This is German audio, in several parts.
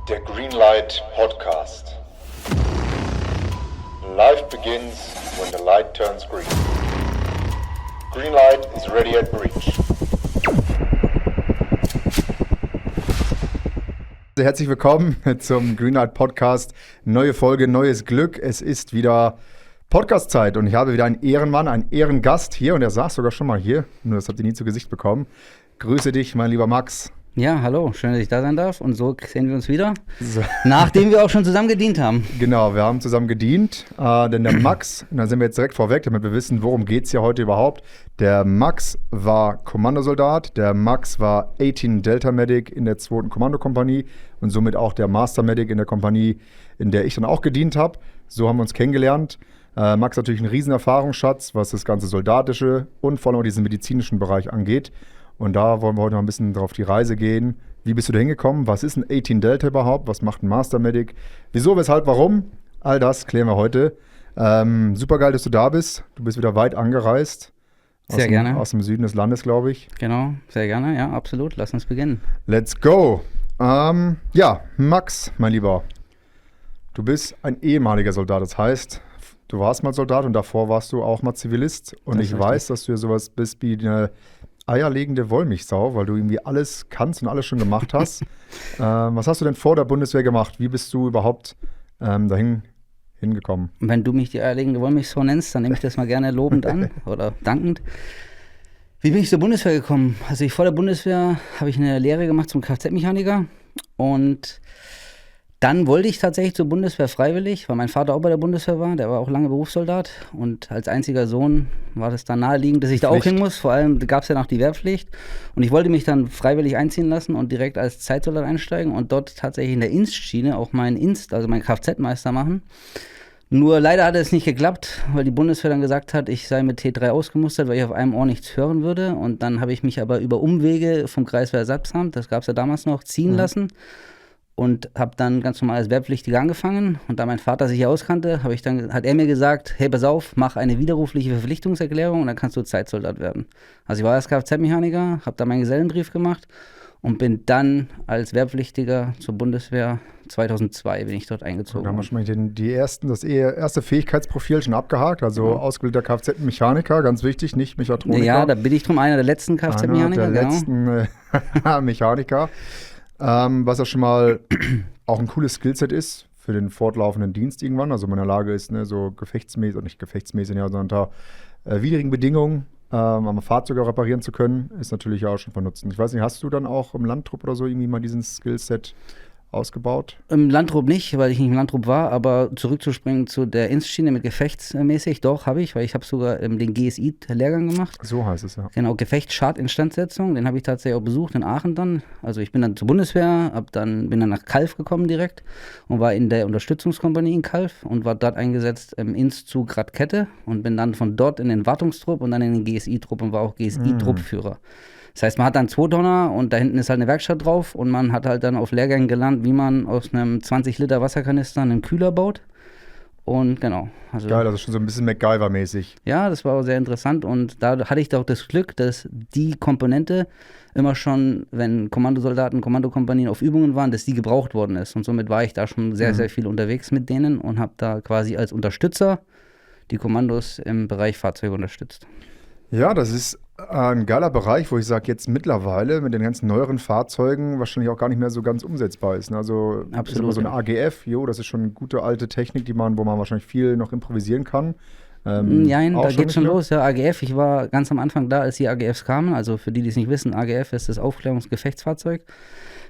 Der Greenlight Podcast. Life begins when the light turns green. Greenlight is ready at breach. Herzlich willkommen zum Greenlight Podcast. Neue Folge, neues Glück. Es ist wieder Podcast-Zeit und ich habe wieder einen Ehrenmann, einen Ehrengast hier und er saß sogar schon mal hier. Nur das habt ihr nie zu Gesicht bekommen. Grüße dich, mein lieber Max. Ja, hallo, schön, dass ich da sein darf und so sehen wir uns wieder, So. nachdem wir auch schon zusammen gedient haben. Genau, wir haben zusammen gedient, denn der Max, und da sind wir jetzt direkt vorweg, damit wir wissen, worum geht es hier heute überhaupt. Der Max war Kommandosoldat, der Max war 18 Delta Medic in der 2. Kommandokompanie und somit auch der Master Medic in der Kompanie, in der ich dann auch gedient habe. So haben wir uns kennengelernt. Max hat natürlich einen riesen Erfahrungsschatz, was das ganze Soldatische und vor allem auch diesen medizinischen Bereich angeht. Und da wollen wir heute noch ein bisschen drauf die Reise gehen. Wie bist du da hingekommen? Was ist ein 18 Delta überhaupt? Was macht ein Master Medic? Wieso, weshalb, warum? All das klären wir heute. Super geil, dass du da bist. Du bist wieder weit angereist. Sehr gerne. Aus dem Süden des Landes, glaube ich. Genau, sehr gerne, ja, absolut. Lass uns beginnen. Let's go. Ja, Max, mein Lieber. Du bist ein ehemaliger Soldat. Das heißt, du warst mal Soldat und davor warst du auch mal Zivilist. Und ich weiß, dass du ja sowas bist wie eine eierlegende Wollmilchsau, weil du irgendwie alles kannst und alles schon gemacht hast. Was hast du denn vor der Bundeswehr gemacht? Wie bist du überhaupt dahin hingekommen? Wenn du mich die eierlegende Wollmilchsau nennst, dann nehme ich das mal gerne lobend an oder dankend. Wie bin ich zur Bundeswehr gekommen? Also vor der Bundeswehr habe ich eine Lehre gemacht zum Kfz-Mechaniker und dann wollte ich tatsächlich zur Bundeswehr freiwillig, weil mein Vater auch bei der Bundeswehr war, der war auch lange Berufssoldat und als einziger Sohn war das dann naheliegend, dass ich da auch hin muss. Vor allem gab es ja noch die Wehrpflicht und ich wollte mich dann freiwillig einziehen lassen und direkt als Zeitsoldat einsteigen und dort tatsächlich in der Instschiene auch meinen Kfz-Meister machen. Nur leider hat es nicht geklappt, weil die Bundeswehr dann gesagt hat, ich sei mit T3 ausgemustert, weil ich auf einem Ohr nichts hören würde. Und dann habe ich mich aber über Umwege vom Kreiswehrersatzamt, das gab es ja damals noch, ziehen lassen. Und habe dann ganz normal als Wehrpflichtiger angefangen. Und da mein Vater sich auskannte, hat er mir gesagt, hey, pass auf, mach eine widerrufliche Verpflichtungserklärung und dann kannst du Zeitsoldat werden. Also ich war erst Kfz-Mechaniker, habe da meinen Gesellenbrief gemacht und bin dann als Wehrpflichtiger zur Bundeswehr 2002 bin ich dort eingezogen. Da haben wir schon mal das erste Fähigkeitsprofil schon abgehakt, also ausgebildeter Kfz-Mechaniker, ganz wichtig, nicht Mechatroniker. Ja, da bin ich drum einer der letzten Kfz-Mechaniker. Der letzten Mechaniker. Was ja schon mal auch ein cooles Skillset ist für den fortlaufenden Dienst irgendwann. Also wenn man in der Lage ist, ne, so gefechtsmäßig, oder nicht gefechtsmäßig, ja, sondern unter widrigen Bedingungen am Fahrzeuge reparieren zu können, ist natürlich auch schon von Nutzen. Ich weiß nicht, hast du dann auch im Landtrupp oder so irgendwie mal diesen Skillset ausgebaut? Im Landtrupp nicht, weil ich nicht im Landtrupp war, aber zurückzuspringen zu der Instschiene mit gefechtsmäßig, doch, habe ich, weil ich habe sogar den GSI-Lehrgang gemacht. So heißt es, ja. Genau, Gefechtsschadinstandsetzung, den habe ich tatsächlich auch besucht in Aachen dann. Also ich bin dann zur Bundeswehr, bin dann nach Calw gekommen direkt und war in der Unterstützungskompanie in Calw und war dort eingesetzt im Instzug Radkette und bin dann von dort in den Wartungstrupp und dann in den GSI-Trupp und war auch GSI-Truppführer. Das heißt, man hat dann 2 Tonner und da hinten ist halt eine Werkstatt drauf und man hat halt dann auf Lehrgängen gelernt, wie man aus einem 20 Liter Wasserkanister einen Kühler baut. Und genau. Also, geil, also schon so ein bisschen MacGyver-mäßig. Ja, das war auch sehr interessant und da hatte ich doch das Glück, dass die Komponente immer schon, wenn Kommandosoldaten, Kommandokompanien auf Übungen waren, dass die gebraucht worden ist. Und somit war ich da schon sehr, sehr viel unterwegs mit denen und habe da quasi als Unterstützer die Kommandos im Bereich Fahrzeuge unterstützt. Ja, das ist ein geiler Bereich, wo ich sage, jetzt mittlerweile mit den ganzen neueren Fahrzeugen wahrscheinlich auch gar nicht mehr so ganz umsetzbar ist. Ne? Also absolut, so eine AGF, das ist schon eine gute alte Technik, wo man wahrscheinlich viel noch improvisieren kann. Nein, da geht's schon los. Ja, AGF, ich war ganz am Anfang da, als die AGFs kamen. Also für die es nicht wissen, AGF ist das Aufklärungsgefechtsfahrzeug.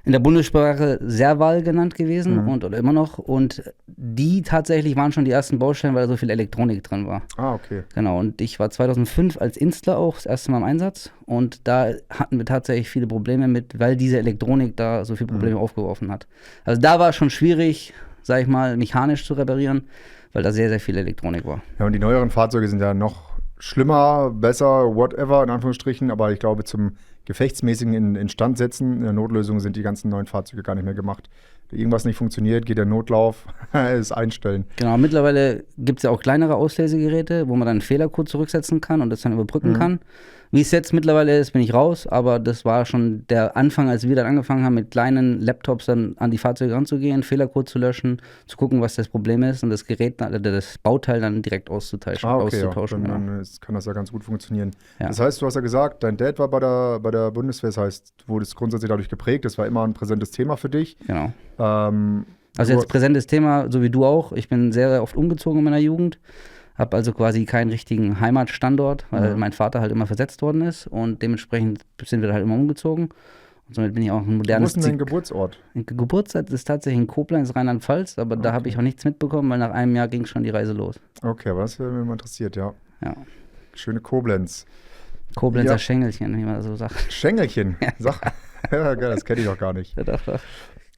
In der Bundessprache Serval genannt gewesen oder immer noch. Und die tatsächlich waren schon die ersten Baustellen, weil da so viel Elektronik drin war. Ah, okay. Genau, und ich war 2005 als Instler auch das erste Mal im Einsatz. Und da hatten wir tatsächlich viele Probleme mit, weil diese Elektronik da so viele Probleme aufgeworfen hat. Also da war es schon schwierig, sag ich mal, mechanisch zu reparieren, weil da sehr, sehr viel Elektronik war. Ja, und die neueren Fahrzeuge sind ja noch schlimmer, besser, whatever, in Anführungsstrichen. Aber ich glaube, zum gefechtsmäßigen Instandsetzen in der Notlösung sind die ganzen neuen Fahrzeuge gar nicht mehr gemacht. Irgendwas nicht funktioniert, geht der Notlauf, ist einstellen. Genau, mittlerweile gibt es ja auch kleinere Auslesegeräte, wo man dann einen Fehlercode zurücksetzen kann und das dann überbrücken kann. Wie es jetzt mittlerweile ist, bin ich raus, aber das war schon der Anfang, als wir dann angefangen haben, mit kleinen Laptops dann an die Fahrzeuge ranzugehen, Fehlercode zu löschen, zu gucken, was das Problem ist und das Gerät, das Bauteil dann direkt auszutauschen. Okay, ja. Auszutauschen, Dann kann das ja ganz gut funktionieren. Ja. Das heißt, du hast ja gesagt, dein Dad war bei der Bundeswehr, das heißt, du wurdest grundsätzlich dadurch geprägt, das war immer ein präsentes Thema für dich. Genau. du- Also jetzt präsentes Thema, so wie du auch. Ich bin sehr oft umgezogen in meiner Jugend. Habe also quasi keinen richtigen Heimatstandort, weil mein Vater halt immer versetzt worden ist und dementsprechend sind wir halt immer umgezogen. Und somit bin ich auch ein Wo modernes ist denn dein Geburtsort? Geburtszeit ist tatsächlich in Koblenz, Rheinland-Pfalz, aber da habe ich auch nichts mitbekommen, weil nach einem Jahr ging schon die Reise los. Okay, aber das wäre mir mal interessiert, ja. Ja. Schöne Koblenz. Koblenzer Ja. Schengelchen, wie man so sagt. Schengelchen, sag. Ja, geil, das kenne ich auch gar nicht. Ja, doch.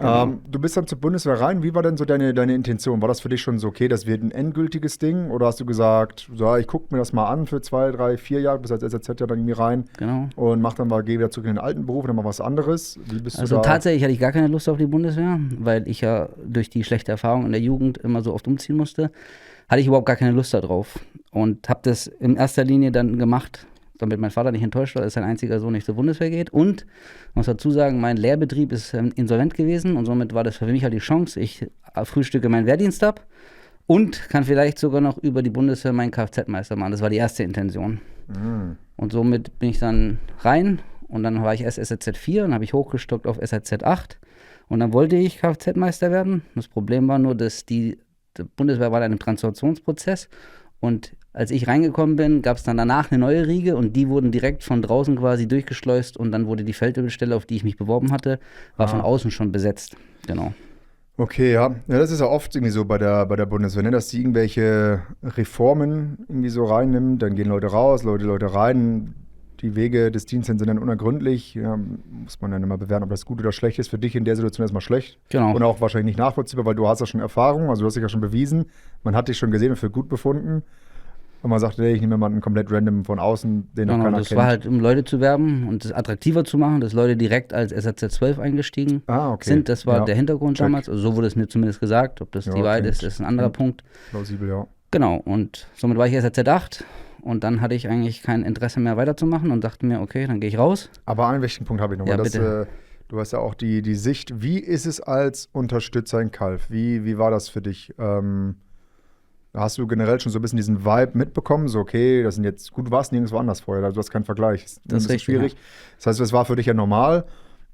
Du bist dann zur Bundeswehr rein. Wie war denn so deine Intention? War das für dich schon so, okay, das wird ein endgültiges Ding? Oder hast du gesagt, so, ich gucke mir das mal an für 2, 3, 4 Jahre, bis als SAZ ja dann irgendwie rein Genau. und mach dann mal, geh wieder zurück in den alten Beruf oder mal was anderes? Wie bist Also du da? tatsächlich hatte ich gar keine Lust auf die Bundeswehr, weil ich ja durch die schlechte Erfahrung in der Jugend immer so oft umziehen musste. Hatte ich überhaupt gar keine Lust darauf. Und habe das in erster Linie dann gemacht, damit mein Vater nicht enttäuscht war, dass sein einziger Sohn nicht zur Bundeswehr geht. Und ich muss dazu sagen, mein Lehrbetrieb ist insolvent gewesen und somit war das für mich halt die Chance. Ich frühstücke meinen Wehrdienst ab und kann vielleicht sogar noch über die Bundeswehr meinen Kfz-Meister machen. Das war die erste Intention. Und somit bin ich dann rein und dann war ich erst SAZ 4 und habe ich hochgestockt auf SAZ 8 und dann wollte ich Kfz-Meister werden. Das Problem war nur, dass die Bundeswehr war in einem Transformationsprozess und als ich reingekommen bin, gab es dann danach eine neue Riege und die wurden direkt von draußen quasi durchgeschleust und dann wurde die Feldwebelstelle, auf die ich mich beworben hatte, war von außen schon besetzt. Genau. Okay, ja. Ja, das ist ja oft irgendwie so bei der Bundeswehr, ne? Dass die irgendwelche Reformen irgendwie so reinnimmt, dann gehen Leute raus, Leute rein. Die Wege des Dienstes sind dann unergründlich. Ja, muss man dann immer bewerten, ob das gut oder schlecht ist. Für dich in der Situation erstmal schlecht. Genau. Und auch wahrscheinlich nicht nachvollziehbar, weil du hast ja schon Erfahrung, also du hast dich ja schon bewiesen. Man hat dich schon gesehen und für gut befunden. Und man sagt, hey, ich nehme jemanden komplett random von außen, den noch Genau, keiner das kennt. war halt, um Leute zu werben und es attraktiver zu machen, dass Leute direkt als SAZ 12 eingestiegen Okay. sind. Das war Ja. der Hintergrund Check. damals. Also so wurde es mir zumindest gesagt. Ob das Ja, die Wahrheit klingt- ist ein anderer Punkt. Plausibel, ja. Genau, und somit war ich SAZ 8 und dann hatte ich eigentlich kein Interesse mehr weiterzumachen und dachte mir, okay, dann gehe ich raus. Aber einen wichtigen Punkt habe ich noch. Ja, weil das, bitte. du hast ja auch die Sicht, wie ist es als Unterstützer in Calw? Wie war das für dich? Hast du generell schon so ein bisschen diesen Vibe mitbekommen? So, okay, das sind jetzt, gut, du warst nirgendwo anders vorher, also du hast keinen Vergleich. Das ist ein bisschen richtig, schwierig. Das heißt, es war für dich ja normal.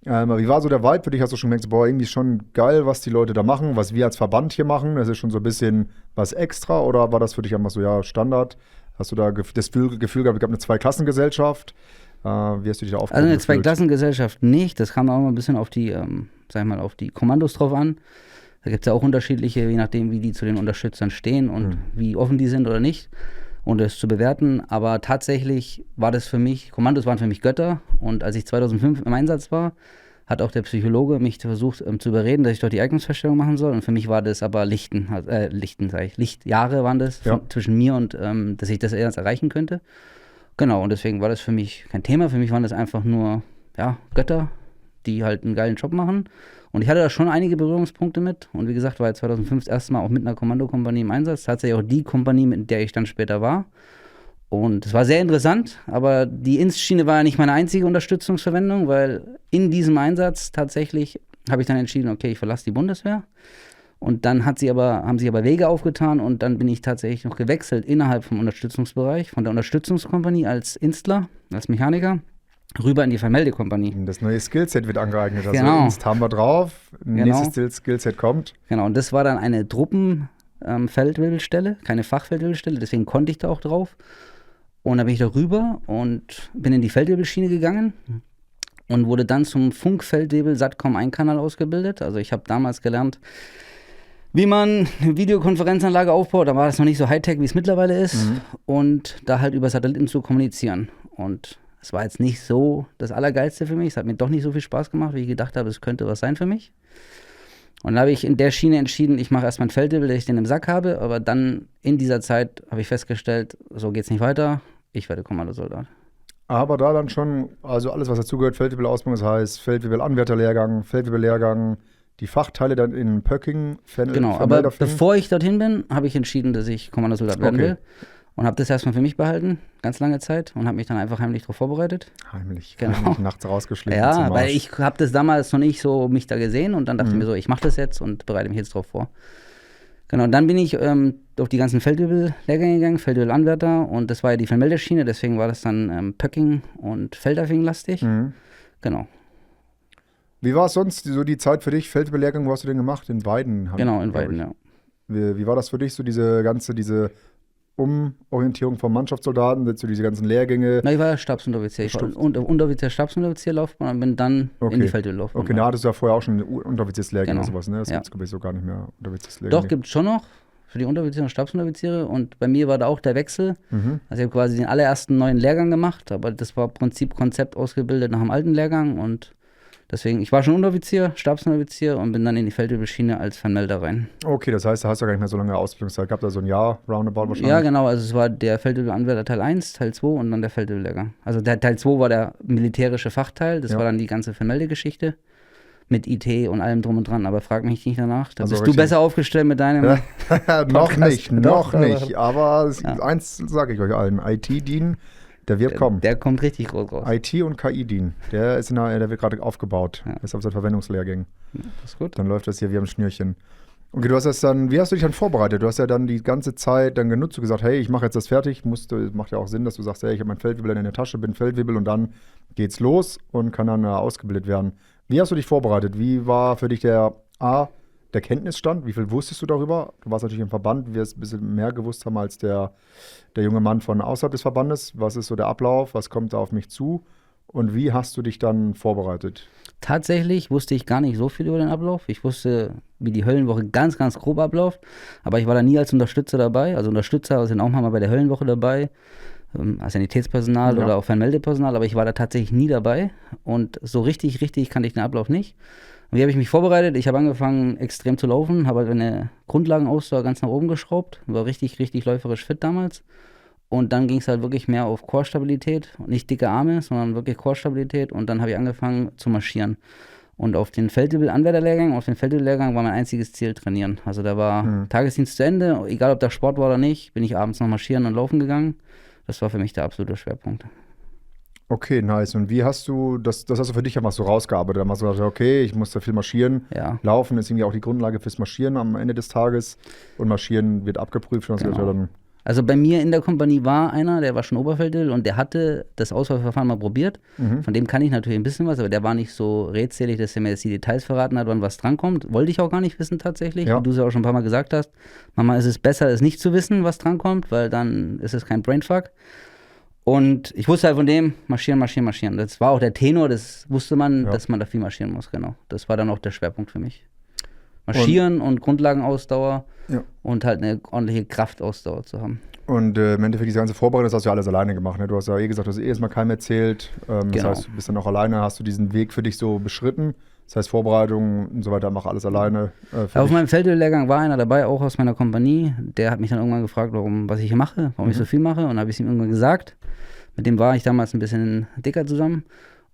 Aber wie war so der Vibe für dich? Hast du schon gemerkt, boah, irgendwie schon geil, was die Leute da machen, was wir als Verband hier machen? Das ist schon so ein bisschen was extra oder war das für dich einfach so, ja, Standard? Hast du da das Gefühl gehabt, es gab eine Zweiklassengesellschaft? Wie hast du dich da aufgehoben Also eine gefühlt? Zweiklassengesellschaft nicht. Das kam auch mal ein bisschen auf die, sag ich mal, auf die Kommandos drauf an. Da gibt es ja auch unterschiedliche, je nachdem, wie die zu den Unterstützern stehen und wie offen die sind oder nicht. Und das zu bewerten. Aber tatsächlich war das für mich, Kommandos waren für mich Götter. Und als ich 2005 im Einsatz war, hat auch der Psychologe mich versucht zu überreden, dass ich dort die Eignungsfeststellung machen soll. Und für mich war das aber Lichtjahre waren das Ja. zwischen mir und, dass ich das erst erreichen könnte. Genau, und deswegen war das für mich kein Thema. Für mich waren das einfach nur, ja, Götter, die halt einen geilen Job machen. Und ich hatte da schon einige Berührungspunkte mit. Und wie gesagt, war ich 2005 das erste Mal auch mit einer Kommandokompanie im Einsatz. Tatsächlich auch die Kompanie, mit der ich dann später war. Und es war sehr interessant, aber die Inst-Schiene war ja nicht meine einzige Unterstützungsverwendung, weil in diesem Einsatz tatsächlich habe ich dann entschieden, okay, ich verlasse die Bundeswehr. Und dann haben sich aber Wege aufgetan und dann bin ich tatsächlich noch gewechselt innerhalb vom Unterstützungsbereich, von der Unterstützungskompanie als Instler, als Mechaniker, rüber in die Vermeldekompanie. Das neue Skillset wird angeeignet. Also Genau. Inst haben wir drauf, nächstes Skillset kommt. Genau, und das war dann eine Truppenfeldwebelstelle, keine Fachfeldwebelstelle, deswegen konnte ich da auch drauf. Und da bin ich da rüber und bin in die Feldwebelschiene gegangen und wurde dann zum Funkfeldwebel-Satcom-1-Kanal ausgebildet. Also ich habe damals gelernt, wie man eine Videokonferenzanlage aufbaut. Da war das noch nicht so Hightech, wie es mittlerweile ist. Und da halt über Satelliten zu kommunizieren. Und es war jetzt nicht so das Allergeilste für mich. Es hat mir doch nicht so viel Spaß gemacht, wie ich gedacht habe, es könnte was sein für mich. Und dann habe ich in der Schiene entschieden, ich mache erstmal einen Feldwebel, dass ich den im Sack habe. Aber dann in dieser Zeit habe ich festgestellt, so geht's nicht weiter. Ich werde Kommandosoldat. Aber da dann schon, also alles, was dazugehört, Feldwebel-Ausbildung, das heißt Feldwebel-Anwärterlehrgang, Feldwebellehrgang, die Fachteile dann in Pöcking, Genau, aber bevor ich dorthin bin, habe ich entschieden, dass ich Kommandosoldat werden Okay. will. Und habe das erstmal für mich behalten. ganz lange Zeit und habe mich dann einfach heimlich darauf vorbereitet. Heimlich Genau. nachts rausgeschlichen zum Ja, weil Marsch. ich habe das damals noch nicht so mich da gesehen und dann dachte ich mir so, ich mache das jetzt und bereite mich jetzt drauf vor. Genau, und dann bin ich auf die ganzen Feldwebel-Lehrgänge gegangen, Feldwebel-Anwärter, und das war ja die Vermeldeschiene, deswegen war das dann Pöcking und Feldafing-lastig. Genau. Wie war es sonst, so die Zeit für dich? Feldwebel-Lehrgang, wo hast du den gemacht? In Weiden? Genau, in Weiden, ja. Wie war das für dich, so diese Umorientierung vom Mannschaftssoldaten, so diese ganzen Lehrgänge? Na, ich war ja Stabsunteroffizier. Ich war Unteroffizier, Stabsunteroffizier-Laufbahn und bin dann in die Feldwebel-Laufbahn. Okay, da hattest du ja vorher auch schon Unteroffizierslehrgänge Genau. und sowas, ne? Das Ja. gibt es, glaube ich, so gar nicht mehr, Unteroffizierslehrgänge. Doch, gibt es schon noch für die Unteroffiziere und Stabsunteroffiziere, und bei mir war da auch der Wechsel. Also ich habe quasi den allerersten neuen Lehrgang gemacht, aber das war im Prinzip Konzept ausgebildet nach dem alten Lehrgang, und deswegen, ich war schon Unteroffizier, Stabsunteroffizier und bin dann in die Feldwebelschiene als Vermelder rein. Okay, das heißt, da hast du gar nicht mehr so lange Ausbildungszeit gehabt, also ein Jahr roundabout wahrscheinlich. Ja, genau, also es war der Feldwebelanwärter Teil 1, Teil 2 und dann der Feldwebellehrgang. Also der Teil 2 war der militärische Fachteil, das Ja. war dann die ganze Vermeldegeschichte mit IT und allem drum und dran, aber frag mich nicht danach. Da Also bist du richtig. besser aufgestellt mit deinem noch Podcast. nicht, Doch, noch nicht. Aber Ja. eins sage ich euch allen, IT-Dean, der wird kommen. Der kommt richtig groß raus. IT und KI-Dean, der wird gerade aufgebaut. Ja. Ist auf seinen Verwendungslehrgängen. Das ist gut. Dann läuft das hier wie am Schnürchen. Okay, wie hast du dich dann vorbereitet? Du hast ja dann die ganze Zeit dann genutzt und gesagt, hey, ich mache jetzt das fertig. Macht ja auch Sinn, dass du sagst, hey, ich habe meinen Feldwebel in der Tasche, bin Feldwebel, und dann geht's los und kann dann ausgebildet werden. Wie hast du dich vorbereitet? Wie war für dich der Kenntnisstand? Wie viel wusstest du darüber? Du warst natürlich im Verband, wirst ein bisschen mehr gewusst haben als der junge Mann von außerhalb des Verbandes. Was ist so der Ablauf? Was kommt da auf mich zu? Und wie hast du dich dann vorbereitet? Tatsächlich wusste ich gar nicht so viel über den Ablauf. Ich wusste, wie die Höllenwoche ganz, ganz grob abläuft, aber ich war da nie als Unterstützer dabei. Also Unterstützer sind auch mal bei der Höllenwoche dabei, als Sanitätspersonal oder auch Fernmeldepersonal, aber ich war da tatsächlich nie dabei, und so richtig kannte ich den Ablauf nicht. Und wie habe ich mich vorbereitet? Ich habe angefangen, extrem zu laufen, habe halt eine Grundlagenausdauer ganz nach oben geschraubt, war richtig läuferisch fit damals. Und dann ging es halt wirklich mehr auf Core-Stabilität, nicht dicke Arme, sondern wirklich Core-Stabilität, und dann habe ich angefangen zu marschieren. Und auf den Feldwebel-Anwärterlehrgang, war mein einziges Ziel trainieren. Also da war Tagesdienst zu Ende, egal ob da Sport war oder nicht, bin ich abends noch marschieren und laufen gegangen. Das war für mich der absolute Schwerpunkt. Okay, nice. Und wie hast du, das hast du für dich einfach so rausgearbeitet? Dann hast du gesagt, okay, ich muss da viel marschieren. Ja. Laufen ist irgendwie auch die Grundlage fürs Marschieren am Ende des Tages. Und Marschieren wird abgeprüft. Und das wird ja dann Also bei mir in der Kompanie war einer, der war schon Oberfeldwebel und der hatte das Auswahlverfahren mal probiert. Von dem kann ich natürlich ein bisschen was, aber der war nicht so redselig, dass er mir jetzt die Details verraten hat, wann was drankommt. Wollte ich auch gar nicht wissen tatsächlich, Ja. wie du es ja auch schon ein paar Mal gesagt hast. Manchmal ist es besser, es nicht zu wissen, was drankommt, weil dann ist es kein Brainfuck. Und ich wusste halt von dem, marschieren. Das war auch der Tenor, das wusste man, dass man da viel marschieren muss, genau. Das war dann auch der Schwerpunkt für mich. Marschieren und Grundlagenausdauer und halt eine ordentliche Kraftausdauer zu haben. Und im Endeffekt diese ganze Vorbereitung, das hast du ja alles alleine gemacht. Ne? Du hast ja gesagt, du hast erstmal keinem erzählt. Das Genau. heißt, du bist dann auch alleine, hast du diesen Weg für dich so beschritten. Das heißt, Vorbereitung und so weiter, mach alles alleine. Für Auf dich. meinem Feldwebel-Lehrgang war einer dabei, auch aus meiner Kompanie. Der hat mich dann irgendwann gefragt, was ich hier mache, warum ich so viel mache. Und dann habe ich es ihm irgendwann gesagt. Mit dem war ich damals ein bisschen dicker zusammen.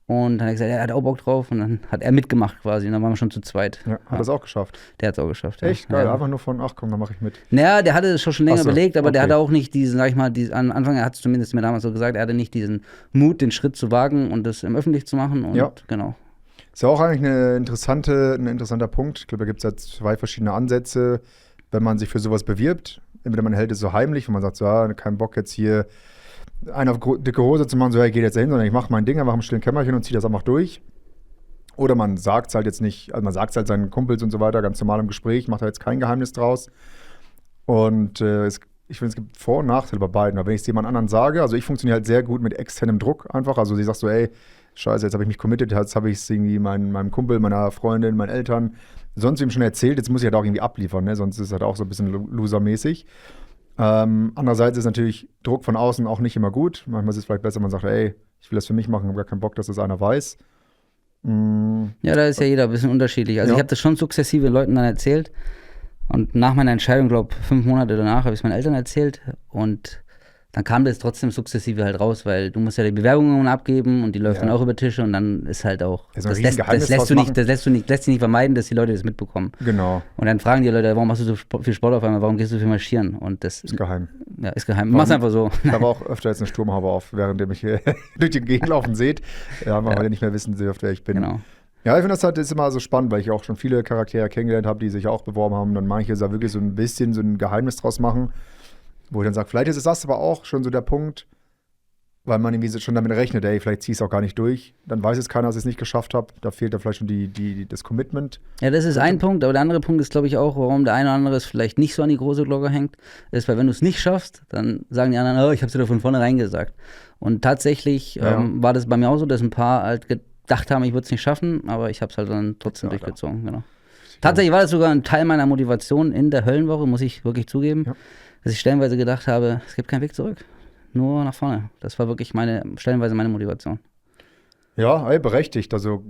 Und dann hat er gesagt, er hat auch Bock drauf. Und dann hat er mitgemacht quasi. Und dann waren wir schon zu zweit. Ja, hat das auch geschafft. Der hat es auch geschafft. Ja. Echt geil, Ja. einfach nur von, ach komm, dann mache ich mit. Naja, der hatte es schon länger Ach so, überlegt, aber der okay. hatte auch nicht diesen, sag ich mal, am Anfang, er hat es zumindest mir damals so gesagt, er hatte nicht diesen Mut, den Schritt zu wagen und das im Öffentlich zu machen. Und Ja. genau. Ist ja auch eigentlich ein interessanter Punkt. Ich glaube, da gibt es ja 2 verschiedene Ansätze, wenn man sich für sowas bewirbt. Entweder man hält es so heimlich, wenn man sagt, so, ja, kein Bock jetzt hier eine auf dicke Hose zu machen, so, ja, ich gehe jetzt dahin, sondern ich mache mein Ding einfach im stillen Kämmerchen und ziehe das einfach durch. Oder man sagt es halt jetzt nicht, also man sagt es halt seinen Kumpels und so weiter, ganz normal im Gespräch, macht da jetzt kein Geheimnis draus. Und ich finde, es gibt Vor- und Nachteile bei beiden. Aber wenn ich es jemand anderen sage, also ich funktioniere halt sehr gut mit externem Druck einfach. Also sie sagt so, ey, scheiße, jetzt habe ich mich committed, jetzt habe ich es irgendwie meinem Kumpel, meiner Freundin, meinen Eltern, sonst ihm schon erzählt, jetzt muss ich halt auch irgendwie abliefern, ne? Sonst ist es halt auch so ein bisschen losermäßig. Andererseits ist natürlich Druck von außen auch nicht immer gut. Manchmal ist es vielleicht besser, man sagt, ey, ich will das für mich machen, habe gar keinen Bock, dass das einer weiß. Ja, da ist ja jeder ein bisschen unterschiedlich. Also Ja. ich habe das schon sukzessive Leuten dann erzählt. Und nach meiner Entscheidung, glaube 5 Monate danach, habe ich es meinen Eltern erzählt. Und dann kam das trotzdem sukzessive halt raus, weil du musst ja die Bewerbungen abgeben und die läuft Ja. dann auch über Tische und dann ist halt auch, Ja, so ein das Riesengeheimnis lässt draus du nicht, machen. das lässt sich nicht vermeiden, dass die Leute das mitbekommen. Genau, Und dann fragen die Leute, warum machst du so viel Sport auf einmal, warum gehst du so viel marschieren? Und das ist geheim. Ja, ist geheim. Mach's einfach so. Ich habe auch öfter jetzt eine Sturmhaube auf, während ihr mich hier durch die Gegend laufen seht. Ja, weil ihr nicht mehr wissen dürft, wer ich bin. Genau. Ja, ich finde das halt ist immer so spannend, weil ich auch schon viele Charaktere kennengelernt habe, die sich auch beworben haben. Dann manche da wirklich so ein bisschen so ein Geheimnis draus machen, wo ich dann sage, vielleicht ist das aber auch schon so der Punkt, weil man irgendwie so schon damit rechnet, ey, vielleicht zieh ich es auch gar nicht durch. Dann weiß jetzt keiner, dass ich es nicht geschafft habe. Da fehlt da vielleicht schon das Commitment. Ja, das ist ein Punkt, aber der andere Punkt ist, glaube ich, auch, warum der eine oder andere es vielleicht nicht so an die große Glocke hängt, ist, weil wenn du es nicht schaffst, dann sagen die anderen, oh, ich habe es dir von vornherein gesagt. Und tatsächlich war das bei mir auch so, dass ein paar halt gedacht haben, ich würde es nicht schaffen, aber ich habe es halt dann trotzdem durchgezogen. Genau. Tatsächlich war das sogar ein Teil meiner Motivation in der Höllenwoche, muss ich wirklich zugeben, dass ich stellenweise gedacht habe, es gibt keinen Weg zurück. Nur nach vorne. Das war wirklich stellenweise meine Motivation. Ja, ey, berechtigt. Also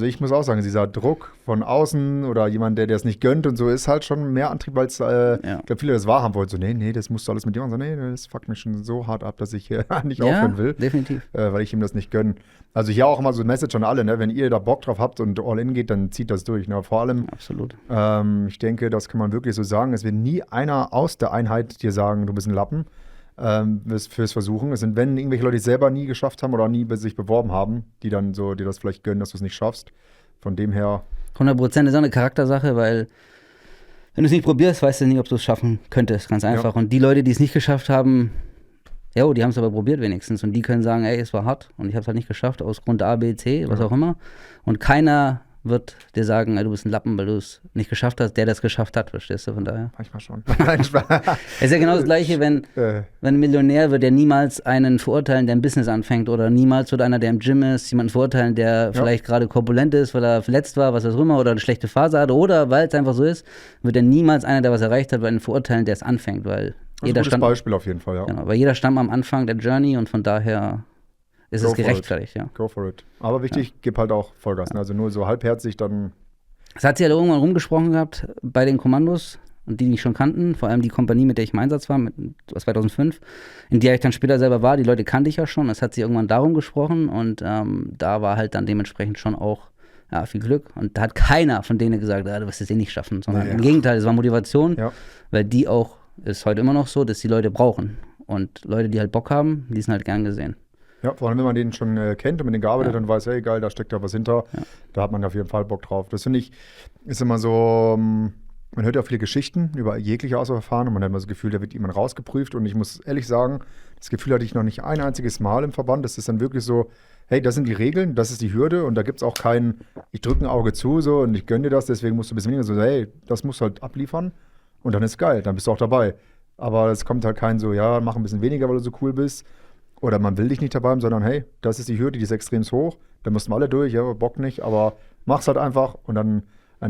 ich muss auch sagen, dieser Druck von außen oder jemand, der es nicht gönnt und so, ist halt schon mehr Antrieb, als ich glaube, viele das wahrhaben wollten. So, nee, das musst du alles mit dir machen. So, nee, das fuckt mich schon so hart ab, dass ich hier nicht aufhören will. Definitiv. Weil ich ihm das nicht gönne. Also hier auch immer so ein Message an alle, ne? Wenn ihr da Bock drauf habt und all in geht, dann zieht das durch. Ne? Vor allem, absolut. Ich denke, das kann man wirklich so sagen. Es wird nie einer aus der Einheit dir sagen, du bist ein Lappen. Fürs Versuchen. Es sind, wenn irgendwelche Leute, die es selber nie geschafft haben oder nie sich beworben haben, die dann so dir das vielleicht gönnen, dass du es nicht schaffst. Von dem her. 100% ist auch eine Charaktersache, weil wenn du es nicht probierst, weißt du nicht, ob du es schaffen könntest. Ganz einfach. Ja. Und die Leute, die es nicht geschafft haben, die haben es aber probiert wenigstens. Und die können sagen, ey, es war hart und ich habe es halt nicht geschafft, aus Grund A, B, C, was auch immer. Und keiner wird dir sagen, ey, du bist ein Lappen, weil du es nicht geschafft hast, der das geschafft hat, verstehst du, von daher? Manchmal schon. Es ist ja genau das Gleiche, wenn ein Millionär wird, der niemals einen verurteilen, der ein Business anfängt, oder niemals wird einer, der im Gym ist, jemanden verurteilen, der vielleicht gerade korpulent ist, weil er verletzt war, was auch immer, oder eine schlechte Phase hatte, oder weil es einfach so ist, wird er niemals einer, der was erreicht hat, einen verurteilen, der es anfängt, weil jeder stand, Beispiel auf jeden Fall, ja. Genau, weil jeder stand am Anfang der Journey und von daher ist es gerechtfertigt, ja. Go for it. Aber wichtig, gib halt auch Vollgas. Also nur so halbherzig, dann. Es hat sich ja irgendwann rumgesprochen gehabt bei den Kommandos, und die schon kannten, vor allem die Kompanie, mit der ich im Einsatz war, 2005, in der ich dann später selber war. Die Leute kannte ich ja schon. Es hat sich irgendwann darum gesprochen und da war halt dann dementsprechend schon auch viel Glück. Und da hat keiner von denen gesagt, du wirst es eh nicht schaffen, sondern im Gegenteil, es war Motivation, weil die auch, ist heute immer noch so, dass die Leute brauchen. Und Leute, die halt Bock haben, die sind halt gern gesehen. Ja, vor allem, wenn man den schon kennt und mit denen gearbeitet und weiß, hey, geil, da steckt da was hinter, da hat man auf jeden Fall Bock drauf. Das finde ich, ist immer so, man hört ja auch viele Geschichten über jegliche Auswahlverfahren und man hat immer das Gefühl, da wird jemand rausgeprüft und ich muss ehrlich sagen, das Gefühl hatte ich noch nicht ein einziges Mal im Verband. Das ist dann wirklich so, hey, das sind die Regeln, das ist die Hürde und da gibt es auch kein, ich drücke ein Auge zu so und ich gönne dir das, deswegen musst du ein bisschen weniger so, hey, das musst du halt abliefern und dann ist geil, dann bist du auch dabei. Aber es kommt halt kein so, ja, mach ein bisschen weniger, weil du so cool bist. Oder man will dich nicht dabei haben, sondern hey, das ist die Hürde, die ist extrem hoch. Da müssen wir alle durch, ja, Bock nicht, aber mach's halt einfach und dann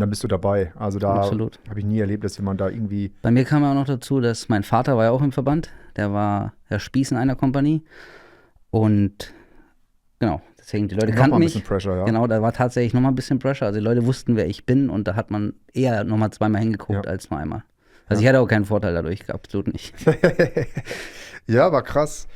bist du dabei. Also da habe ich nie erlebt, dass jemand da irgendwie. Bei mir kam ja auch noch dazu, dass mein Vater war ja auch im Verband. Der war Herr Spieß in einer Kompanie. Und genau, deswegen, die Leute kannten mich. Ein bisschen Pressure, ja. Genau, da war tatsächlich nochmal ein bisschen Pressure. Also die Leute wussten, wer ich bin und da hat man eher nochmal zweimal hingeguckt als nur einmal. Also ich hatte auch keinen Vorteil dadurch, absolut nicht. Ja, war krass.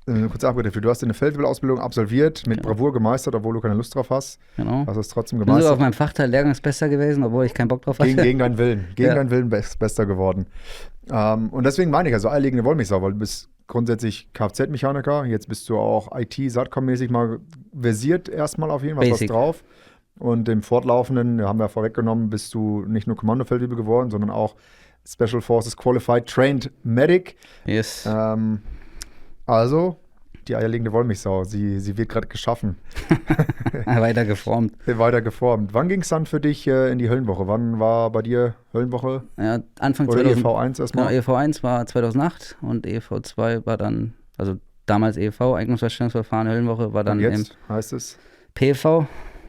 Kurz abgedriftet, du hast eine Feldwebel-Ausbildung absolviert, mit Bravour gemeistert, obwohl du keine Lust drauf hast. Genau. Hast es trotzdem gemeistert. Ich bin sogar auf meinem Fachteil Lehrgangsbester gewesen, obwohl ich keinen Bock drauf hatte. Gegen deinen Willen. Gegen deinen Willen Bester geworden. Und deswegen meine ich, also eierlegende Wollmilchsau, weil du bist grundsätzlich Kfz-Mechaniker, jetzt bist du auch IT-Satcom-mäßig mal versiert erstmal auf jeden Fall was drauf. Und im Fortlaufenden, haben wir vorweggenommen, bist du nicht nur Kommandofeldwebel geworden, sondern auch Special Forces Qualified Trained Medic. Yes. Also, die eierlegende Wollmilchsau, sie wird gerade geschaffen. Weiter geformt. Wann ging es dann für dich in die Höllenwoche? Wann war bei dir Höllenwoche? Ja, Anfang oder 2000. EV1 erstmal? Genau, EV1 war 2008 und EV2 war dann, also damals EV, Eignungsfeststellungsverfahren, Höllenwoche war dann und jetzt heißt es? PV,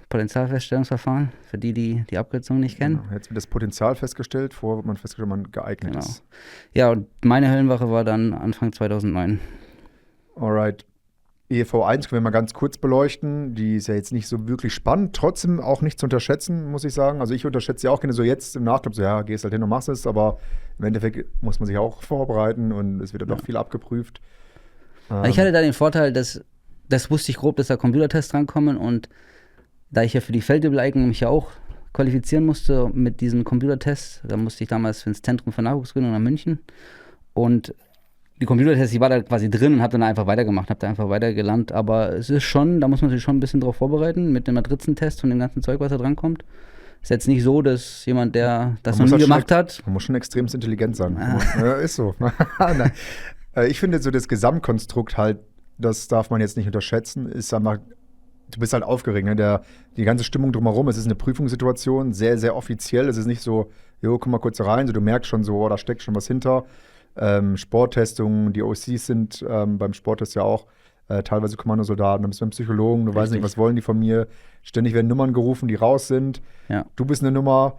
Potenzialfeststellungsverfahren, für die Abkürzung nicht kennen. Genau. Jetzt wird das Potenzial festgestellt, vorher wird man festgestellt, ob man geeignet ist. Ja, und meine Höllenwoche war dann Anfang 2009. Alright. EV1 können wir mal ganz kurz beleuchten. Die ist ja jetzt nicht so wirklich spannend, trotzdem auch nicht zu unterschätzen, muss ich sagen. Also ich unterschätze sie auch gerne so jetzt im Nachklapp, so ja, gehst halt hin und machst es, aber im Endeffekt muss man sich auch vorbereiten und es wird dann doch viel abgeprüft. Ich hatte da den Vorteil, das wusste ich grob, dass da Computertests drankommen und da ich ja für die Feldwebel-Eignung mich ja auch qualifizieren musste mit diesen Computertests, da musste ich damals ins Zentrum für Nachwuchsgründung nach München Und die Computertests, ich war da quasi drin und habe dann einfach weitergemacht, habe da einfach weitergelernt. Aber es ist schon, da muss man sich schon ein bisschen drauf vorbereiten mit dem Matrizentest und dem ganzen Zeug, was da drankommt. Ist jetzt nicht so, dass jemand, der das noch nie gemacht hat. Man muss schon extrem intelligent sein. Ja, ist so. Nein. Ich finde so das Gesamtkonstrukt halt, das darf man jetzt nicht unterschätzen, ist einfach, du bist halt aufgeregt, ne? Die ganze Stimmung drumherum, es ist eine Prüfungssituation, sehr, sehr offiziell. Es ist nicht so, jo, komm mal kurz rein, so, du merkst schon so, oh, da steckt schon was hinter. Sporttestungen, die OCs sind beim Sporttest ja auch teilweise Kommandosoldaten, dann bist du beim Psychologen, du weißt nicht, was wollen die von mir. Ständig werden Nummern gerufen, die raus sind. Ja. Du bist eine Nummer.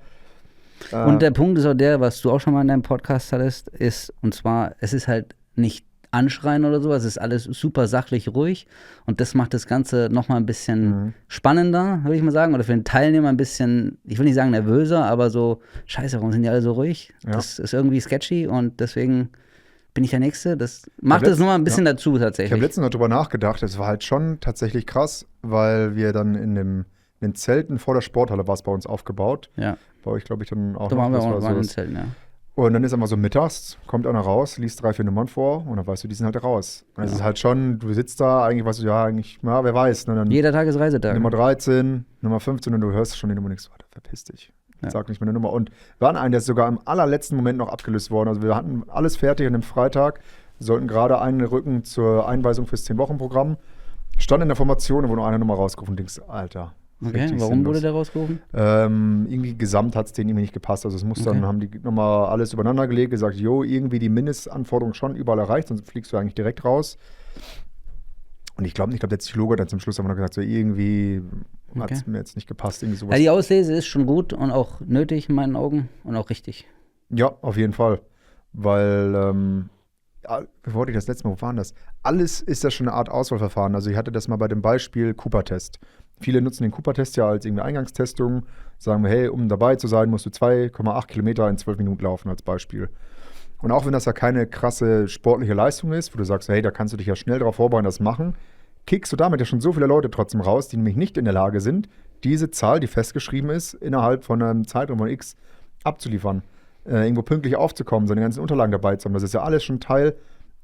Und der Punkt ist auch der, was du auch schon mal in deinem Podcast hattest, ist, und zwar, es ist halt nicht anschreien oder sowas, es ist alles super sachlich ruhig und das macht das Ganze nochmal ein bisschen spannender, würde ich mal sagen, oder für den Teilnehmer ein bisschen, ich will nicht sagen nervöser, aber so, scheiße, warum sind die alle so ruhig? Ja. Das ist irgendwie sketchy und deswegen bin ich der Nächste. Das macht es nochmal ein bisschen dazu tatsächlich. Ich habe letztens noch drüber nachgedacht, es war halt schon tatsächlich krass, weil wir dann in den Zelten vor der Sporthalle war es bei uns aufgebaut. Ja. Bei euch, glaube ich, dann auch da noch. waren wir das auch war noch so in den Zelten, ja. Und dann ist einfach so mittags, kommt einer raus, liest 3, 4 Nummern vor und dann weißt du, die sind halt raus. Und es ist halt schon, du sitzt da, eigentlich weißt du, ja, eigentlich, ja, wer weiß. Ne, dann jeder Tag ist Reisetag. Nummer 13, Nummer 15 und du hörst schon die Nummer und denkst, warte, verpiss dich. Sag nicht mehr eine Nummer. Und wir hatten einen, der ist sogar im allerletzten Moment noch abgelöst worden. Also wir hatten alles fertig an dem Freitag, sollten gerade einen rücken zur Einweisung fürs 10-Wochen-Programm. Stand in der Formation und wurde nur eine Nummer rausgerufen und denkst, Alter. Okay, warum wurde der rausgerufen? Irgendwie gesamt hat es denen irgendwie nicht gepasst. Also es muss dann, haben die nochmal alles übereinander gelegt, gesagt, jo, irgendwie die Mindestanforderungen schon überall erreicht, sonst fliegst du eigentlich direkt raus. Und ich glaube, der Psychologe hat dann zum Schluss aber noch gesagt, so irgendwie hat es mir jetzt nicht gepasst. Irgendwie sowas. Ja, die Auslese ist schon gut und auch nötig in meinen Augen und auch richtig. Ja, auf jeden Fall. Weil, wie wollte ich das letzte Mal, wo waren das? Alles ist ja schon eine Art Auswahlverfahren. Also ich hatte das mal bei dem Beispiel Cooper-Test. Viele nutzen den Cooper-Test ja als irgendwie Eingangstestung. Sagen wir, hey, um dabei zu sein, musst du 2,8 Kilometer in 12 Minuten laufen als Beispiel. Und auch wenn das ja keine krasse sportliche Leistung ist, wo du sagst, hey, da kannst du dich ja schnell darauf vorbereiten, das machen, kickst du damit ja schon so viele Leute trotzdem raus, die nämlich nicht in der Lage sind, diese Zahl, die festgeschrieben ist, innerhalb von einem Zeitraum von X abzuliefern, irgendwo pünktlich aufzukommen, seine ganzen Unterlagen dabei zu haben. Das ist ja alles schon Teil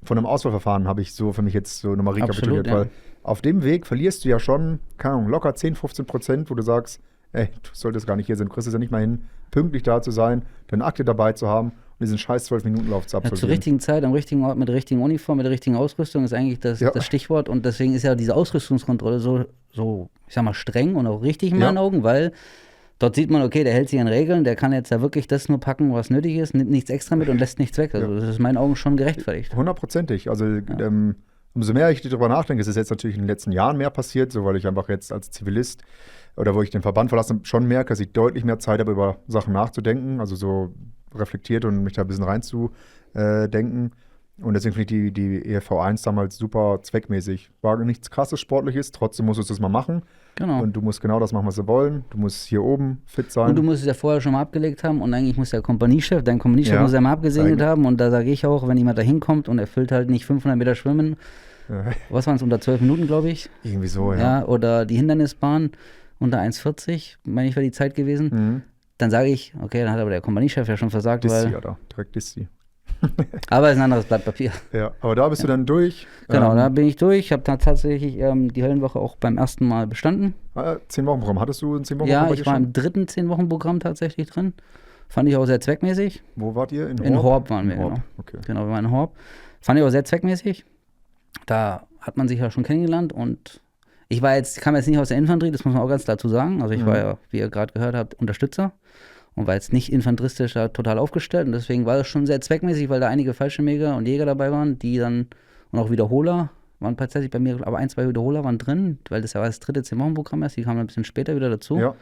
von einem Auswahlverfahren, habe ich so für mich jetzt so nochmal rekapituliert. Absolut, weil auf dem Weg verlierst du ja schon, keine Ahnung, locker 10-15%, wo du sagst, ey, du solltest gar nicht hier sein, du kriegst es ja nicht mal hin, pünktlich da zu sein, deine Akte dabei zu haben und diesen scheiß 12-Minuten-Lauf zu absolvieren. Ja, zur richtigen Zeit, am richtigen Ort, mit der richtigen Uniform, mit der richtigen Ausrüstung ist eigentlich das Stichwort und deswegen ist ja diese Ausrüstungskontrolle so, ich sag mal, streng und auch richtig in meinen Augen, weil dort sieht man, okay, der hält sich an Regeln, der kann jetzt ja wirklich das nur packen, was nötig ist, nimmt nichts extra mit und lässt nichts weg. Also das ist in meinen Augen schon gerechtfertigt. 100%. Also umso mehr ich darüber nachdenke, ist es jetzt natürlich in den letzten Jahren mehr passiert, so weil ich einfach jetzt als Zivilist oder wo ich den Verband verlasse, schon merke, dass ich deutlich mehr Zeit habe, über Sachen nachzudenken, also so reflektiert und mich da ein bisschen reinzudenken. Und deswegen finde ich die EFV1 damals super zweckmäßig. War nichts krasses Sportliches, trotzdem musst du es mal machen. Genau. Und du musst genau das machen, was sie wollen. Du musst hier oben fit sein. Und du musst es ja vorher schon mal abgelegt haben und eigentlich muss der Kompaniechef, dein Kompaniechef muss ja mal abgesegnet haben. Und da sage ich auch, wenn jemand da hinkommt und erfüllt halt nicht 500 Meter Schwimmen, was waren es, unter 12 Minuten, glaube ich? Irgendwie so, ja. Oder die Hindernisbahn unter 1,40, meine ich, wäre die Zeit gewesen. Dann sage ich, okay, dann hat aber der Kompaniechef ja schon versagt. Dissi, oder? Direkt Dissi. Aber es ist ein anderes Blatt Papier. Ja, aber da bist du dann durch. Genau, da bin ich durch. Ich habe tatsächlich die Höllenwoche auch beim ersten Mal bestanden. 10-Wochen-Programm. Hattest du ein 10-Wochen-Programm? Ja, ich war im dritten 10-Wochen-Programm tatsächlich drin. Fand ich auch sehr zweckmäßig. Wo wart ihr? In Horb waren wir, genau. Okay. Genau, wir waren in Horb. Fand ich auch sehr zweckmäßig. Da hat man sich ja schon kennengelernt und ich kam jetzt nicht aus der Infanterie, das muss man auch ganz klar dazu sagen. Also ich war ja, wie ihr gerade gehört habt, Unterstützer und war jetzt nicht infanteristisch da total aufgestellt. Und deswegen war das schon sehr zweckmäßig, weil da einige Fallschirmjäger und Jäger dabei waren, die dann, und auch Wiederholer, waren tatsächlich bei mir, aber 1, 2 Wiederholer waren drin, weil das ja war das dritte 10-Wochen-Programm erst, die kamen ein bisschen später wieder dazu. Ja.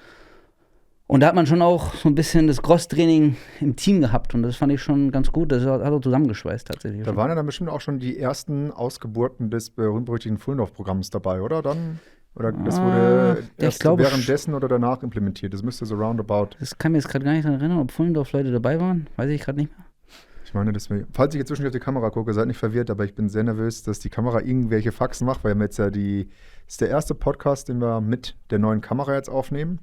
Und da hat man schon auch so ein bisschen das Cross-Training im Team gehabt und das fand ich schon ganz gut. Das hat auch zusammengeschweißt tatsächlich. Da waren ja dann bestimmt auch schon die ersten Ausgeburten des berühmt-berüchtigten Fullendorf-Programms dabei, oder? Oder das wurde erst währenddessen oder danach implementiert? Das müsste so roundabout. Das kann mir jetzt gerade gar nicht daran erinnern, ob Fullendorf-Leute dabei waren. Weiß ich gerade nicht mehr. Ich meine, falls ich jetzt zwischendurch auf die Kamera gucke, seid nicht verwirrt, aber ich bin sehr nervös, dass die Kamera irgendwelche Faxen macht, weil wir jetzt ja das ist der erste Podcast, den wir mit der neuen Kamera jetzt aufnehmen.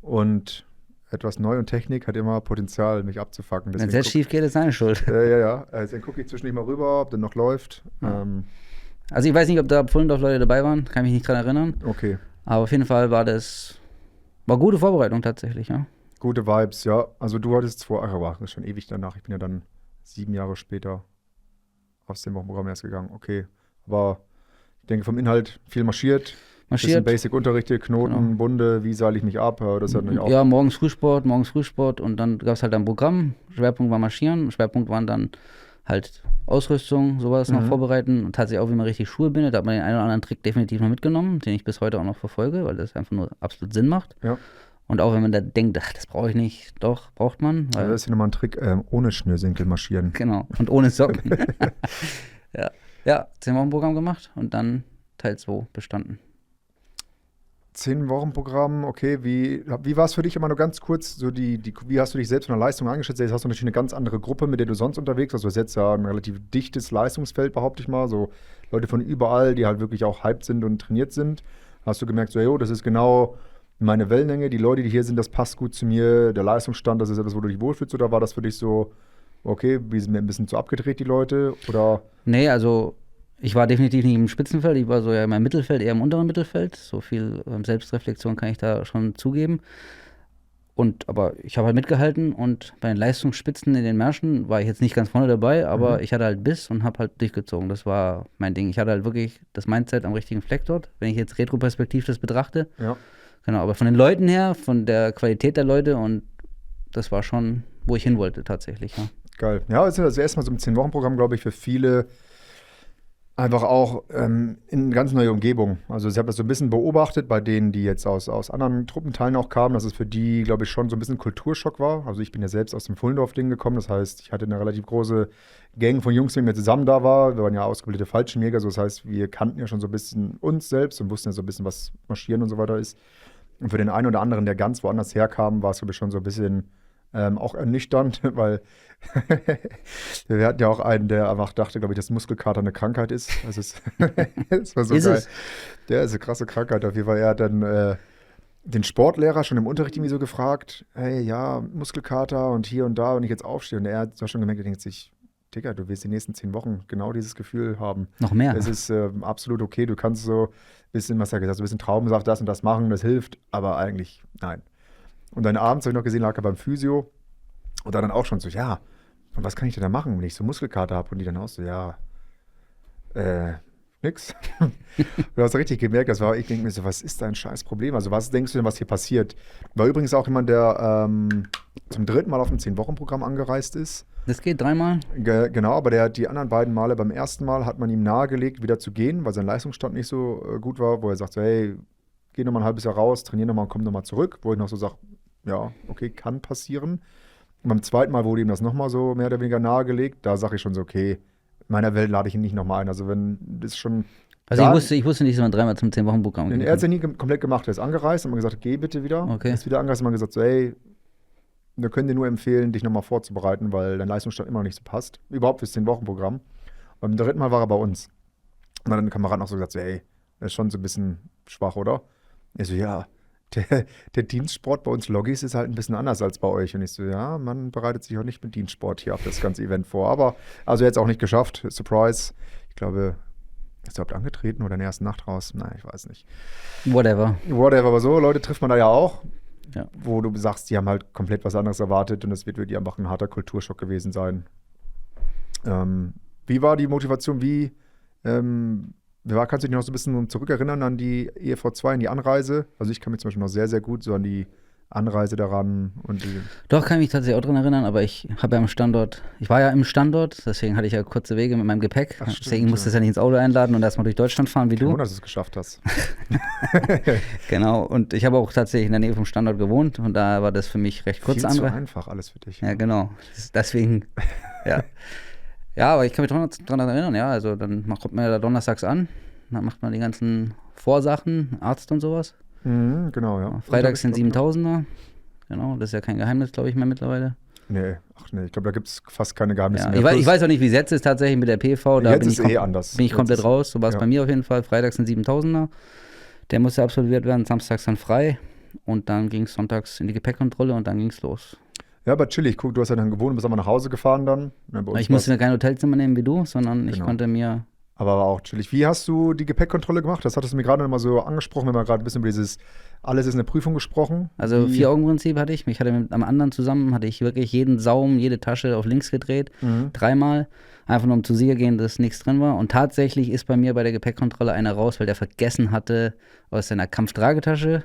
Und etwas neu und Technik hat immer Potenzial, mich abzufacken. Wenn es jetzt schief geht, ist seine Schuld. Ja. Dann gucke ich zwischendurch mal rüber, ob der noch läuft. Ja. Also ich weiß nicht, ob da Pfullendorf-Leute dabei waren, kann mich nicht dran erinnern. Okay. Aber auf jeden Fall war gute Vorbereitung tatsächlich, ja. Gute Vibes, ja. Also du hattest das ist schon ewig danach. Ich bin ja dann 7 Jahre später aus dem Wochenprogramm erst gegangen. Okay. Aber ich denke vom Inhalt viel marschiert. Bisschen Basic-Unterrichte, Knoten, genau. Bunde, wie seile ich mich ab? Das hat natürlich auch. Ja, morgens Frühsport und dann gab es halt ein Programm. Schwerpunkt war Marschieren, Schwerpunkt waren dann halt Ausrüstung, sowas noch vorbereiten und tatsächlich auch, wie man richtig Schuhe bindet. Da hat man den einen oder anderen Trick definitiv noch mitgenommen, den ich bis heute auch noch verfolge, weil das einfach nur absolut Sinn macht. Ja. Und auch wenn man da denkt, das brauche ich nicht, doch, braucht man. Weil das ist ja nochmal ein Trick, ohne Schnürsenkel marschieren. Genau, und ohne Socken. Ja, 10-Wochen-Programm gemacht und dann Teil 2 bestanden. 10-Wochen-Programm, okay, wie war es für dich immer nur ganz kurz, so wie hast du dich selbst von der Leistung eingeschätzt? Jetzt hast du natürlich eine ganz andere Gruppe, mit der du sonst unterwegs bist. Du hast jetzt ja ein relativ dichtes Leistungsfeld, behaupte ich mal, so Leute von überall, die halt wirklich auch hyped sind und trainiert sind. Hast du gemerkt, so, das ist genau meine Wellenlänge, die Leute, die hier sind, das passt gut zu mir, der Leistungsstand, das ist etwas, wo du dich wohlfühlst, oder war das für dich so, okay, wir sind mir ein bisschen zu abgedreht, die Leute, oder? Nee, also ich war definitiv nicht im Spitzenfeld, ich war so ja im Mittelfeld, eher im unteren Mittelfeld. So viel Selbstreflexion kann ich da schon zugeben. Aber ich habe halt mitgehalten und bei den Leistungsspitzen in den Märschen war ich jetzt nicht ganz vorne dabei, aber ich hatte halt Biss und habe halt durchgezogen. Das war mein Ding. Ich hatte halt wirklich das Mindset am richtigen Fleck dort, wenn ich jetzt retroperspektiv das betrachte. Ja. Genau, aber von den Leuten her, von der Qualität der Leute und das war schon, wo ich hin wollte tatsächlich. Ja. Geil. Ja, das ist das erste Mal so ein 10-Wochen-Programm, glaube ich, für viele einfach auch in eine ganz neue Umgebung. Also ich habe das so ein bisschen beobachtet bei denen, die jetzt aus anderen Truppenteilen auch kamen, dass es für die, glaube ich, schon so ein bisschen Kulturschock war. Also ich bin ja selbst aus dem Pfullendorf-Ding gekommen. Das heißt, ich hatte eine relativ große Gang von Jungs, mit denen wir zusammen da waren. Wir waren ja ausgebildete Fallschirmjäger. So, das heißt, wir kannten ja schon so ein bisschen uns selbst und wussten ja so ein bisschen, was Marschieren und so weiter ist. Und für den einen oder anderen, der ganz woanders herkam, war es, glaube ich, schon so ein bisschen auch ernüchternd, weil wir hatten ja auch einen, der einfach dachte, glaube ich, dass Muskelkater eine Krankheit ist. Also das war so ist geil. Es? Der ist eine krasse Krankheit. Auf jeden Fall, er hat dann den Sportlehrer schon im Unterricht irgendwie so gefragt, hey, ja, Muskelkater und hier und da, wenn ich jetzt aufstehe. Und er hat schon gemerkt, er denkt sich, Digga, du wirst die nächsten 10 Wochen genau dieses Gefühl haben. Noch mehr. Es ist absolut okay, du kannst so ein bisschen, was er gesagt hat, so ein bisschen Traubensaft, das und das machen, das hilft, aber eigentlich nein. Und dann abends habe ich noch gesehen, lag er beim Physio und dann auch schon so, ja, und was kann ich denn da machen, wenn ich so Muskelkater habe? Und die dann auch so, ja, nix. Du hast richtig gemerkt, ich denke mir so, was ist dein scheiß Problem? Also was denkst du denn, was hier passiert? War übrigens auch jemand, der zum 3. Mal auf dem 10-Wochen-Programm angereist ist. Das geht 3 Mal? Genau, aber die anderen beiden Male, beim ersten Mal hat man ihm nahegelegt, wieder zu gehen, weil sein Leistungsstand nicht so gut war, wo er sagt so, hey, geh noch mal ein halbes Jahr raus, trainier noch mal und komm noch mal zurück, wo ich noch so sage, ja, okay, kann passieren. Und beim zweiten Mal wurde ihm das noch mal so mehr oder weniger nahegelegt, da sage ich schon so, okay, in meiner Welt lade ich ihn nicht noch mal ein, also wenn das schon... Also ich wusste nicht, dass man 3 Mal zum 10-Wochen-Programm geht. Er hat es ja nie komplett gemacht, er ist angereist, und man gesagt, geh bitte wieder. Okay. Er ist wieder angereist und man gesagt so, hey, wir können dir nur empfehlen, dich nochmal vorzubereiten, weil dein Leistungsstand immer noch nicht so passt. Überhaupt fürs 10-Wochen-Programm. Und beim 3. Mal war er bei uns. Und dann hat ein Kamerad noch so gesagt, so, ey, er ist schon so ein bisschen schwach, oder? Er so, ja, der Dienstsport bei uns Logis ist halt ein bisschen anders als bei euch. Und ich so, ja, man bereitet sich auch nicht mit Dienstsport hier auf das ganze Event vor. Aber, also er hat es auch nicht geschafft. Surprise. Ich glaube, ist er überhaupt angetreten oder in der ersten Nacht raus? Nein, ich weiß nicht. Whatever, aber so, Leute trifft man da ja auch. Ja. Wo du sagst, die haben halt komplett was anderes erwartet und es wird wirklich einfach ein harter Kulturschock gewesen sein. Wie war die Motivation? Kannst du dich noch so ein bisschen zurückerinnern an die EFV2, an die Anreise? Also ich kann mich zum Beispiel noch sehr, sehr gut so an die Anreise daran und die. Doch, kann ich mich tatsächlich auch dran erinnern, aber ich war ja im Standort, deswegen hatte ich ja kurze Wege mit meinem Gepäck. Ach, stimmt, deswegen musste ich ja nicht ins Auto einladen und erstmal durch Deutschland fahren wie du. Dass du es geschafft hast. Genau, und ich habe auch tatsächlich in der Nähe vom Standort gewohnt und da war das für mich recht kurz. Viel zu einfach alles für dich. Ja, genau. Deswegen, ja. Ja, aber ich kann mich dran erinnern, ja, also dann kommt man ja da donnerstags an, dann macht man die ganzen Vorsachen, Arzt und sowas. Mhm, genau, ja. Freitags sind 7000er, genau, das ist ja kein Geheimnis, glaube ich, mehr mittlerweile. Nee, ich glaube, da gibt es fast keine Geheimnisse mehr. Ich weiß auch nicht, wie es jetzt ist tatsächlich mit der PV, da jetzt ist anders. Bin ich komplett raus, so war es bei mir auf jeden Fall, Freitags sind 7000er, der musste absolviert werden, samstags dann frei und dann ging es sonntags in die Gepäckkontrolle und dann ging es los. Ja, aber chillig. Guck, du hast ja dann gewohnt, bist aber nach Hause gefahren dann. Ja, bei uns Ich musste mir kein Hotelzimmer nehmen wie du, sondern ich Genau. konnte mir, aber war auch chillig. Wie hast du die Gepäckkontrolle gemacht? Das hattest du mir gerade noch mal so angesprochen, wenn wir gerade ein bisschen über dieses alles ist eine Prüfung gesprochen. also Wie- 4-Augen-Prinzip hatte ich. Mich hatte mit am anderen zusammen, hatte ich wirklich jeden Saum, jede Tasche auf links gedreht, 3-mal. Einfach nur um zu sicher gehen, dass nichts drin war. Und tatsächlich ist bei mir bei der Gepäckkontrolle einer raus, weil der vergessen hatte, aus seiner Kampftragetasche,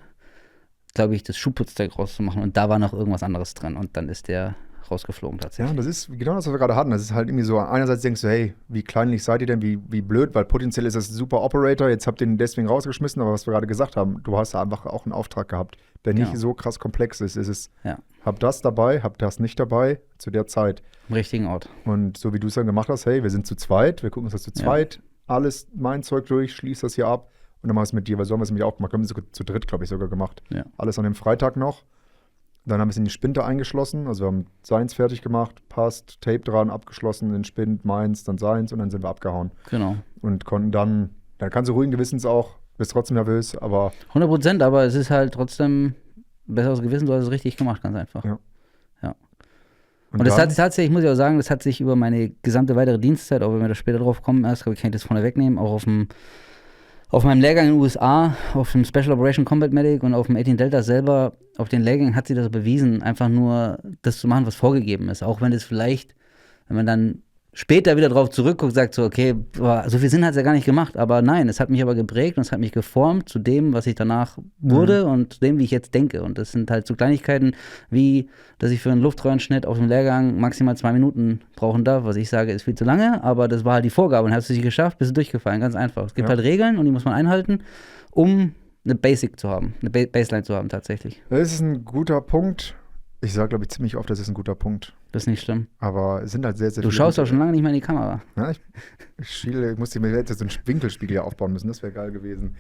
glaube ich, das Schuhputzteig rauszumachen. Und da war noch irgendwas anderes drin. Und dann ist der rausgeflogen tatsächlich. Ja, das ist genau das, was wir gerade hatten. Das ist halt irgendwie so, einerseits denkst du, hey, wie kleinlich seid ihr denn, wie blöd, weil potenziell ist das ein super Operator, jetzt habt ihr ihn deswegen rausgeschmissen, aber was wir gerade gesagt haben, du hast da einfach auch einen Auftrag gehabt, der nicht Ja. so krass komplex ist. Es ist, Ja, hab das dabei, hab das nicht dabei, zu der Zeit. am richtigen Ort. Und so wie du es dann gemacht hast, hey, wir sind zu zweit, wir gucken uns das zu zweit, alles mein Zeug durch, schließ das hier ab und dann mach es mit dir, weil so haben wir es nämlich auch gemacht, wir haben es zu dritt, glaube ich, sogar gemacht. Ja. Alles an dem Freitag noch. Dann haben wir es in die Spinte eingeschlossen, also wir haben seins fertig gemacht, passt, Tape dran, abgeschlossen, den Spind, meins, dann seins und dann sind wir abgehauen. Genau. Und konnten dann kannst du ruhigen Gewissens auch, bist trotzdem nervös, aber 100%, aber es ist halt trotzdem besseres Gewissen, du hast es richtig gemacht, ganz einfach. Ja. Ja. Und das dann- hat sich tatsächlich, muss ich auch sagen, das hat sich über meine gesamte weitere Dienstzeit, auch wenn wir da später drauf kommen, erst, glaube ich, kann ich das vorne wegnehmen, auch auf meinem Lehrgang in den USA, auf dem Special Operation Combat Medic und auf dem 18 Delta selber, auf den Lehrgängen hat sich das bewiesen, einfach nur das zu machen, was vorgegeben ist. Auch wenn es vielleicht, wenn man dann später wieder drauf zurückguckt, sagt so, okay, boah, so viel Sinn hat es ja gar nicht gemacht, aber nein, es hat mich aber geprägt und es hat mich geformt zu dem, was ich danach wurde und zu dem, wie ich jetzt denke. Und das sind halt so Kleinigkeiten wie, dass ich für einen Luftröhrenschnitt auf dem Lehrgang maximal 2 Minuten brauchen darf, was ich sage, ist viel zu lange, aber das war halt die Vorgabe und hast du sie geschafft, bist du durchgefallen, ganz einfach. Es gibt halt Regeln und die muss man einhalten, um eine Basic zu haben, eine Baseline zu haben tatsächlich. Das ist ein guter Punkt. Ich sage, glaube ich, ziemlich oft, das ist ein guter Punkt. Das ist nicht schlimm. Aber es sind halt sehr, sehr Du viele schaust gute- auch schon lange nicht mehr in die Kamera. Ja, ich schiele, ich musste mir jetzt so einen Winkelspiegel hier aufbauen müssen, das wäre geil gewesen.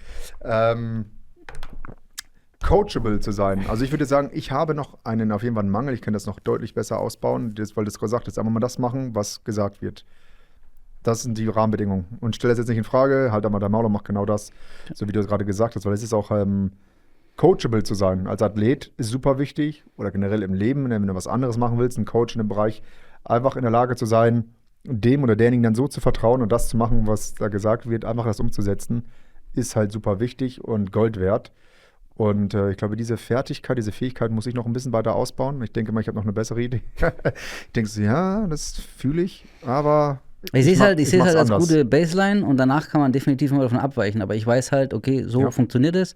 Coachable zu sein. Also ich würde sagen, ich habe noch auf jeden Fall einen Mangel, ich kann das noch deutlich besser ausbauen, weil das gesagt ist, einfach mal das machen, was gesagt wird. Das sind die Rahmenbedingungen. Und stell das jetzt nicht in Frage, halt einmal dein Maul und mach genau das, so wie du es gerade gesagt hast, weil es ist auch coachable zu sein. Als Athlet ist super wichtig oder generell im Leben, wenn du was anderes machen willst, ein Coach in dem Bereich, einfach in der Lage zu sein, dem oder derjenigen dann so zu vertrauen und das zu machen, was da gesagt wird, einfach das umzusetzen, ist halt super wichtig und Gold wert. Und ich glaube, diese Fertigkeit, diese Fähigkeit muss ich noch ein bisschen weiter ausbauen. Ich denke mal, ich habe noch eine bessere Idee. Ich denke so, ja, das fühle ich, aber Ich sehe es halt, mach's als anders. gute Baseline und danach kann man definitiv mal davon abweichen. Aber ich weiß halt, okay, so Ja. funktioniert es.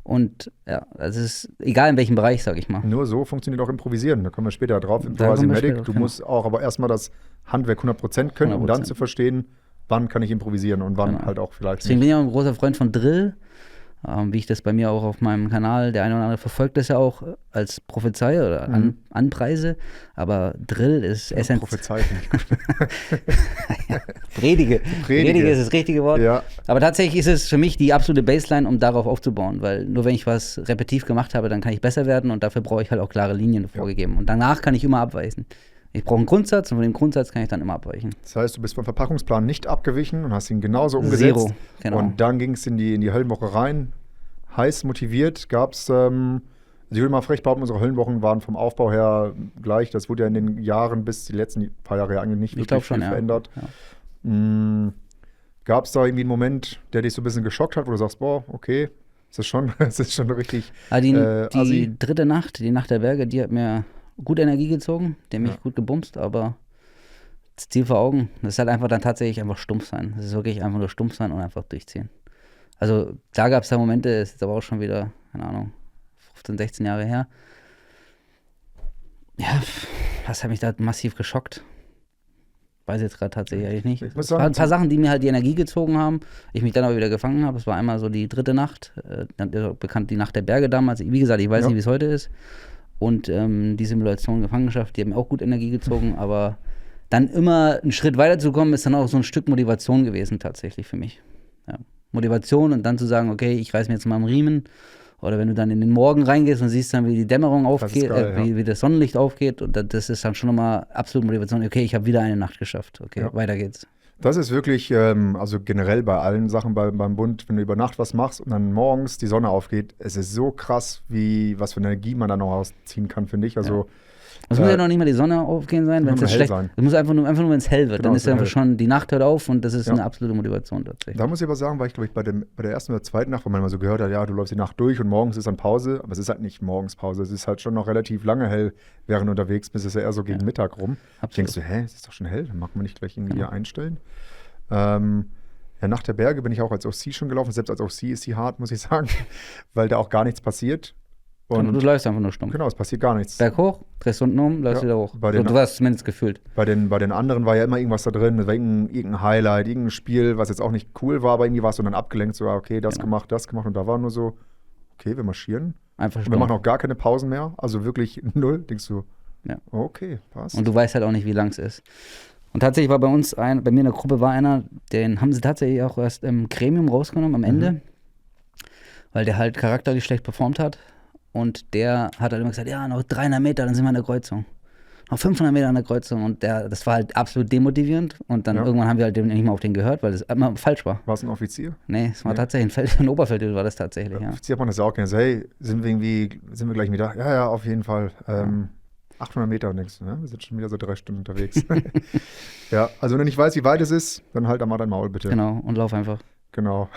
Und ja, es ist egal in welchem Bereich, sag ich mal. Nur so funktioniert auch Improvisieren. Da kommen wir später drauf. Da Improvising kommen wir Medic. später, Du genau. musst auch aber erstmal das Handwerk 100% können, um dann 100%. zu verstehen, wann kann ich improvisieren und wann Genau. halt auch vielleicht Deswegen nicht. bin ich auch ein großer Freund von Drill. Wie ich das bei mir auch auf meinem Kanal, der eine oder andere verfolgt das ja auch als Prophezei oder Anpreise. Aber Drill ist essentiell. Prophezei. Predige ist das richtige Wort. Ja. Aber tatsächlich ist es für mich die absolute Baseline, um darauf aufzubauen, weil nur wenn ich was repetitiv gemacht habe, dann kann ich besser werden und dafür brauche ich halt auch klare Linien vorgegeben. Und danach kann ich immer abweichen. Ich brauche einen Grundsatz und von dem Grundsatz kann ich dann immer abweichen. Das heißt, du bist vom Verpackungsplan nicht abgewichen und hast ihn genauso umgesetzt. Zero, genau. Und dann ging es in die Höllenwoche rein. Heiß motiviert gab es, also ich würde mal frech behaupten, unsere Höllenwochen waren vom Aufbau her gleich. Das wurde ja in den Jahren bis die letzten paar Jahre ja eigentlich nicht Ich glaube wirklich schon, viel ja. verändert. Ja. Gab es da irgendwie einen Moment, der dich so ein bisschen geschockt hat, wo du sagst, boah, okay, es ist schon richtig Aber die assi? dritte Nacht, die Nacht der Berge, die hat mir gut Energie gezogen, die hat mich gut gebumst, aber das Ziel vor Augen, das ist halt einfach dann tatsächlich einfach stumpf sein. Das ist wirklich einfach nur stumpf sein und einfach durchziehen. Also klar gab es da Momente, es ist aber auch schon wieder, keine Ahnung, 15, 16 Jahre her. Ja, das hat mich da massiv geschockt. Weiß jetzt gerade tatsächlich nicht. Ich muss Es waren sagen, ein paar Sachen, die mir halt die Energie gezogen haben, ich mich dann aber wieder gefangen habe. Es war einmal so die dritte Nacht, bekannt die Nacht der Berge damals. Wie gesagt, ich weiß nicht, wie es heute ist. Und die Simulation Gefangenschaft, die haben mir auch gut Energie gezogen, aber dann immer einen Schritt weiterzukommen, ist dann auch so ein Stück Motivation gewesen tatsächlich für mich. Ja. Motivation und dann zu sagen, okay, ich reiß mir jetzt mal am Riemen. Oder wenn du dann in den Morgen reingehst und siehst dann, wie die Dämmerung aufgeht, geil, wie das Sonnenlicht aufgeht, und das ist dann schon nochmal absolute Motivation. Okay, ich habe wieder eine Nacht geschafft. Okay, weiter geht's. Das ist wirklich, also generell bei allen Sachen beim Bund, wenn du über Nacht was machst und dann morgens die Sonne aufgeht, es ist so krass, was für eine Energie man da noch ausziehen kann, finde ich. Also, Es muss ja noch nicht mal die Sonne aufgehen sein, wenn es nur jetzt hell schlecht sein. Es muss einfach nur, wenn es hell wird. Genau, Dann es ist wird einfach hell. schon, die Nacht hört auf und das ist Ja. eine absolute Motivation tatsächlich. Da muss ich aber sagen, weil ich glaube ich bei der ersten oder zweiten Nacht, wo man immer so gehört hat, ja, du läufst die Nacht durch und morgens ist dann Pause, aber es ist halt nicht morgens Pause, es ist halt schon noch relativ lange hell, während du unterwegs bist, ist ja eher so gegen Mittag rum. Absolut. Denkst du, es ist doch schon hell, dann machen wir nicht gleich irgendwie hier einstellen. Ja, nach der Berge bin ich auch als OC schon gelaufen, selbst als OC ist sie hart, muss ich sagen, weil da auch gar nichts passiert. Und du läufst einfach nur stumpf. Genau, es passiert gar nichts. Berg hoch, drehst unten um, läufst Ja, wieder hoch. bei So, den- du warst zumindest gefühlt. Bei den anderen war ja immer irgendwas da drin, irgendein Highlight, irgendein Spiel, was jetzt auch nicht cool war, aber irgendwie warst du dann abgelenkt, so, okay, das gemacht und da war nur so, okay, wir marschieren. Einfach Und wir machen stumpf. auch gar keine Pausen mehr, also wirklich null. Denkst du, Ja. okay, passt. Und du weißt halt auch nicht, wie lang es ist. Und tatsächlich war bei mir in der Gruppe war einer, den haben sie tatsächlich auch erst im Gremium rausgenommen am Ende, weil der halt charakterlich schlecht performt hat. Und der hat halt immer gesagt, ja, noch 300 Meter, dann sind wir an der Kreuzung. Noch 500 Meter an der Kreuzung. Und das war halt absolut demotivierend. Und dann irgendwann haben wir halt nicht mehr auf den gehört, weil das immer falsch war. War es ein Offizier? Nee, es war tatsächlich ein Oberfeldwebel war das tatsächlich, ja. Offizier hat man das ja auch gerne. So, hey, sind wir gleich wieder? Ja, auf jeden Fall. 800 Meter und nichts. Ne? Wir sind schon wieder so 3 Stunden unterwegs. Ja, also wenn du nicht weißt, wie weit es ist, dann halt einmal dein Maul, bitte. Genau, und lauf einfach. Genau.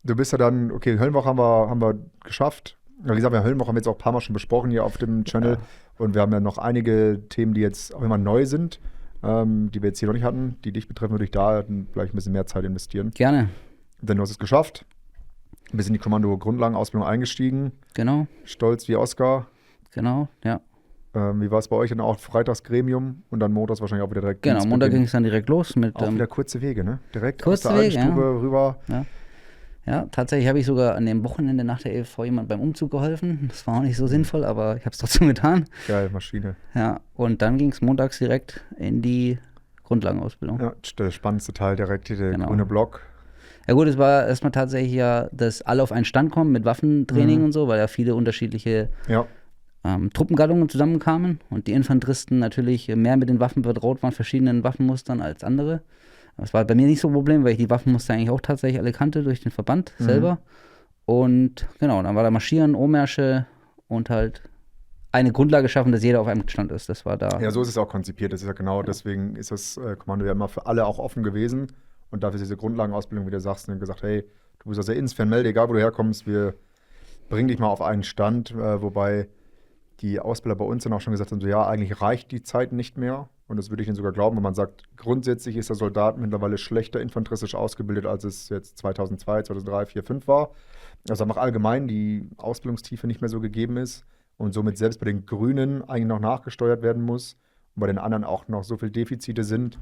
Du bist ja dann, okay, Höllenwoche haben wir geschafft. Wie gesagt, Höllenwoche haben wir jetzt auch ein paar Mal schon besprochen hier auf dem Channel. Und wir haben ja noch einige Themen, die jetzt auch immer neu sind, die wir jetzt hier noch nicht hatten, die dich betreffen, würde ich da vielleicht ein bisschen mehr Zeit investieren. Gerne, Denn du hast es geschafft. Du bist in die Kommando-Grundlagenausbildung eingestiegen. genau, Stolz wie Oscar. ja. Wie war es bei euch? Dann auch Freitagsgremium und dann montags wahrscheinlich auch wieder direkt. Genau, Montag ging Dienstbeginn. es dann direkt los mit. Auch wieder kurze Wege, ne? Direkt kurze aus der Wege, alten Stube rüber. Ja, tatsächlich habe ich sogar an dem Wochenende nach der EV jemand beim Umzug geholfen. Das war auch nicht so sinnvoll, aber ich habe es trotzdem getan. Geil, Maschine. Ja, und dann ging es montags direkt in die Grundlagenausbildung. Ja, der spannendste Teil direkt, der Genau. grüne Block. Ja gut, es war erstmal tatsächlich ja, dass alle auf einen Stand kommen mit Waffentraining und so, weil ja viele unterschiedliche Ja, Truppengattungen zusammenkamen und die Infanteristen natürlich mehr mit den Waffen vertraut waren, verschiedenen Waffenmustern als andere. Das war bei mir nicht so ein Problem, weil ich die Waffenmuster eigentlich auch tatsächlich alle kannte durch den Verband selber. Und genau, dann war da Marschieren, Ohrmärsche und halt eine Grundlage schaffen, dass jeder auf einem Stand ist. Das war da. ja, so ist es auch konzipiert. Das ist ja genau, deswegen ist das Kommando ja immer für alle auch offen gewesen. Und dafür ist diese Grundlagenausbildung, wie du sagst, und gesagt, hey, du bist aus der Insfern, melde, egal wo du herkommst, wir bringen dich mal auf einen Stand, wobei die Ausbilder bei uns dann auch schon gesagt haben, so ja, eigentlich reicht die Zeit nicht mehr. Und das würde ich ihnen sogar glauben, wenn man sagt, grundsätzlich ist der Soldat mittlerweile schlechter infanteristisch ausgebildet, als es jetzt 2002, 2003, 2004, 2005 war. Also einfach allgemein die Ausbildungstiefe nicht mehr so gegeben ist und somit selbst bei den Grünen eigentlich noch nachgesteuert werden muss und bei den anderen auch noch so viele Defizite sind,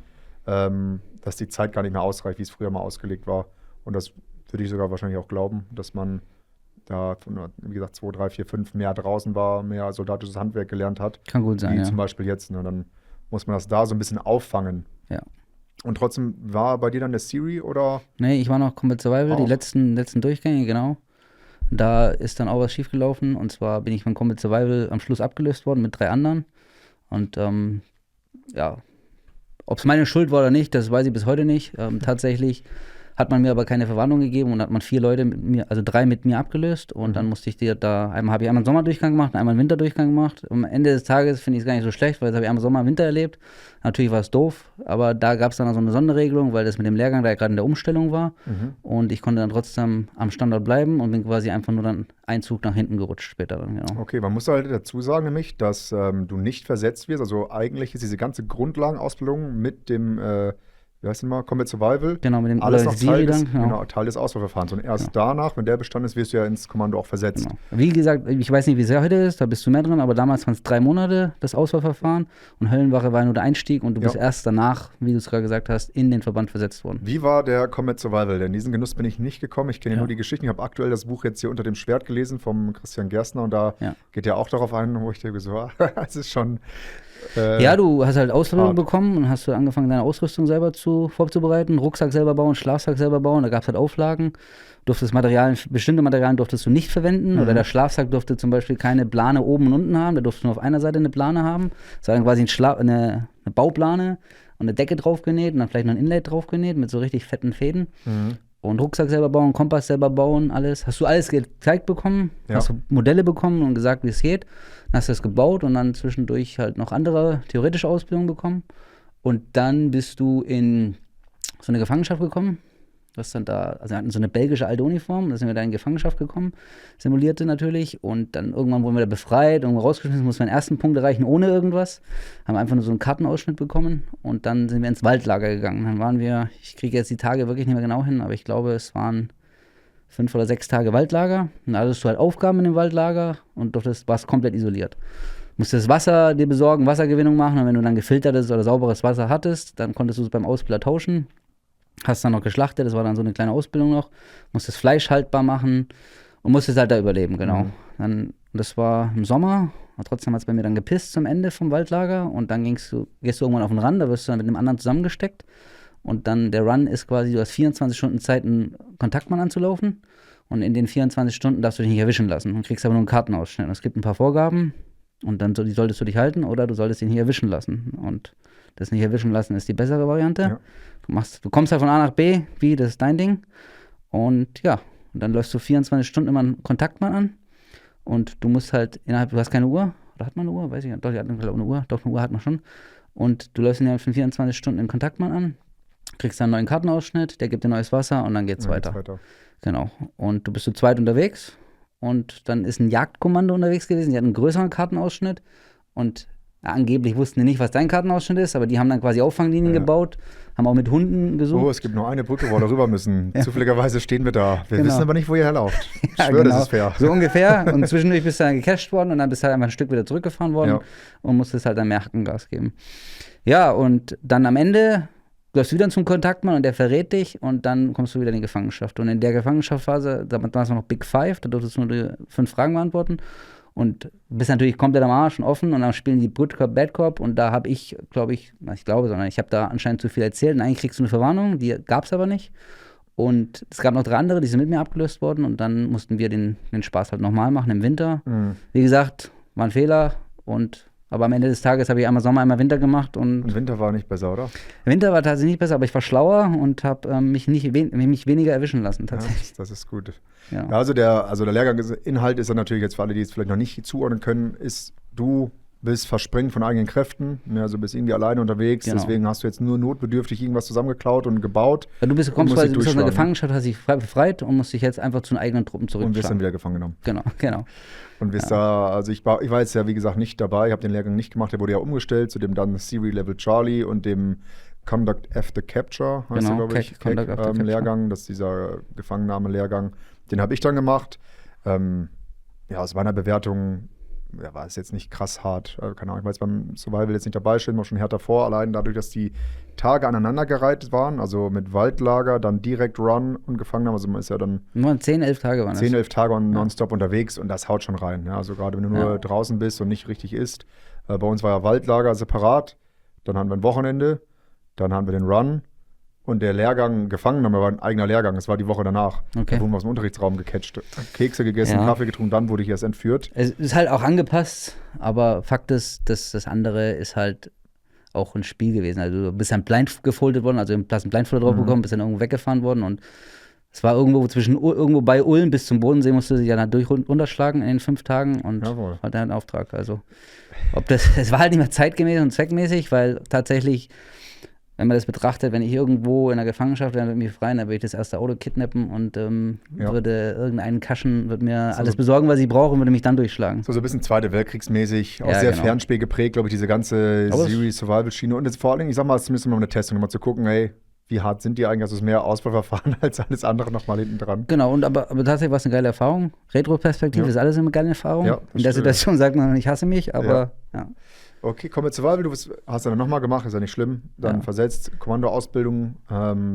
dass die Zeit gar nicht mehr ausreicht, wie es früher mal ausgelegt war. Und das würde ich sogar wahrscheinlich auch glauben, dass man da, wie gesagt, 2, 3, 4, 5 mehr draußen war, mehr soldatisches Handwerk gelernt hat. Kann gut sein, Wie ja. zum Beispiel jetzt. Ne? Dann muss man das da so ein bisschen auffangen. Ja. Und trotzdem war bei dir dann der Siri oder? Nee, ich war noch Combat Survival, die Auch. letzten Durchgänge, genau. Da ist dann auch was schiefgelaufen. Und zwar bin ich von Combat Survival am Schluss abgelöst worden mit 3 anderen. Und ja, ob es meine Schuld war oder nicht, das weiß ich bis heute nicht. Tatsächlich hat man mir aber keine Verwarnung gegeben und hat man 4 Leute mit mir, also 3 mit mir abgelöst. Und dann musste ich einmal habe ich einen Sommerdurchgang gemacht und einmal einen Winterdurchgang gemacht. Am Ende des Tages finde ich es gar nicht so schlecht, weil das habe ich einmal Sommer und Winter erlebt. Natürlich war es doof, aber da gab es dann auch so eine Sonderregelung, weil das mit dem Lehrgang da gerade in der Umstellung war. Und ich konnte dann trotzdem am Standort bleiben und bin quasi einfach nur dann einen Zug nach hinten gerutscht später dann, genau. Okay, man muss halt dazu sagen, nämlich, dass du nicht versetzt wirst. Also eigentlich ist diese ganze Grundlagenausbildung mit dem, wie heißt denn mal, Combat Survival. Genau, mit dem alles noch Teil Siri des, dann, genau, Teil des Auswahlverfahrens. Und erst danach, wenn der bestanden ist, wirst du ja ins Kommando auch versetzt. Genau. Wie gesagt, ich weiß nicht, wie es heute ist, da bist du mehr drin, aber damals waren es 3 Monate, das Auswahlverfahren. Und Höllenwache war nur der Einstieg und du bist erst danach, wie du es gerade gesagt hast, in den Verband versetzt worden. Wie war der Combat Survival? Denn in diesen Genuss bin ich nicht gekommen. Ich kenne ja nur die Geschichten. Ich habe aktuell das Buch jetzt hier unter dem Schwert gelesen vom Christian Gerstner und da geht ja auch darauf ein, wo ich denke so, es ist schon. Ja, du hast halt Ausbildung hart. bekommen und hast du angefangen, deine Ausrüstung selber vorzubereiten, Rucksack selber bauen, Schlafsack selber bauen, da gab es halt Auflagen. Bestimmte Materialien durftest du nicht verwenden oder der Schlafsack durfte zum Beispiel keine Plane oben und unten haben, der durfte nur auf einer Seite eine Plane haben. Das war dann quasi eine Bauplane und eine Decke draufgenäht und dann vielleicht noch ein Inlay draufgenäht mit so richtig fetten Fäden. Und Rucksack selber bauen, Kompass selber bauen, alles. Hast du alles gezeigt bekommen? Ja. Hast du Modelle bekommen und gesagt, wie es geht? Dann hast du das gebaut und dann zwischendurch halt noch andere theoretische Ausbildungen bekommen. Und dann bist du in so eine Gefangenschaft gekommen. Du hast dann da, also wir hatten so eine belgische alte Uniform, da sind wir da in Gefangenschaft gekommen, simulierte natürlich. Und dann irgendwann wurden wir da befreit, irgendwo rausgeschmissen, mussten wir den ersten Punkt erreichen ohne irgendwas. Haben einfach nur so einen Kartenausschnitt bekommen und dann sind wir ins Waldlager gegangen. Dann waren wir, ich kriege jetzt die Tage wirklich nicht mehr genau hin, aber ich glaube, es waren 5 oder 6 Tage Waldlager. Und da hattest du halt Aufgaben in dem Waldlager und warst komplett isoliert. Musstest Wasser dir besorgen, Wassergewinnung machen und wenn du dann gefiltertes oder sauberes Wasser hattest, dann konntest du es beim Ausbilder tauschen. Hast dann noch geschlachtet, das war dann so eine kleine Ausbildung noch. Musstest Fleisch haltbar machen und musstest halt da überleben, genau. Das war im Sommer, aber trotzdem hat es bei mir dann gepisst zum Ende vom Waldlager und dann gehst du irgendwann auf den Run, da wirst du dann mit einem anderen zusammengesteckt und dann der Run ist quasi, du hast 24 Stunden Zeit, einen Kontaktmann anzulaufen und in den 24 Stunden darfst du dich nicht erwischen lassen und kriegst aber nur einen Kartenausschnitt. Und es gibt ein paar Vorgaben und dann die solltest du dich halten oder du solltest dich nicht erwischen lassen und das nicht erwischen lassen ist die bessere Variante. Ja. Du kommst halt von A nach B, wie, das ist dein Ding. Und ja, und dann läufst du 24 Stunden immer einen Kontaktmann an. Und du musst halt du hast keine Uhr. Oder hat man eine Uhr? Weiß ich nicht. Doch, die hat eine Uhr. Doch, eine Uhr hat man schon. Und du läufst innerhalb von 24 Stunden einen Kontaktmann an, kriegst dann einen neuen Kartenausschnitt, der gibt dir neues Wasser und dann geht's weiter. Genau. Und du bist zu zweit unterwegs. Und dann ist ein Jagdkommando unterwegs gewesen. Die hatten einen größeren Kartenausschnitt. Und angeblich wussten die nicht, was dein Kartenausschnitt ist, aber die haben dann quasi Auffanglinien gebaut, haben auch mit Hunden gesucht. Oh, es gibt nur eine Brücke, wo wir rüber müssen. Zufälligerweise stehen wir da. Wir wissen aber nicht, wo ihr herlauft. Ich schwöre, das ist fair. So ungefähr. Und zwischendurch bist du dann gecasht worden und dann bist du halt einfach ein Stück wieder zurückgefahren worden und musstest halt dann mehr Hackengas geben. Ja, und dann am Ende läufst du wieder zum Kontaktmann und der verrät dich und dann kommst du wieder in die Gefangenschaft. Und in der Gefangenschaftphase, da war es noch Big Five, da durftest du nur die 5 Fragen beantworten. Und bist natürlich komplett am Arsch und offen und dann spielen die Good Cop, Bad Cop und da habe ich, ich habe da anscheinend zu viel erzählt und eigentlich kriegst du eine Verwarnung, die gab es aber nicht. Und es gab noch 3 andere, die sind mit mir abgelöst worden und dann mussten wir den Spaß halt nochmal machen im Winter. Wie gesagt, war ein Fehler aber am Ende des Tages habe ich einmal Sommer, einmal Winter gemacht. Und Winter war nicht besser, oder? Winter war tatsächlich nicht besser, aber ich war schlauer und habe mich weniger erwischen lassen, tatsächlich. Ja, das ist gut. Ja. Ja, also der Lehrgangsinhalt ist dann natürlich jetzt für alle, die es vielleicht noch nicht zuordnen können, ist, du bist versprengt von eigenen Kräften, also bist irgendwie alleine unterwegs, deswegen hast du jetzt nur notbedürftig irgendwas zusammengeklaut und gebaut. Ja, du kommst quasi aus einer Gefangenschaft, hast dich befreit und musst dich jetzt einfach zu den eigenen Truppen zurückschlagen. Und wirst dann wieder gefangen genommen. Genau. Und wirst da, also ich war jetzt ja wie gesagt nicht dabei, ich habe den Lehrgang nicht gemacht, der wurde ja umgestellt zu dem dann Theory Level Charlie und dem Conduct After Capture, heißt der, glaube ich, Lehrgang, das ist dieser Gefangennahme-Lehrgang. Den habe ich dann gemacht. Aus meiner Bewertung war es jetzt nicht krass hart. Keine Ahnung, ich war jetzt beim Survival jetzt nicht dabei, stellen wir schon härter vor. Allein dadurch, dass die Tage aneinandergereiht waren, also mit Waldlager, dann direkt Run und Gefangennahme. Also man ist ja dann 10, 11 Tage waren das. 10, 11 Tage und nonstop unterwegs und das haut schon rein. Ja, also gerade wenn du nur draußen bist und nicht richtig isst. Bei uns war ja Waldlager separat. Dann haben wir ein Wochenende. Dann haben wir den Run. Und der Lehrgang Gefangennahme war ein eigener Lehrgang. Das war die Woche danach. Okay. Da wurden wir aus dem Unterrichtsraum gecatcht. Kekse gegessen, Kaffee getrunken, dann wurde ich erst entführt. Es ist halt auch angepasst, aber Fakt ist, dass das andere ist halt auch ein Spiel gewesen. Also du bist dann blind gefoldet worden, also hast einen Blindfolder drauf bekommen, bist dann irgendwo weggefahren worden und es war irgendwo bei Ulm bis zum Bodensee musste sich ja dann runterschlagen in den 5 Tagen und halt ein Auftrag. Also es war halt nicht mehr zeitgemäß und zweckmäßig, weil tatsächlich, wenn man das betrachtet, wenn ich irgendwo in der Gefangenschaft wäre, würde mich befreien, dann würde ich das erste Auto kidnappen und würde irgendeinen Kaschen, würde mir alles besorgen, was ich brauche und würde mich dann durchschlagen. So ein bisschen Zweite Weltkriegsmäßig, auch sehr Fernspiel geprägt, glaube ich, diese ganze Series-Survival-Schiene. Und jetzt vor allen Dingen, ich sag mal, es ist zumindest mal eine Testung, um mal zu gucken, wie hart sind die eigentlich? Also es ist mehr Auswahlverfahren als alles andere nochmal hinten dran. Genau, aber tatsächlich war es eine geile Erfahrung. Retro-Perspektive ist alles eine geile Erfahrung. Ja, in der Situation sagt man, ich hasse mich, aber ja. Okay, kommen wir zu Survival. Du hast dann nochmal gemacht, ist ja nicht schlimm. Dann versetzt. Kommandoausbildung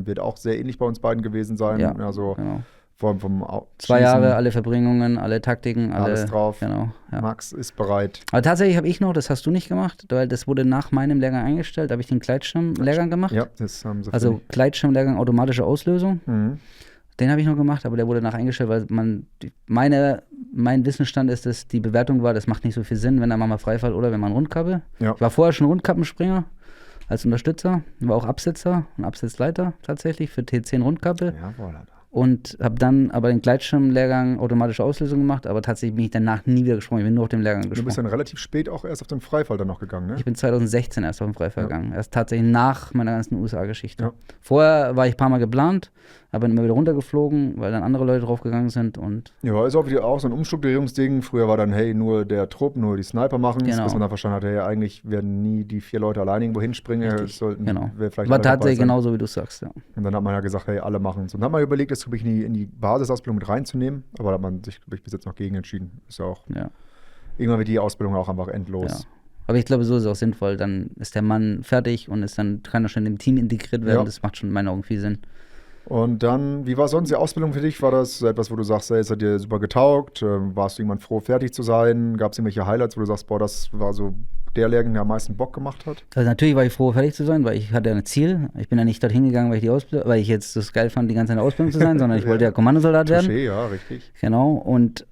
wird auch sehr ähnlich bei uns beiden gewesen sein. Ja, also genau. Vom 2 Jahre, alle Verbringungen, alle Taktiken, alles drauf. Genau, ja. Max ist bereit. Aber tatsächlich habe ich noch, das hast du nicht gemacht, weil das wurde nach meinem Lehrgang eingestellt, da habe ich den Gleitschirm-Lehrgang gemacht. Ja, das haben sie. Also Gleitschirm-Lehrgang, automatische Auslösung. Den habe ich noch gemacht, aber der wurde nach eingestellt, weil mein Wissensstand ist, dass die Bewertung war, das macht nicht so viel Sinn, wenn er mal Freifall oder wenn man Rundkappe. Ja. Ich war vorher schon Rundkappenspringer als Unterstützer, war auch Absetzer und Absetzleiter tatsächlich für T10 Rundkappel. Jawohl, Alter. Und habe dann aber den Gleitschirmlehrgang automatische Auslösung gemacht, aber tatsächlich bin ich danach nie wieder gesprungen. Ich bin nur auf dem Lehrgang Du gesprungen. bist dann relativ spät auch erst auf den Freifall dann noch gegangen, ne? Ich bin 2016 erst auf den Freifall gegangen. Erst tatsächlich nach meiner ganzen USA-Geschichte. Ja. Vorher war ich ein paar Mal geplant, aber immer wieder runtergeflogen, weil dann andere Leute draufgegangen sind. Und Ja, ist auch wieder auch so ein Umstrukturierungsding. Früher war dann, hey, nur der Trupp, nur die Sniper machen es, Genau. bis man dann verstanden hat, hey, eigentlich werden nie die 4 Leute alleine irgendwo hinspringen. Es sollten, genau. wer vielleicht War alle dabei tatsächlich sein. genauso, wie du sagst. Ja. Und dann hat man ja gesagt, hey, alle machen es. Und dann hat man überlegt, das wirklich in die Basisausbildung mit reinzunehmen. Aber da hat man sich, glaube ich, bis jetzt noch gegen entschieden. Ist ja auch, Ja. irgendwann wird die Ausbildung auch einfach endlos. Ja. Aber ich glaube, so ist es auch sinnvoll. Dann ist der Mann fertig und kann er schon im Team integriert werden. Ja. Das macht schon in meinen Augen viel Sinn. Und dann, wie war sonst die Ausbildung für dich? War das etwas, wo du sagst, hey, es hat dir super getaugt? Warst du irgendwann froh, fertig zu sein? Gab es irgendwelche Highlights, wo du sagst, boah, das war so der Lehrgang, der am meisten Bock gemacht hat? Also natürlich war ich froh, fertig zu sein, weil ich hatte ja ein Ziel. Ich bin ja nicht dorthin gegangen, weil ich jetzt das geil fand, die ganze Zeit in der Ausbildung zu sein, sondern ich wollte ja Kommandosoldat werden. Touché, ja, richtig. Genau. Und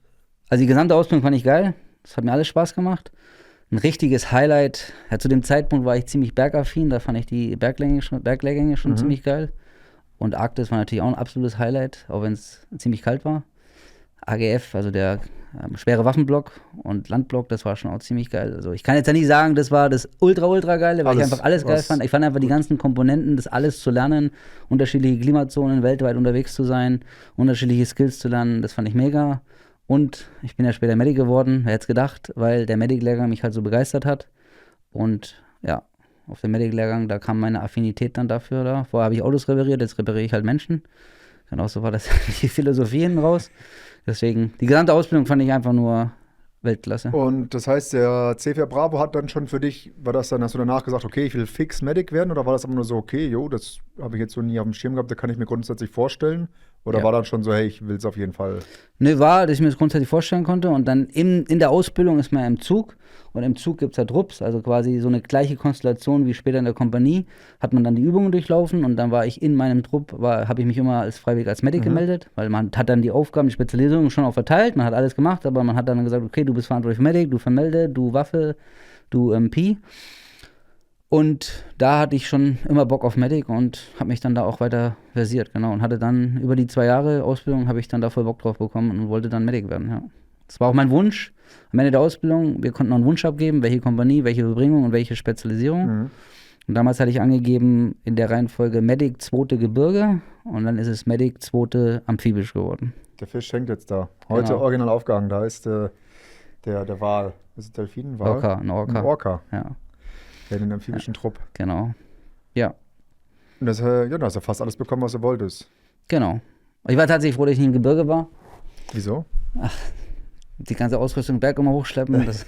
also die gesamte Ausbildung fand ich geil. Das hat mir alles Spaß gemacht. Ein richtiges Highlight. Ja, zu dem Zeitpunkt war ich ziemlich bergaffin. Da fand ich die Berglehrgänge schon ziemlich geil. Und Arktis war natürlich auch ein absolutes Highlight, auch wenn es ziemlich kalt war. AGF, also der schwere Waffenblock und Landblock, das war schon auch ziemlich geil. Also ich kann jetzt ja nicht sagen, das war das ultra geile, weil ich einfach alles geil fand. Ich fand einfach die ganzen Komponenten, das alles zu lernen, unterschiedliche Klimazonen, weltweit unterwegs zu sein, unterschiedliche Skills zu lernen, das fand ich mega. Und ich bin ja später Medic geworden, wer hätte es gedacht, weil der Medic-Lehrgang mich halt so begeistert hat. Und ja, auf dem Medic-Lehrgang, da kam meine Affinität dann dafür da. Vorher habe ich Autos repariert, jetzt repariere ich halt Menschen. Genauso war das die Philosophie hinten raus. Deswegen, die gesamte Ausbildung fand ich einfach nur Weltklasse. Und das heißt, der C4 Bravo hat dann schon für dich, hast du danach gesagt, okay, ich will fix Medic werden? Oder war das immer nur so, okay, das habe ich jetzt so nie auf dem Schirm gehabt, da kann ich mir grundsätzlich vorstellen? Oder Ja. war dann schon so, hey, ich will es auf jeden Fall? Ne, war, dass ich mir das grundsätzlich vorstellen konnte. Und dann in der Ausbildung ist man ja im Zug. Und im Zug gibt es halt Trupps, also quasi so eine gleiche Konstellation wie später in der Kompanie. Hat man dann die Übungen durchlaufen und dann war ich in meinem Trupp, habe ich mich immer als freiwillig als Medic gemeldet, weil man hat dann die Aufgaben, die Spezialisierung schon auch verteilt. Man hat alles gemacht, aber man hat dann gesagt, okay, du bist verantwortlich für Medic, du vermelde, du Waffe, du MP. Und da hatte ich schon immer Bock auf Medic und habe mich dann da auch weiter versiert, genau. Und hatte dann über die 2 Jahre Ausbildung, habe ich dann da voll Bock drauf bekommen und wollte dann Medic werden, ja. Das war auch mein Wunsch. Am Ende der Ausbildung, wir konnten noch einen Wunsch abgeben, welche Kompanie, welche Überbringung und welche Spezialisierung. Und damals hatte ich angegeben in der Reihenfolge Medic 2. Gebirge und dann ist es Medic 2. Amphibisch geworden. Der Fisch hängt jetzt da. Heute Genau. original aufgehangen, da ist der Wal. Ist es Delfin? Wal? Ein Orca. Ein Orca, Ja, der den amphibischen Trupp. genau. Ja, Und das, da hast du fast alles bekommen, was du wolltest. genau. Ich war tatsächlich froh, dass ich nicht im Gebirge war. Wieso? Die ganze Ausrüstung Berg immer hochschleppen, das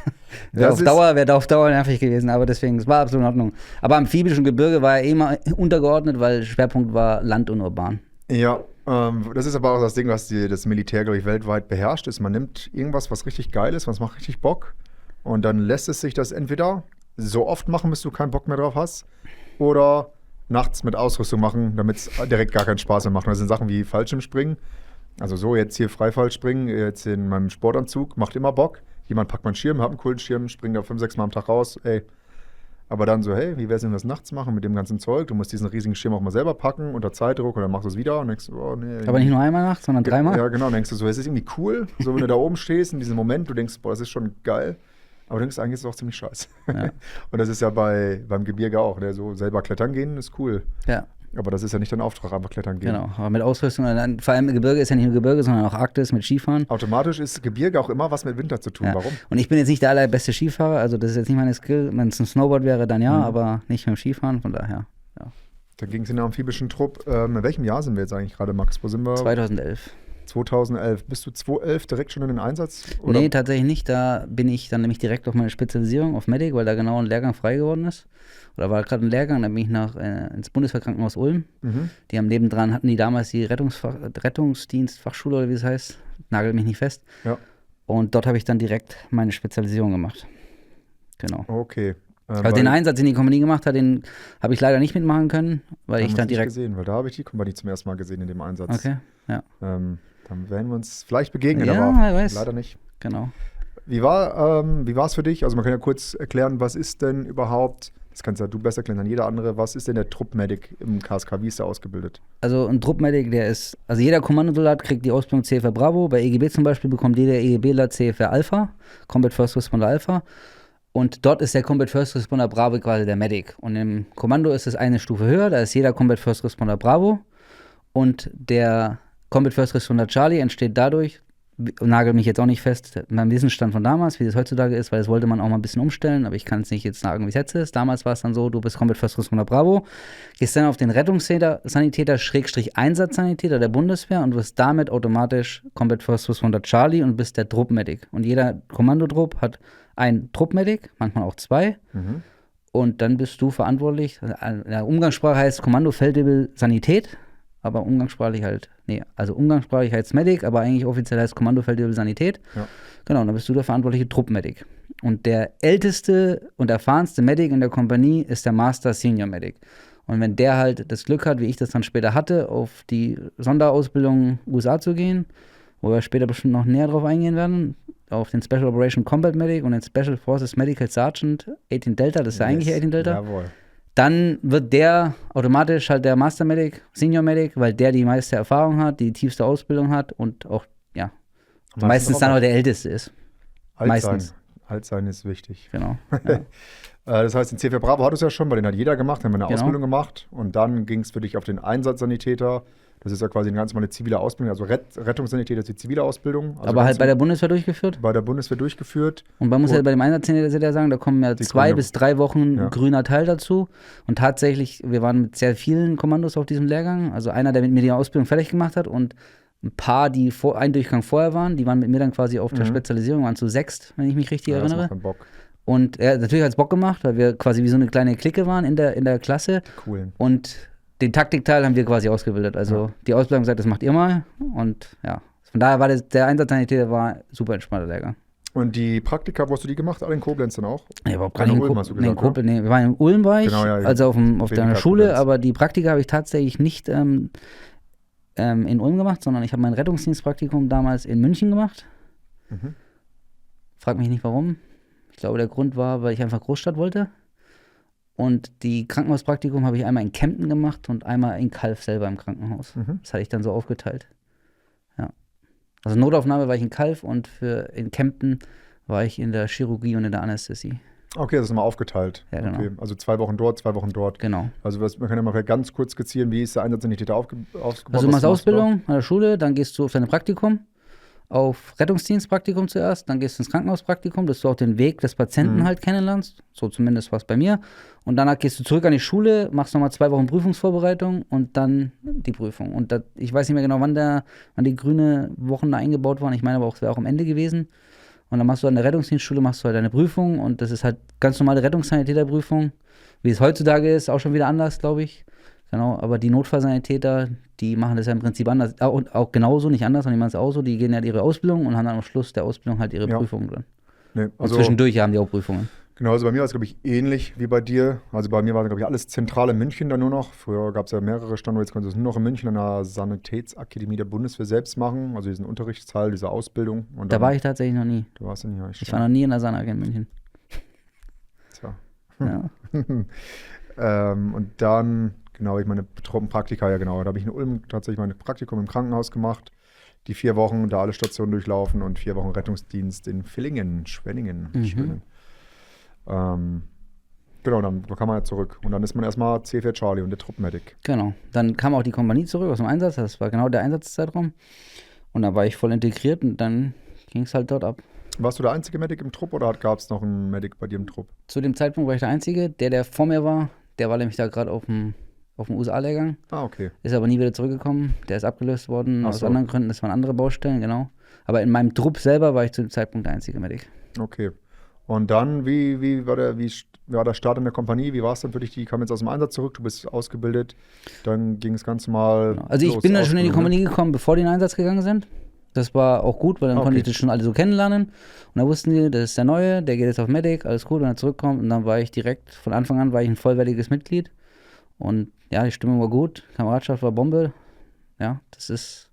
Das wäre da auf Dauer nervig gewesen, aber deswegen, es war absolut in Ordnung. Aber amphibischen Gebirge war ja immer untergeordnet, weil Schwerpunkt war Land und Urban. Ja, das ist aber auch das Ding, was das Militär, glaube ich, weltweit beherrscht, ist, man nimmt irgendwas, was richtig geil ist, was macht richtig Bock und dann lässt es sich das entweder so oft machen, bis du keinen Bock mehr drauf hast oder nachts mit Ausrüstung machen, damit es direkt gar keinen Spaß mehr macht. Und das sind Sachen wie Fallschirmspringen, also so jetzt hier Freifallspringen, jetzt in meinem Sportanzug, macht immer Bock. Jemand packt meinen Schirm, hat einen coolen Schirm, springt da 5, 6 Mal am Tag raus, ey. Aber dann so, hey, wie wär's denn das nachts machen mit dem ganzen Zeug? Du musst diesen riesigen Schirm auch mal selber packen unter Zeitdruck und dann machst du es wieder und denkst, oh nee. Aber nicht nur einmal nachts, sondern 3-mal? Ja, genau, dann denkst du so, es ist irgendwie cool, so wenn du da oben stehst in diesem Moment, du denkst, boah, das ist schon geil. Aber du denkst, eigentlich ist es auch ziemlich scheiße. Ja. Und das ist ja beim Gebirge auch, ne? So selber klettern gehen ist cool. Ja, Aber das ist ja nicht dein Auftrag, einfach klettern gehen. genau. Aber mit Ausrüstung, vor allem im Gebirge ist ja nicht nur Gebirge, sondern auch Arktis mit Skifahren. Automatisch ist Gebirge auch immer was mit Winter zu tun. Ja. Warum? Und ich bin jetzt nicht der allerbeste Skifahrer, also das ist jetzt nicht meine Skill. Wenn es ein Snowboard wäre, dann ja, aber nicht mit dem Skifahren, von daher. Ja. Dann ging es in den amphibischen Trupp. In welchem Jahr sind wir jetzt eigentlich gerade, Max? Wo sind wir? 2011. 2011. Bist du 2011 direkt schon in den Einsatz? Oder? Nee, tatsächlich nicht. Da bin ich dann nämlich direkt auf meine Spezialisierung auf Medic, weil da genau ein Lehrgang frei geworden ist. Oder war gerade ein Lehrgang, dann bin ich ins Bundeswehrkrankenhaus Ulm. Die haben nebendran, hatten die damals die Rettungsdienstfachschule oder wie es heißt. Nagelt mich nicht fest. Ja. Und dort habe ich dann direkt meine Spezialisierung gemacht. Genau. Okay. Also den Einsatz, den die Kompanie gemacht hat, den habe ich leider nicht mitmachen können, weil ich dann direkt. gesehen, weil da habe ich die Kompanie zum ersten Mal gesehen in dem Einsatz. Okay, ja, Dann werden wir uns vielleicht begegnen, Ja, aber wer weiß. leider nicht. genau. Wie war es für dich? Also man kann ja kurz erklären, was ist denn überhaupt das kannst ja du besser erklären als jeder andere. Was ist denn der Trupp-Medic im KSK? Wie ist der ausgebildet? Also ein Trupp-Medic, also jeder Kommandosoldat kriegt die Ausbildung CFR Bravo. Bei EGB zum Beispiel bekommt jeder EGBler CFR Alpha, Combat First Responder Alpha. Und dort ist der Combat First Responder Bravo quasi der Medic. Und im Kommando ist es eine Stufe höher, da ist jeder Combat First Responder Bravo. Und der Combat First Responder Charlie entsteht dadurch, nagel mich jetzt auch nicht fest, beim Wissensstand von damals, wie das heutzutage ist, weil das wollte man auch mal ein bisschen umstellen, aber ich kann es nicht jetzt sagen, wie es jetzt ist. Damals war es dann so, du bist Combat First Responder Bravo, gehst dann auf den Rettungssanitäter / Einsatzsanitäter der Bundeswehr und wirst damit automatisch Combat First Responder Charlie und bist der Trupp-Medic. Und jeder Kommandotrupp hat einen Trupp-Medic, manchmal auch zwei. Und dann bist du verantwortlich. In der Umgangssprache heißt Kommando-Feldwebel Sanität, aber umgangssprachlich umgangssprachlich heißt Medic, aber eigentlich offiziell heißt Kommando-Feldwebel Sanität. Ja. Genau, dann bist du der verantwortliche Trupp-Medic. Und der älteste und erfahrenste Medic in der Kompanie ist der Master Senior Medic. Und wenn der halt das Glück hat, wie ich das dann später hatte, auf die Sonderausbildung USA zu gehen, wo wir später bestimmt noch näher drauf eingehen werden, auf den Special Operation Combat Medic und den Special Forces Medical Sergeant 18 Delta, das ist der eigentliche 18 Delta. Jawohl. Dann wird der automatisch halt der Master Medic, Senior Medic, weil der die meiste Erfahrung hat, die tiefste Ausbildung hat und auch, ja, meistens dann auch der Älteste ist. Alt sein ist wichtig. Genau. Ja. Das heißt, den CFR Bravo hattest du ja schon, weil den hat jeder gemacht, haben wir eine Ausbildung gemacht und dann ging es für dich auf den Einsatzsanitäter. Das ist ja quasi eine ganz normale zivile Ausbildung, also Rettungssanitäter ist die zivile Ausbildung. Also aber halt bei der Bundeswehr durchgeführt? Bei der Bundeswehr durchgeführt. Und man muss ja bei dem Einsatzsanitäter sagen, da kommen ja 2 bis 3 Wochen grüner Teil dazu. Und tatsächlich, wir waren mit sehr vielen Kommandos auf diesem Lehrgang. Also einer, der mit mir die Ausbildung fertig gemacht hat und ein paar, die einen Durchgang vorher waren, die waren mit mir dann quasi auf der Spezialisierung, waren zu 6, wenn ich mich richtig erinnere. Das macht Bock. Und natürlich hat es Bock gemacht, weil wir quasi wie so eine kleine Clique waren in der Klasse. Cool. Und den Taktikteil haben wir quasi ausgebildet. Also die Ausbildung gesagt, das macht ihr mal. Und ja, von daher war der Einsatzsanitäter war super entspannter Lehrgang. Und die Praktika, wo hast du die gemacht? Alle in Koblenz dann auch? Ja, überhaupt gar nicht in Ulm, hast du gesagt, nee, wir waren in Ulm, also auf der Schule, Koblenz. Aber die Praktika habe ich tatsächlich nicht in Ulm gemacht, sondern ich habe mein Rettungsdienstpraktikum damals in München gemacht. Frag mich nicht warum. Ich glaube, der Grund war, weil ich einfach Großstadt wollte. Und die Krankenhauspraktikum habe ich einmal in Kempten gemacht und einmal in Calw selber im Krankenhaus. Das hatte ich dann so aufgeteilt. Ja. Also Notaufnahme war ich in Calw und in Kempten war ich in der Chirurgie und in der Anästhesie. Okay, das ist mal aufgeteilt. Ja, genau. Okay. Also 2 Wochen dort, 2 Wochen dort. Genau. Also man kann ja mal ganz kurz skizzieren, wie ist der Einsatzsanitäter aufgebaut? Also du machst Ausbildung an der Schule, dann gehst du auf dein Praktikum. Auf Rettungsdienstpraktikum zuerst, dann gehst du ins Krankenhauspraktikum, dass du auch den Weg des Patienten halt kennenlernst. So zumindest war es bei mir. Und danach gehst du zurück an die Schule, machst nochmal 2 Wochen Prüfungsvorbereitung und dann die Prüfung. Und ich weiß nicht mehr genau, wann die grüne Wochen da eingebaut waren. Ich meine aber auch, es wäre auch am Ende gewesen. Und dann machst du an der Rettungsdienstschule halt deine Prüfung und das ist halt ganz normale Rettungssanitäterprüfung. Wie es heutzutage ist, auch schon wieder anders, glaube ich. Genau, aber die Notfallsanitäter, die machen das ja im Prinzip anders, auch genauso, nicht anders, sondern die machen es auch so, die gehen halt ihre Ausbildung und haben dann am Schluss der Ausbildung halt ihre Prüfungen drin. Nee, also und zwischendurch haben die auch Prüfungen. Genau, also bei mir war es, glaube ich, ähnlich wie bei dir. Also bei mir war, glaube ich, alles zentral in München dann nur noch. Früher gab es ja mehrere Standorte, jetzt konntest du es nur noch in München an der Sanitätsakademie der Bundeswehr selbst machen, also diesen Unterrichtsteil, diese Ausbildung. Und da war ich tatsächlich noch nie. Du warst ja nie. Ich war noch nie in der Sanak in München. Tja. Ja. Und dann... Genau, ich meine Praktika, ja genau. Da habe ich in Ulm tatsächlich mein Praktikum im Krankenhaus gemacht. Die 4 Wochen, da alle Stationen durchlaufen und 4 Wochen Rettungsdienst in Schwenningen. Genau, dann kam man ja zurück. Und dann ist man erstmal CFR Charlie und der Trupp-Medic. Genau, dann kam auch die Kompanie zurück aus dem Einsatz. Das war genau der Einsatzzeitraum. Und da war ich voll integriert und dann ging es halt dort ab. Warst du der einzige Medic im Trupp oder gab es noch einen Medic bei dir im Trupp? Zu dem Zeitpunkt war ich der Einzige. Der vor mir war, der war nämlich da gerade auf dem USA-Lehrgang. Ah, okay. Ist aber nie wieder zurückgekommen. Der ist abgelöst worden aus anderen Gründen. Das waren andere Baustellen, genau. Aber in meinem Trupp selber war ich zu dem Zeitpunkt der einzige Medic. Okay. Und dann, wie war der Start in der Kompanie? Wie war es dann für dich? Die kam jetzt aus dem Einsatz zurück, du bist ausgebildet. Dann ging es ganz normal. Genau. Also ich bin dann schon in die Kompanie gekommen, bevor die in den Einsatz gegangen sind. Das war auch gut, weil dann konnte ich das schon alle so kennenlernen. Und dann wussten die, das ist der Neue, der geht jetzt auf Medic, alles gut, wenn er zurückkommt. Und dann war ich direkt, von Anfang an war ich ein vollwertiges Mitglied. Und ja, die Stimmung war gut, Kameradschaft war Bombe. Ja, das ist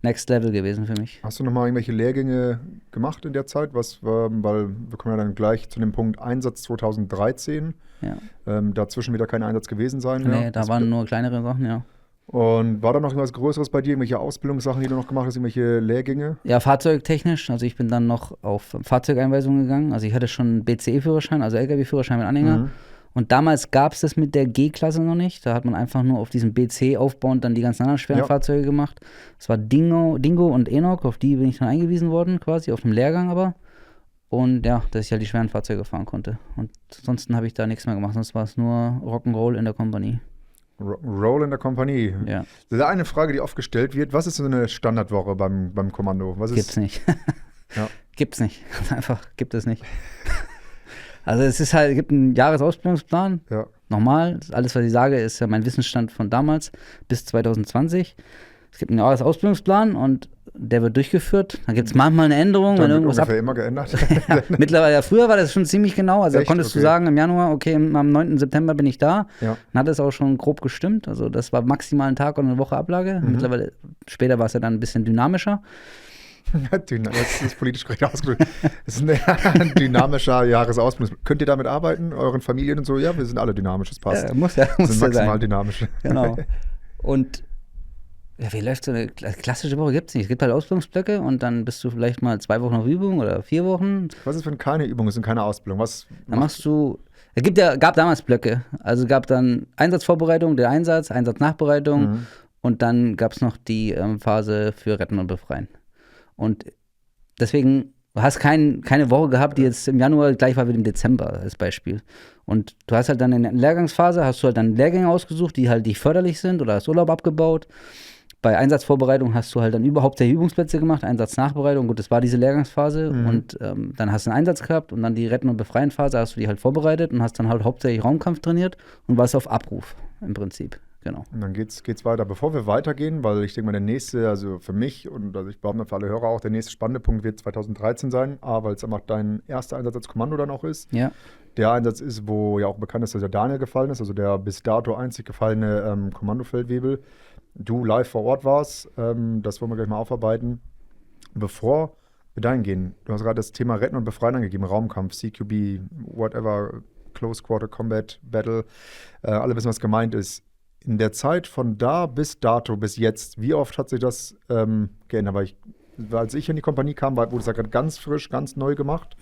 Next Level gewesen für mich. Hast du nochmal irgendwelche Lehrgänge gemacht in der Zeit? Weil wir kommen ja dann gleich zu dem Punkt Einsatz 2013. Ja. Dazwischen wird ja kein Einsatz gewesen sein. Nee, da waren nur kleinere Sachen, ja. Und war da noch irgendwas Größeres bei dir? Irgendwelche Ausbildungssachen, die du noch gemacht hast? Irgendwelche Lehrgänge? Ja, fahrzeugtechnisch. Also ich bin dann noch auf Fahrzeugeinweisungen gegangen. Also ich hatte schon einen BCE-Führerschein, also LKW-Führerschein mit Anhänger. Mhm. Und damals gab es das mit der G-Klasse noch nicht. Da hat man einfach nur auf diesem BC aufbauend dann die ganzen anderen schweren Fahrzeuge gemacht. Das war Dingo und Enoch, auf die bin ich dann eingewiesen worden, quasi, auf dem Lehrgang aber. Und ja, dass ich halt die schweren Fahrzeuge fahren konnte. Und ansonsten habe ich da nichts mehr gemacht, sonst war es nur Rock'n'Roll in der Kompanie. Roll in der Kompanie. Ja. Das ist eine Frage, die oft gestellt wird. Was ist so eine Standardwoche beim Kommando? Gibt's nicht. Ja. Gibt's nicht. Einfach gibt es nicht. Also es ist halt, gibt einen Jahresausbildungsplan. Ja. Nochmal, alles, was ich sage, ist ja mein Wissensstand von damals bis 2020. Es gibt einen Jahresausbildungsplan und der wird durchgeführt. Da gibt es manchmal eine Änderung, wenn irgendwas ungefähr immer geändert. Ja, mittlerweile, ja, früher war das schon ziemlich genau. Also da Echt? konntest du Okay. sagen im Januar, okay, am 9. September bin ich da. Ja. Dann hat es auch schon grob gestimmt. Also das war maximal ein Tag und eine Woche Ablage. Mittlerweile, später war es ja dann ein bisschen dynamischer. Das ist politisch korrekt ausgedrückt. Das ist ein dynamischer Jahresausbildung. Könnt ihr damit arbeiten, euren Familien und so? Ja, wir sind alle dynamisch, das passt. Muss Wir ja sind maximal sein. dynamisch. Genau. Und ja, wie läuft so eine klassische Woche? Gibt es nicht. Es gibt halt Ausbildungsblöcke und dann bist du vielleicht mal 2 Wochen auf Übung oder 4 Wochen. Was ist, wenn keine Übung ist und keine Ausbildung? Dann machst du. Gab damals Blöcke. Also gab dann Einsatzvorbereitung, der Einsatz, Einsatznachbereitung und dann gab es noch die Phase für Retten und Befreien. Und deswegen, du hast keine Woche gehabt, die jetzt im Januar gleich war wie im Dezember als Beispiel. Und du hast halt dann in der Lehrgangsphase, hast du halt dann Lehrgänge ausgesucht, die halt nicht förderlich sind oder hast Urlaub abgebaut. Bei Einsatzvorbereitung hast du halt dann überhaupt die Übungsplätze gemacht, Einsatznachbereitung, gut, das war diese Lehrgangsphase und dann hast du einen Einsatz gehabt und dann die Retten- und Befreien-Phase hast du die halt vorbereitet und hast dann halt hauptsächlich Raumkampf trainiert und warst auf Abruf im Prinzip, genau. Und dann geht's weiter. Bevor wir weitergehen, weil ich denke mal, der nächste, also für mich und also ich behaupte für alle Hörer auch, der nächste spannende Punkt wird 2013 sein. Weil es einfach dein erster Einsatz als Kommando dann auch ist. Ja. Der Einsatz ist, wo ja auch bekannt ist, dass der Daniel gefallen ist, also der bis dato einzig gefallene Kommandofeldwebel. Du live vor Ort warst, das wollen wir gleich mal aufarbeiten. Bevor wir dahin gehen, du hast gerade das Thema Retten und Befreien angegeben, Raumkampf, CQB, whatever, Close Quarter Combat, Battle, alle wissen, was gemeint ist. In der Zeit von da bis dato, bis jetzt, wie oft hat sich das geändert? Als ich in die Kompanie kam, wurde es ja gerade ganz frisch, ganz neu gemacht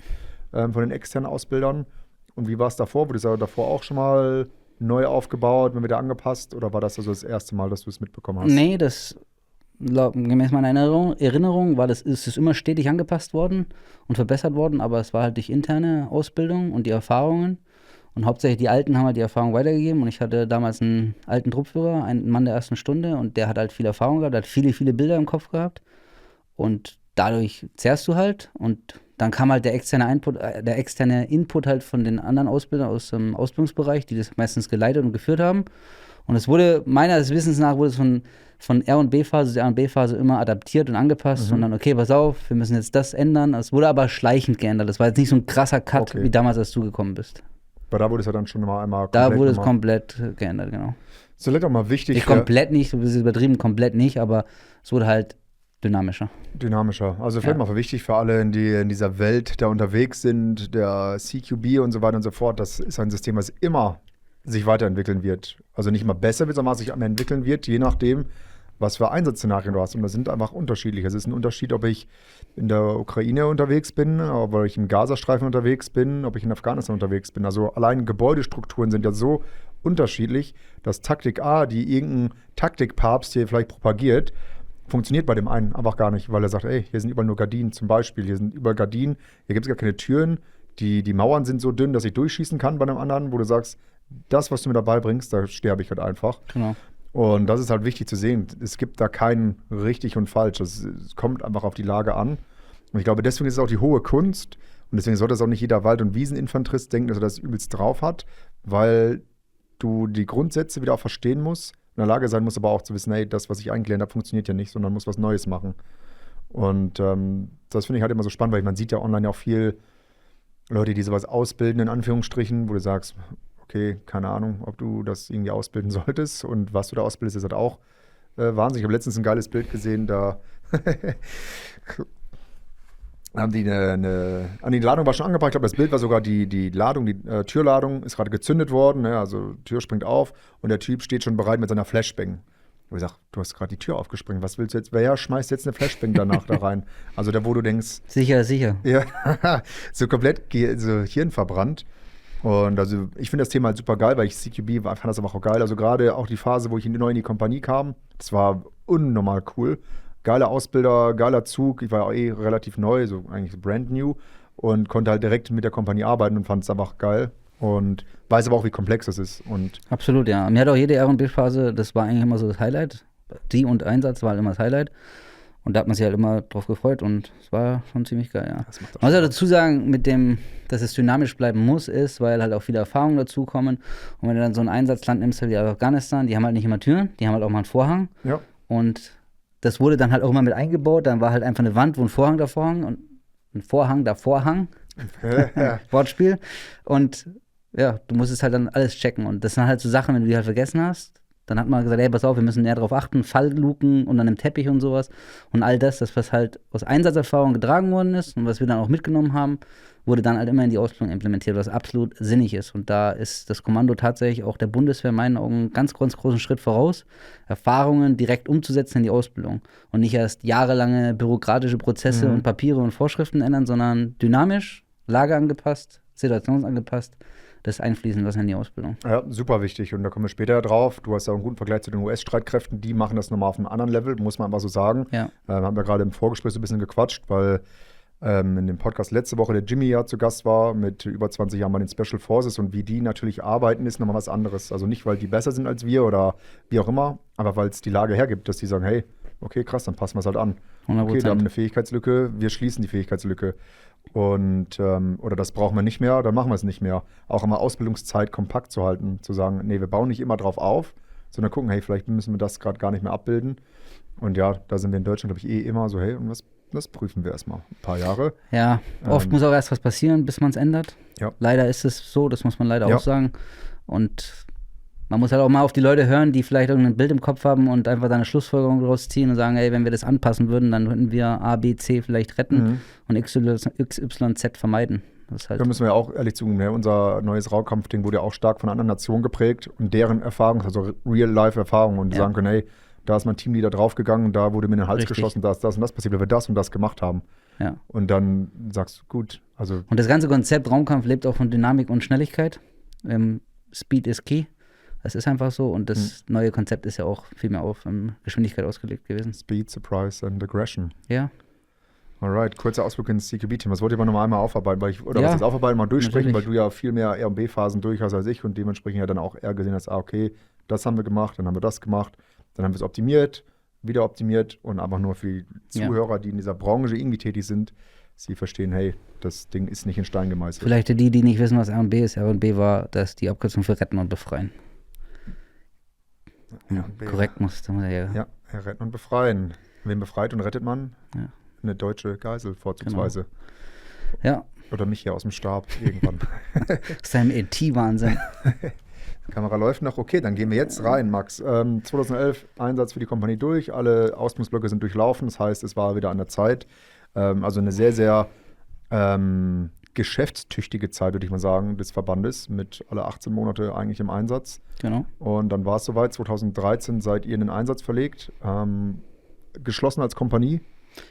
von den externen Ausbildern. Und wie war es davor? Wurde es ja davor auch schon mal neu aufgebaut, wieder angepasst? Oder war das also das erste Mal, dass du es mitbekommen hast? Nee, gemäß meiner Erinnerung ist es immer stetig angepasst worden und verbessert worden, aber es war halt die interne Ausbildung und die Erfahrungen. Und hauptsächlich die Alten haben halt die Erfahrung weitergegeben. Und ich hatte damals einen alten Truppführer, einen Mann der ersten Stunde, und der hat halt viel Erfahrung gehabt, hat viele, viele Bilder im Kopf gehabt. Und dadurch zehrst du halt. Und dann kam halt der externe Input halt von den anderen Ausbildern aus dem Ausbildungsbereich, die das meistens geleitet und geführt haben. Und es wurde, meines Wissens nach, von R- und B-Phase, der R- und B-Phase immer adaptiert und angepasst. Und dann, okay, pass auf, wir müssen jetzt das ändern. Es wurde aber schleichend geändert. Das war jetzt nicht so ein krasser Cut, wie damals, als du gekommen bist. Aber da wurde es ja dann schon mal einmal komplett. Da wurde es komplett geändert, genau. So, vielleicht auch mal wichtig. Nicht komplett nicht, so ein bisschen übertrieben, komplett nicht, aber es wurde halt dynamischer. Also vielleicht mal wichtig für alle, die in dieser Welt da unterwegs sind, der CQB und so weiter und so fort. Das ist ein System, was immer sich weiterentwickeln wird. Also nicht immer besser wird, sondern was sich immer entwickeln wird, je nachdem, was für Einsatzszenarien du hast. Und das sind einfach unterschiedlich. Es ist ein Unterschied, ob ich in der Ukraine unterwegs bin, ob ich im Gazastreifen unterwegs bin, ob ich in Afghanistan unterwegs bin. Also allein Gebäudestrukturen sind ja so unterschiedlich, dass Taktik A, die irgendein Taktikpapst hier vielleicht propagiert, funktioniert bei dem einen einfach gar nicht, weil er sagt, ey, hier sind überall nur Gardinen zum Beispiel. Hier sind überall Gardinen, hier gibt es gar keine Türen. Die Mauern sind so dünn, dass ich durchschießen kann bei einem anderen, wo du sagst, das, was du mir dabei bringst, da sterbe ich halt einfach. Genau. Und das ist halt wichtig zu sehen. Es gibt da kein richtig und falsch. Es kommt einfach auf die Lage an. Und ich glaube, deswegen ist es auch die hohe Kunst. Und deswegen sollte es auch nicht jeder Wald- und Wieseninfanterist denken, dass er das übelst drauf hat, weil du die Grundsätze wieder auch verstehen musst, in der Lage sein musst, aber auch zu wissen, hey, das, was ich eingelernt habe, funktioniert ja nicht, sondern muss was Neues machen. Und das finde ich halt immer so spannend, weil man sieht ja online ja auch viel Leute, die sowas ausbilden, in Anführungsstrichen, wo du sagst, okay, keine Ahnung, ob du das irgendwie ausbilden solltest und was du da ausbildest, ist halt auch Wahnsinn. Ich habe letztens ein geiles Bild gesehen, da Haben die die Ladung war schon angebracht. Ich glaube, das Bild war sogar die Ladung, die Türladung ist gerade gezündet worden. Ne? Also Tür springt auf und der Typ steht schon bereit mit seiner Flashbang. Und ich sag, du hast gerade die Tür aufgespringen. Was willst du jetzt? Wer schmeißt jetzt eine Flashbang danach da rein? Also da, wo du denkst, Sicher. ja, so komplett so Hirn verbrannt. Und also ich finde das Thema halt super geil, weil ich CQB fand das aber auch geil. Also gerade auch die Phase, wo ich neu in die Kompanie kam, das war unnormal cool. Geiler Ausbilder, geiler Zug. Ich war ja auch relativ neu, so eigentlich brand new und konnte halt direkt mit der Kompanie arbeiten und fand es einfach geil. Und weiß aber auch, wie komplex das ist. Und Absolut, ja. Mir hat auch jede R&B-Phase, das war eigentlich immer so das Highlight. Die und Einsatz war halt immer das Highlight. Und da hat man sich halt immer drauf gefreut und es war schon ziemlich geil, ja. Man muss ja dazu sagen, mit dem, dass es dynamisch bleiben muss, ist, weil halt auch viele Erfahrungen dazukommen. Und wenn du dann so ein Einsatzland nimmst, wie Afghanistan, die haben halt nicht immer Türen, die haben halt auch mal einen Vorhang. ja. Und das wurde dann halt auch immer mit eingebaut. Dann war halt einfach eine Wand, wo ein Vorhang davor hang und ein Vorhang davor hang. Wortspiel. Und ja, du musstest halt dann alles checken. Und das sind halt so Sachen, wenn du die halt vergessen hast, dann hat man gesagt, ey, pass auf, wir müssen näher drauf achten, Fallluken und dann im Teppich und sowas. Und all das, was halt aus Einsatzerfahrung getragen worden ist und was wir dann auch mitgenommen haben, wurde dann halt immer in die Ausbildung implementiert, was absolut sinnig ist. Und da ist das Kommando tatsächlich auch der Bundeswehr in meinen Augen einen ganz, ganz großen Schritt voraus, Erfahrungen direkt umzusetzen in die Ausbildung. Und nicht erst jahrelange bürokratische Prozesse und Papiere und Vorschriften ändern, sondern dynamisch, lageangepasst, situationsangepasst, das einfließen lassen in die Ausbildung. Ja, super wichtig. Und da kommen wir später drauf. Du hast ja auch einen guten Vergleich zu den US-Streitkräften. Die machen das nochmal auf einem anderen Level, muss man einfach so sagen. Ja. Haben wir gerade im Vorgespräch so ein bisschen gequatscht, weil in dem Podcast letzte Woche der Jimmy ja zu Gast war mit über 20 Jahren bei den Special Forces und wie die natürlich arbeiten, ist nochmal was anderes. Also nicht, weil die besser sind als wir oder wie auch immer, aber weil es die Lage hergibt, dass die sagen, hey, okay, krass, dann passen wir es halt an. 100%. Okay, wir haben eine Fähigkeitslücke, wir schließen die Fähigkeitslücke. Und, oder das brauchen wir nicht mehr, dann machen wir es nicht mehr. Auch immer Ausbildungszeit kompakt zu halten, zu sagen, nee, wir bauen nicht immer drauf auf, sondern gucken, hey, vielleicht müssen wir das gerade gar nicht mehr abbilden. Und ja, da sind wir in Deutschland, glaube ich, immer so, hey, und das prüfen wir erstmal ein paar Jahre. Ja, oft muss auch erst was passieren, bis man es ändert. Ja. Leider ist es so, das muss man leider Ja. auch sagen. Und man muss halt auch mal auf die Leute hören, die vielleicht irgendein Bild im Kopf haben und einfach da eine Schlussfolgerung daraus ziehen und sagen, ey, wenn wir das anpassen würden, dann würden wir A, B, C vielleicht retten und XYZ vermeiden. Das ist halt Da müssen wir auch ehrlich zugeben, ne? Unser neues Raukampfding wurde ja auch stark von anderen Nationen geprägt und deren Erfahrung, also Real-Life-Erfahrung und die sagen können, hey, da ist mein Teamleader draufgegangen, da wurde mir in den Hals Richtig. geschossen, da ist das und das passiert, weil wir das und das gemacht haben. ja. Und dann sagst du, gut, also Und das ganze Konzept Raumkampf lebt auch von Dynamik und Schnelligkeit. Speed is key. Das ist einfach so. Und das neue Konzept ist ja auch viel mehr auf Geschwindigkeit ausgelegt gewesen. Speed, Surprise and Aggression. Ja, Alright, kurzer Ausflug ins CQB-Team. Was wollt ihr aber noch einmal aufarbeiten? Was Ja, ist aufarbeiten, mal durchsprechen, natürlich. weil du ja viel mehr R- und B-Phasen durch hast als ich und dementsprechend ja dann auch eher gesehen hast, okay, das haben wir gemacht, dann haben wir das gemacht, dann haben wir es optimiert, wieder optimiert und einfach nur für die Ja. Zuhörer, die in dieser Branche irgendwie tätig sind, sie verstehen, hey, das Ding ist nicht in Stein gemeißelt. vielleicht die nicht wissen, was R&B ist. R&B war das die Abkürzung für retten und befreien. R&B. Korrekt muss ja. Ja, retten und befreien. Wen befreit und rettet man? Ja. Eine deutsche Geisel vorzugsweise. Ja, Oder mich hier aus dem Stab irgendwann. das ist ein ET-Wahnsinn. Kamera läuft noch. Okay, dann gehen wir jetzt rein, Max. 2011 Einsatz für die Kompanie durch. Alle Ausbildungsblöcke sind durchlaufen. Das heißt, es war wieder an der Zeit. Also eine sehr, sehr geschäftstüchtige Zeit, würde ich mal sagen, des Verbandes mit alle 18 Monate eigentlich im Einsatz. Genau. Und dann war es soweit. 2013 seid ihr in den Einsatz verlegt. Geschlossen als Kompanie.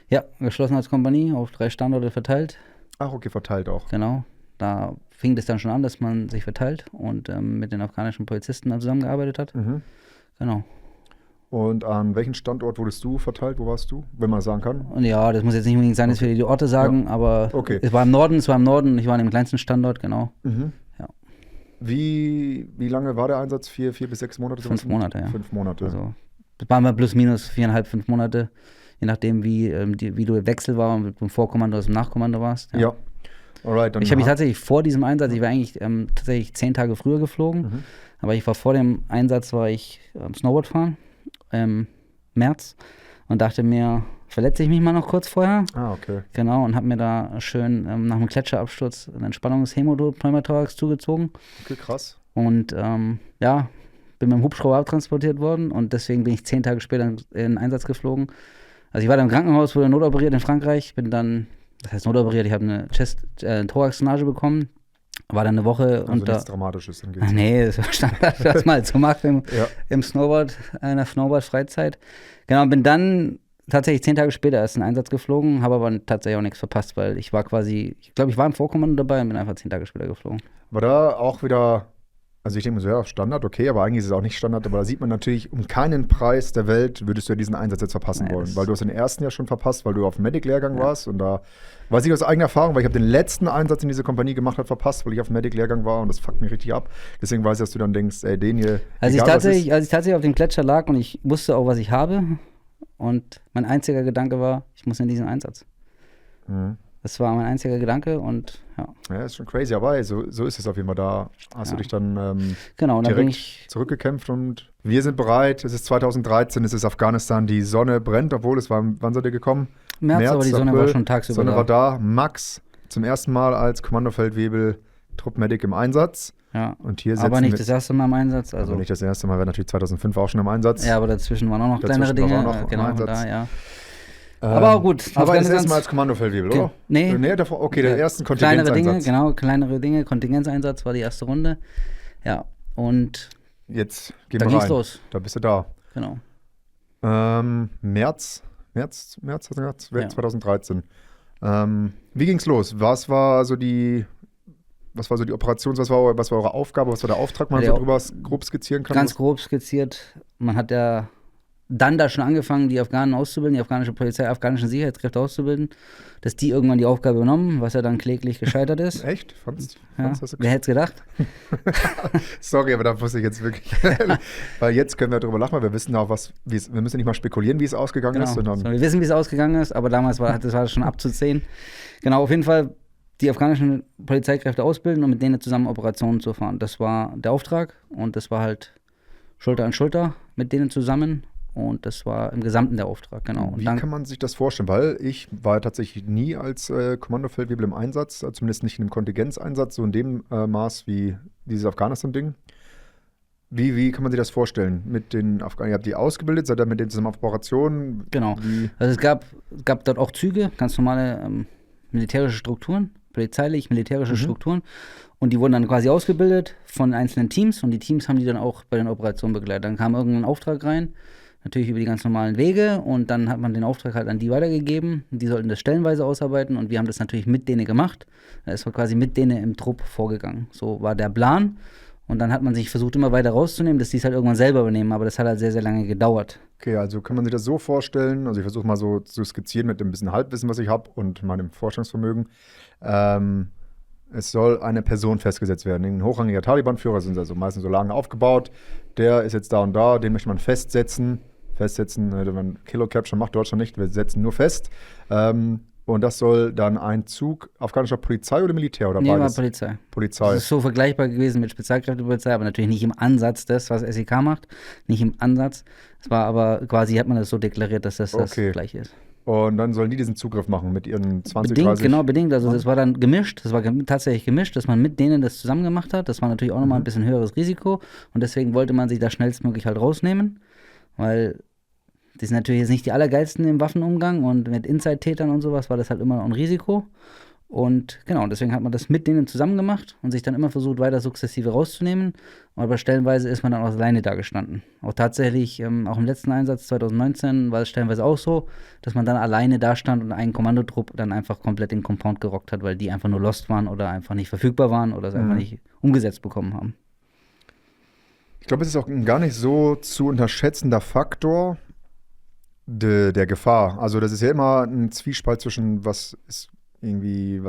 Ja, geschlossen als Kompanie, auf 3 Standorte verteilt. Ach, okay, verteilt auch. Genau. Da fing das dann schon an, dass man sich verteilt und mit den afghanischen Polizisten dann zusammengearbeitet hat. Mhm. Genau. Und an welchen Standort wurdest du verteilt? Wo warst du, wenn man das sagen kann? Und ja, das muss jetzt nicht unbedingt sein, dass wir die Orte sagen, aber Okay. es war im Norden und ich war an dem kleinsten Standort, genau. Ja. Wie lange war der Einsatz? 4 bis 6 Monate? 5 Monate, ja. 5 Monate. Also, das waren wir plus minus 4,5, 5 Monate, je nachdem, wie du im Wechsel war und mit dem Vorkommando oder dem Nachkommando warst. Ja. Alright, dann Ich habe mich tatsächlich vor diesem Einsatz, ich war eigentlich tatsächlich 10 Tage früher geflogen, aber ich war vor dem Einsatz, Snowboard fahren, im März und dachte mir, verletze ich mich mal noch kurz vorher. Okay. Genau, und habe mir da schön nach dem Gletscherabsturz ein Entspannungs-Hämodol-Pneumothorax zugezogen. Okay, krass. Und bin mit dem Hubschrauber abtransportiert worden und deswegen bin ich 10 Tage später in den Einsatz geflogen. Also ich war da im Krankenhaus, wurde notoperiert in Frankreich, bin dann, das heißt notoperiert, ich habe eine Thorax-Drainage bekommen, war dann eine Woche Also unter... nichts Dramatisches, dann geht's. Nee, das war Standard, was man halt so macht Ja. im Snowboard, in der Snowboard-Freizeit. Genau, bin dann tatsächlich 10 Tage später erst in Einsatz geflogen, habe aber tatsächlich auch nichts verpasst, weil ich war quasi, ich glaube, ich war im Vorkommando dabei und bin einfach 10 Tage später geflogen. Aber da auch wieder, also ich denke mir so, ja, Standard, okay, aber eigentlich ist es auch nicht Standard, aber da sieht man natürlich, um keinen Preis der Welt würdest du ja diesen Einsatz jetzt verpassen Naja, wollen, weil du hast den ersten ja schon verpasst, weil du auf dem Medic-Lehrgang Ja. warst und da weiß ich aus eigener Erfahrung, weil ich habe den letzten Einsatz, den diese Kompanie gemacht hat, verpasst, weil ich auf dem Medic-Lehrgang war und das fuckt mich richtig ab. Deswegen weiß ich, dass du dann denkst, ey, den hier, Als ich egal was ist. tatsächlich auf dem Gletscher lag und ich wusste auch, was ich habe und mein einziger Gedanke war, ich muss in diesen Einsatz. Mhm. Das war mein einziger Gedanke und ja, Ja, ist schon crazy, aber ey, so ist es auf jeden Fall. Da hast du Ja. dich dann genau. Und dann bin direkt ich, zurückgekämpft und wir sind bereit. Es ist 2013, es ist Afghanistan, die Sonne brennt, obwohl es war, wann seid ihr gekommen? März, aber die Sonne April. war schon tagsüber Sonne da. war da. Max zum ersten Mal als Kommandofeldwebel Truppmedic im Einsatz. Ja, Und hier aber setzen nicht wir, das erste Mal im Einsatz. also Also, nicht das erste Mal, wäre natürlich 2005 auch schon im Einsatz. ja, aber dazwischen waren auch noch kleinere Dazwischen Dinge. war auch noch Genau, Einsatz. da, ja. Aber gut, Aber das Afghanistan- erste Mal als Kommandofeldwebel, oder? Nee. Davor, okay, der Ja, ersten kleinere Dinge, Kontingenzeinsatz. genau, kleinere Dinge. Kontingenzeinsatz war die erste Runde. Ja, und Jetzt gehen da wir ging's rein. los. Da bist du da. Genau. März hast du gesagt? Ja. 2013. Wie ging's los? Was war so die Operation, was war eure Aufgabe, was war der Auftrag, mal Ja, so der- drüber grob skizzieren kann? Ganz grob skizziert, man hat ja dann da schon angefangen, die Afghanen auszubilden, die afghanische Polizei, afghanische Sicherheitskräfte auszubilden, dass die irgendwann die Aufgabe übernommen, was ja dann kläglich gescheitert ist. Echt? Fandst Ja. das so Wer hätte es gedacht? Sorry, aber da muss ich jetzt wirklich, weil jetzt können wir darüber lachen, weil wir wissen auch, wir müssen nicht mal spekulieren, wie es ausgegangen Genau. ist, sondern So, wir wissen, wie es ausgegangen ist, aber damals war das schon abzusehen. Genau, auf jeden Fall die afghanischen Polizeikräfte ausbilden und mit denen zusammen Operationen zu fahren. Das war der Auftrag und das war halt Schulter an Schulter mit denen zusammen und das war im Gesamten der Auftrag, genau. Und wie dann, kann man sich das vorstellen? Weil ich war tatsächlich nie als Kommandofeldwebel im Einsatz, zumindest nicht in einem Kontingenzeinsatz, so in dem Maß wie dieses Afghanistan-Ding. Wie kann man sich das vorstellen? Mit den Afghanen, ihr habt die ausgebildet, seid ihr mit denen zusammen auf Operationen? genau. Wie, Also es gab dort auch Züge, ganz normale militärische Strukturen, polizeilich-militärische Strukturen. Und die wurden dann quasi ausgebildet von einzelnen Teams und die Teams haben die dann auch bei den Operationen begleitet. Dann kam irgendein Auftrag rein, natürlich über die ganz normalen Wege und dann hat man den Auftrag halt an die weitergegeben. Die sollten das stellenweise ausarbeiten und wir haben das natürlich mit denen gemacht. Da ist man quasi mit denen im Trupp vorgegangen. So war der Plan. Und dann hat man sich versucht, immer weiter rauszunehmen, dass die es halt irgendwann selber übernehmen. Aber das hat halt sehr, sehr lange gedauert. okay, also kann man sich das so vorstellen, also ich versuche mal so zu skizzieren mit dem bisschen Halbwissen, was ich habe und meinem Forschungsvermögen. Es soll eine Person festgesetzt werden. Ein hochrangiger Taliban-Führer, sind also meistens so Lagen aufgebaut. Der ist jetzt da und da, den möchte man festsetzen. Wenn man Kilo Capture macht, Deutschland nicht, wir setzen nur fest. Und das soll dann ein Zug afghanischer Polizei oder Militär oder Nee, war beides? Polizei. Polizei. Das ist so vergleichbar gewesen mit Spezialkräftepolizei, aber natürlich nicht im Ansatz das, was SEK macht. Nicht im Ansatz. Es war aber quasi, hat man das so deklariert, dass das Okay. das Gleiche ist. Und dann sollen die diesen Zugriff machen mit ihren 20, Bedingt, 30. genau, bedingt. Also das war dann gemischt, das war tatsächlich gemischt, dass man mit denen das zusammen gemacht hat. Das war natürlich auch nochmal ein bisschen höheres Risiko und deswegen wollte man sich da schnellstmöglich halt rausnehmen, weil die sind natürlich jetzt nicht die allergeilsten im Waffenumgang und mit Inside-Tätern und sowas war das halt immer noch ein Risiko. Und genau, deswegen hat man das mit denen zusammen gemacht und sich dann immer versucht, weiter sukzessive rauszunehmen. Aber stellenweise ist man dann auch alleine da gestanden. Auch tatsächlich, auch im letzten Einsatz 2019 war es stellenweise auch so, dass man dann alleine da stand und einen Kommandotrupp dann einfach komplett den Compound gerockt hat, weil die einfach nur lost waren oder einfach nicht verfügbar waren oder es einfach nicht umgesetzt bekommen haben. Ich glaube, es ist auch ein gar nicht so zu unterschätzender Faktor der Gefahr. Also das ist ja immer ein Zwiespalt zwischen was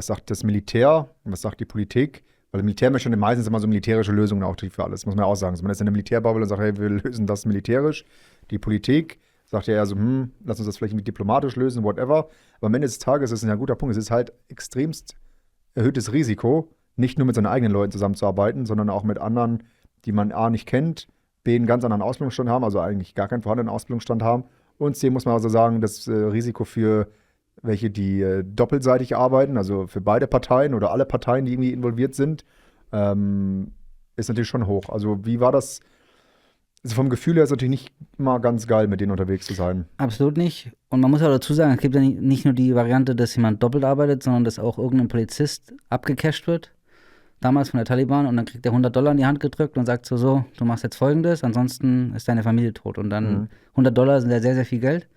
sagt das Militär und was sagt die Politik. Weil das Militär möchte meistens immer so militärische Lösungen auch für alles, muss man ja auch sagen. Also man ist in der Militärbubble und sagt, hey, wir lösen das militärisch. Die Politik sagt ja eher so, lass uns das vielleicht irgendwie diplomatisch lösen, whatever. Aber am Ende des Tages ist es ein guter Punkt. Es ist halt extremst erhöhtes Risiko, nicht nur mit seinen eigenen Leuten zusammenzuarbeiten, sondern auch mit anderen, die man A nicht kennt, B einen ganz anderen Ausbildungsstand haben, also eigentlich gar keinen vorhandenen Ausbildungsstand haben. Und C muss man also sagen, das Risiko für welche, die doppelseitig arbeiten, also für beide Parteien oder alle Parteien, die irgendwie involviert sind, ist natürlich schon hoch. Also wie war das Also vom Gefühl her ist es natürlich nicht immer ganz geil, mit denen unterwegs zu sein. Absolut nicht. Und man muss auch dazu sagen, es gibt ja nicht nur die Variante, dass jemand doppelt arbeitet, sondern dass auch irgendein Polizist abgecasht wird, damals von der Taliban, und dann kriegt er $100 in die Hand gedrückt und sagt so, du machst jetzt Folgendes, ansonsten ist deine Familie tot. Und dann $100 sind ja sehr, sehr viel Geld.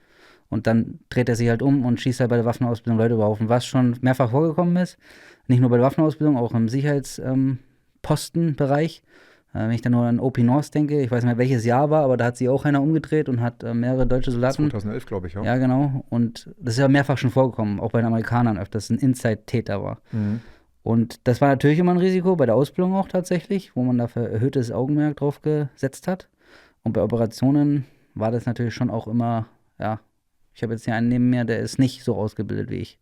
Und dann dreht er sich halt um und schießt halt bei der Waffenausbildung Leute über den Haufen, was schon mehrfach vorgekommen ist. Nicht nur bei der Waffenausbildung, auch im Sicherheitspostenbereich. Wenn ich dann nur an OP North denke, ich weiß nicht mehr, welches Jahr war, aber da hat sich auch einer umgedreht und hat mehrere deutsche Soldaten. 2011, glaube ich, ja. Ja, genau. Und das ist ja mehrfach schon vorgekommen, auch bei den Amerikanern öfters, ein Inside-Täter war. Und das war natürlich immer ein Risiko, bei der Ausbildung auch tatsächlich, wo man dafür erhöhtes Augenmerk drauf gesetzt hat. Und bei Operationen war das natürlich schon auch immer, ja, ich habe jetzt hier einen neben mir, der ist nicht so ausgebildet wie ich.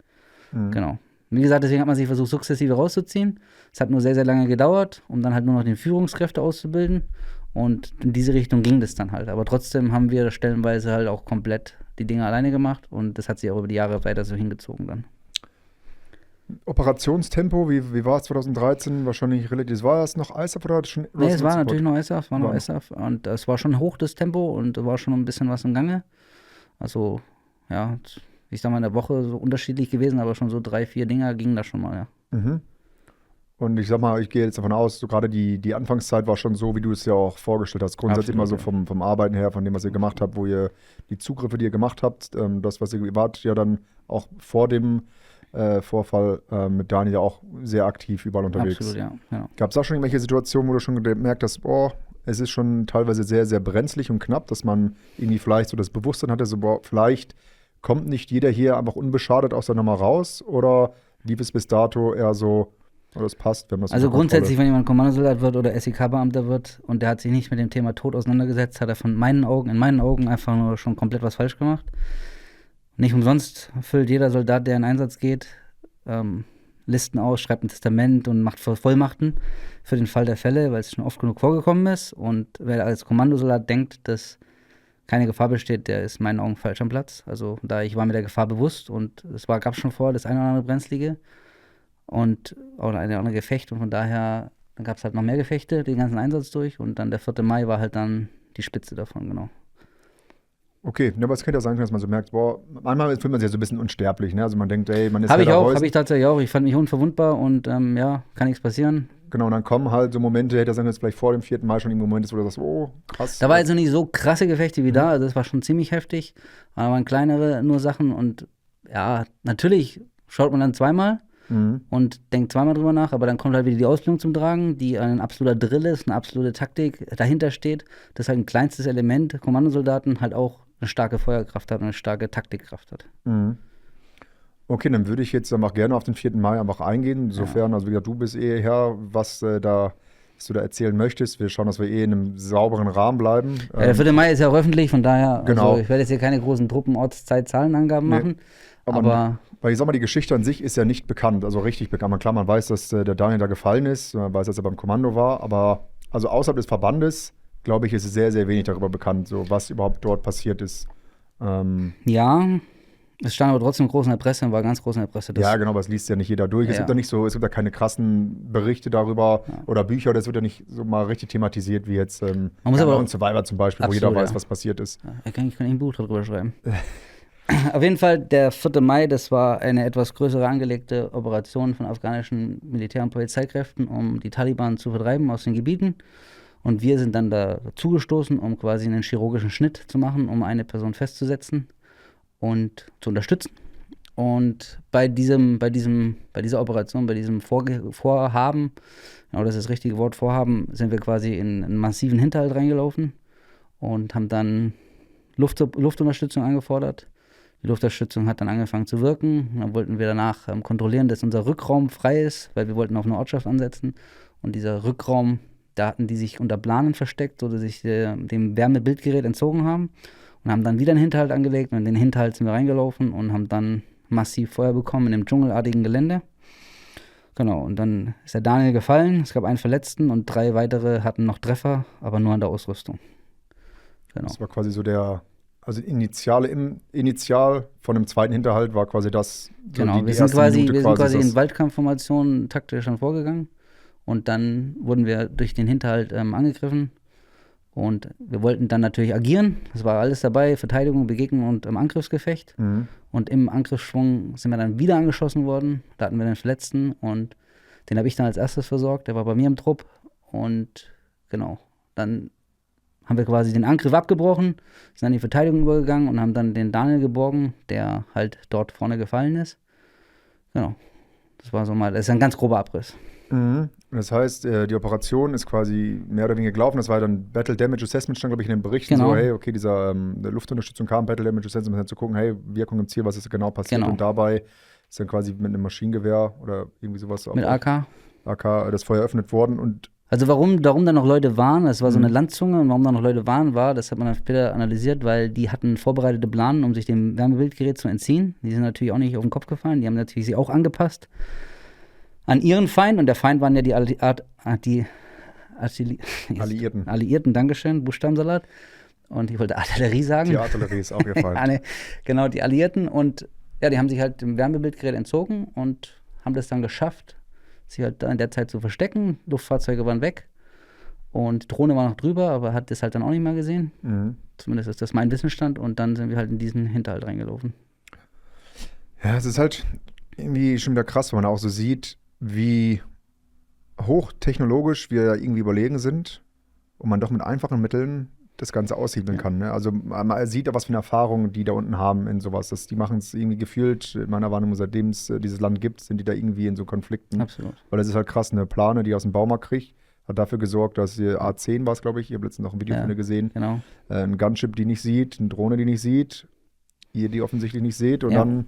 Genau. Wie gesagt, deswegen hat man sich versucht, sukzessive rauszuziehen. Es hat nur sehr, sehr lange gedauert, um dann halt nur noch die Führungskräfte auszubilden. Und in diese Richtung ging das dann halt. Aber trotzdem haben wir stellenweise halt auch komplett die Dinge alleine gemacht. Und das hat sich auch über die Jahre weiter so hingezogen dann. Operationstempo, wie war es 2013? Wahrscheinlich relativ, war es noch ISAF oder schon? Nee, es war natürlich noch ISAF, und es war schon hoch, das Tempo, und da war schon ein bisschen was im Gange. Also, ja, ich sag mal, in der Woche so unterschiedlich gewesen, aber schon so 3, 4 Dinger gingen da schon mal, ja. Und ich sag mal, ich gehe jetzt davon aus, so gerade die Anfangszeit war schon so, wie du es ja auch vorgestellt hast. Grundsätzlich Absolut, immer so vom Arbeiten her, von dem, was ihr gemacht habt, wo ihr die Zugriffe, die ihr gemacht habt, das, was ihr wart, ja dann auch vor dem Vorfall mit Daniel auch sehr aktiv überall unterwegs. Absolut, ja. Genau. Gab es da schon irgendwelche Situationen, wo du schon gemerkt hast, es ist schon teilweise sehr, sehr brenzlig und knapp, dass man irgendwie vielleicht so das Bewusstsein hatte, so, vielleicht kommt nicht jeder hier einfach unbeschadet aus der Nummer raus, oder lief es bis dato eher so, oder es passt, wenn man es Also grundsätzlich, wenn jemand Kommandosoldat wird oder SEK-Beamter wird und der hat sich nicht mit dem Thema Tod auseinandergesetzt, hat er in meinen Augen einfach nur schon komplett was falsch gemacht. Nicht umsonst füllt jeder Soldat, der in Einsatz geht, Listen aus, schreibt ein Testament und macht Vollmachten für den Fall der Fälle, weil es schon oft genug vorgekommen ist. Und wer als Kommandosoldat denkt, dass keine Gefahr besteht, der ist in meinen Augen falsch am Platz. Also ich war mir der Gefahr bewusst, und es gab schon vor das eine oder andere Brenzlige und auch ein oder andere Gefecht, und von daher gab es halt noch mehr Gefechte, den ganzen Einsatz durch, und dann der 4. Mai war halt dann die Spitze davon, genau. Okay, aber es könnte ja sein, dass man so merkt, manchmal fühlt man sich ja so ein bisschen unsterblich, ne? Also man denkt, ey, man ist Habe ich tatsächlich auch. Ich fand mich unverwundbar und ja, kann nichts passieren. Genau, und dann kommen halt so Momente, hätte sein, jetzt vielleicht vor dem 4. Mai schon irgendein Moment ist, wo du sagst, oh, krass. Da war jetzt noch nicht so krasse Gefechte wie da, also das war schon ziemlich heftig, aber waren kleinere nur Sachen, und ja, natürlich schaut man dann zweimal und denkt zweimal drüber nach, aber dann kommt halt wieder die Ausbildung zum Tragen, die ein absoluter Drill ist, eine absolute Taktik dahinter steht, das halt ein kleinstes Element, Kommandosoldaten, halt auch eine starke Feuerkraft hat und eine starke Taktikkraft hat. Okay, dann würde ich jetzt einfach gerne auf den 4. Mai einfach eingehen, insofern, also wie gesagt, du bist Herr, was du da erzählen möchtest. Wir schauen, dass wir in einem sauberen Rahmen bleiben. Ja, der 4. Mai ist ja auch öffentlich, von daher, genau. Also ich werde jetzt hier keine großen Truppen-, Ortszeit-, Zahlenangaben machen. Aber weil ich sag mal, die Geschichte an sich ist ja nicht bekannt, also richtig bekannt. Klar, man weiß, dass der Daniel da gefallen ist, man weiß, dass er beim Kommando war, aber also außerhalb des Verbandes, glaube ich, ist es sehr, sehr wenig darüber bekannt, so was überhaupt dort passiert ist. Ja, es stand aber trotzdem groß in der Presse und war ganz groß in der Presse. Ja, genau, aber es liest ja nicht jeder durch. Es gibt ja nicht so, es gibt ja keine krassen Berichte darüber oder Bücher, das wird ja nicht so mal richtig thematisiert wie jetzt man muss aber und Survivor zum Beispiel, absolut, wo jeder weiß, was passiert ist. Ja, ich kann ein Buch darüber schreiben. Auf jeden Fall, der 4. Mai, das war eine etwas größere angelegte Operation von afghanischen Militär- und Polizeikräften, um die Taliban zu vertreiben aus den Gebieten. Und wir sind dann da zugestoßen, um quasi einen chirurgischen Schnitt zu machen, um eine Person festzusetzen und zu unterstützen. Und bei dieser Operation, bei diesem Vorhaben, genau das ist das richtige Wort, Vorhaben, sind wir quasi in einen massiven Hinterhalt reingelaufen und haben dann Luftunterstützung angefordert. Die Luftunterstützung hat dann angefangen zu wirken. Dann wollten wir danach kontrollieren, dass unser Rückraum frei ist, weil wir wollten auf eine Ortschaft ansetzen. Und dieser Rückraum, da hatten die sich unter Planen versteckt, oder sich dem Wärmebildgerät entzogen haben. Und haben dann wieder einen Hinterhalt angelegt. Und in den Hinterhalt sind wir reingelaufen und haben dann massiv Feuer bekommen in dem dschungelartigen Gelände. Genau, und dann ist der Daniel gefallen. Es gab einen Verletzten und 3 weitere hatten noch Treffer, aber nur an der Ausrüstung. Genau. Das war quasi so Initial von dem zweiten Hinterhalt war quasi das. So genau, wir sind quasi in Waldkampfformationen taktisch schon vorgegangen. Und dann wurden wir durch den Hinterhalt angegriffen. Und wir wollten dann natürlich agieren. Das war alles dabei, Verteidigung, Begegnung und im Angriffsgefecht. Und im Angriffsschwung sind wir dann wieder angeschossen worden. Da hatten wir den Verletzten und den habe ich dann als erstes versorgt. Der war bei mir im Trupp. Und genau, dann haben wir quasi den Angriff abgebrochen, sind dann in die Verteidigung übergegangen und haben dann den Daniel geborgen, der halt dort vorne gefallen ist. Genau, das ist ein ganz grober Abriss. Das heißt, die Operation ist quasi mehr oder weniger gelaufen. Das war dann Battle Damage Assessment, stand, glaube ich, in den Berichten. Genau. So, hey, okay, der Luftunterstützung kam, Battle Damage Assessment, um zu gucken, hey, Wirkung im Ziel, was ist genau passiert. Genau. Und dabei ist dann quasi mit einem Maschinengewehr oder irgendwie sowas. Mit AK. Das Feuer eröffnet worden. Und Also warum da noch Leute waren, das war so eine Landzunge, und warum da noch Leute waren, das hat man dann später analysiert, weil die hatten vorbereitete Planen, um sich dem Wärmebildgerät zu entziehen. Die sind natürlich auch nicht auf den Kopf gefallen, die haben natürlich sich auch angepasst an ihren Feind, und der Feind waren ja die Alliierten, Dankeschön, Buchstabensalat. Und ich wollte Artillerie sagen. Die Artillerie ist auch ihr Feind. Genau, die Alliierten. Und ja, die haben sich halt dem Wärmebildgerät entzogen und haben das dann geschafft, sich halt in der Zeit zu verstecken. Luftfahrzeuge waren weg und die Drohne war noch drüber, aber hat das halt dann auch nicht mehr gesehen. Zumindest ist das mein Wissensstand. Und dann sind wir halt in diesen Hinterhalt reingelaufen. Ja, es ist halt irgendwie schon wieder krass, wenn man auch so sieht, wie hochtechnologisch wir irgendwie überlegen sind und man doch mit einfachen Mitteln das Ganze aushebeln kann. Ne? Also man sieht ja, was für eine Erfahrung die da unten haben in sowas. Die machen es irgendwie gefühlt, in meiner Wahrnehmung, seitdem es dieses Land gibt, sind die da irgendwie in so Konflikten. Absolut. Weil das ist halt krass, eine Plane, die aus dem Baumarkt kriegt, hat dafür gesorgt, dass A10 war es, glaube ich, ihr habt letztens noch ein Video von ihr gesehen, genau. Ein Gunship, die nicht sieht, eine Drohne, die nicht sieht, ihr die offensichtlich nicht seht und dann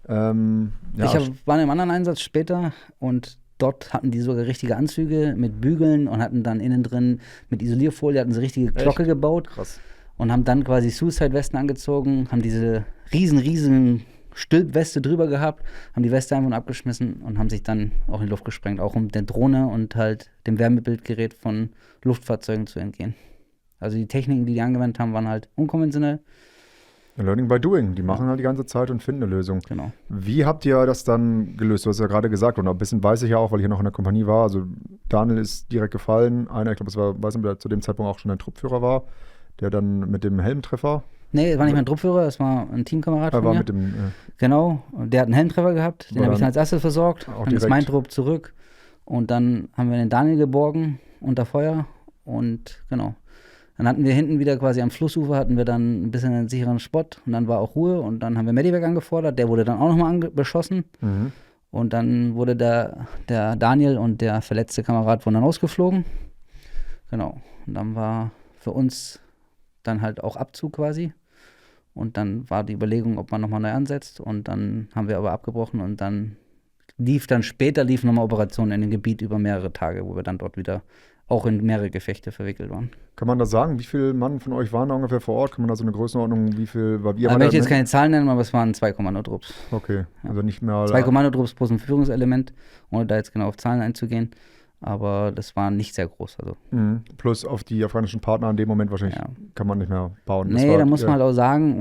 Ich war in einem anderen Einsatz später und dort hatten die sogar richtige Anzüge mit Bügeln und hatten dann innen drin mit Isolierfolie, hatten sie richtige Glocke gebaut. Krass. Und haben dann quasi Suicide-Westen angezogen, haben diese riesen Stülpweste drüber gehabt, haben die Weste einfach abgeschmissen und haben sich dann auch in die Luft gesprengt, auch um der Drohne und halt dem Wärmebildgerät von Luftfahrzeugen zu entgehen. Also die Techniken, die angewendet haben, waren halt unkonventionell. Learning by doing. Die machen halt die ganze Zeit und finden eine Lösung. Genau. Wie habt ihr das dann gelöst? Du hast ja gerade gesagt, und ein bisschen weiß ich ja auch, weil ich ja noch in der Kompanie war. Also Daniel ist direkt gefallen. Ich glaube, es war, weiß nicht, wer zu dem Zeitpunkt auch schon ein Truppführer war, der dann mit dem Helmtreffer. Nee, das war nicht mein Truppführer, das war ein Teamkamerad von mir. Mit dem, genau, und der hat einen Helmtreffer gehabt, den habe ich dann als erstes versorgt. Dann ist mein Trupp zurück und dann haben wir den Daniel geborgen unter Feuer und genau. Dann hatten wir hinten wieder quasi am Flussufer, hatten wir dann ein bisschen einen sicheren Spot und dann war auch Ruhe und dann haben wir Medivac angefordert, der wurde dann auch nochmal beschossen und dann wurde der Daniel und der verletzte Kamerad wurden dann ausgeflogen. Genau, und dann war für uns dann halt auch Abzug quasi und dann war die Überlegung, ob man nochmal neu ansetzt und dann haben wir aber abgebrochen und dann lief nochmal Operationen in dem Gebiet über mehrere Tage, wo wir dann dort wieder auch in mehrere Gefechte verwickelt waren. Kann man da sagen, wie viele Mann von euch waren da ungefähr vor Ort? Kann man da so eine Größenordnung, wie viel war wir? Da möchte ich jetzt keine Zahlen nennen, aber es waren 2 Kommandotrupps. Okay, also nicht mehr. 2 Kommandotrupps plus ein Führungselement, ohne da jetzt genau auf Zahlen einzugehen. Aber das war nicht sehr groß. Also. Plus auf die afghanischen Partner in dem Moment wahrscheinlich kann man nicht mehr bauen. Nee, da muss man halt auch sagen,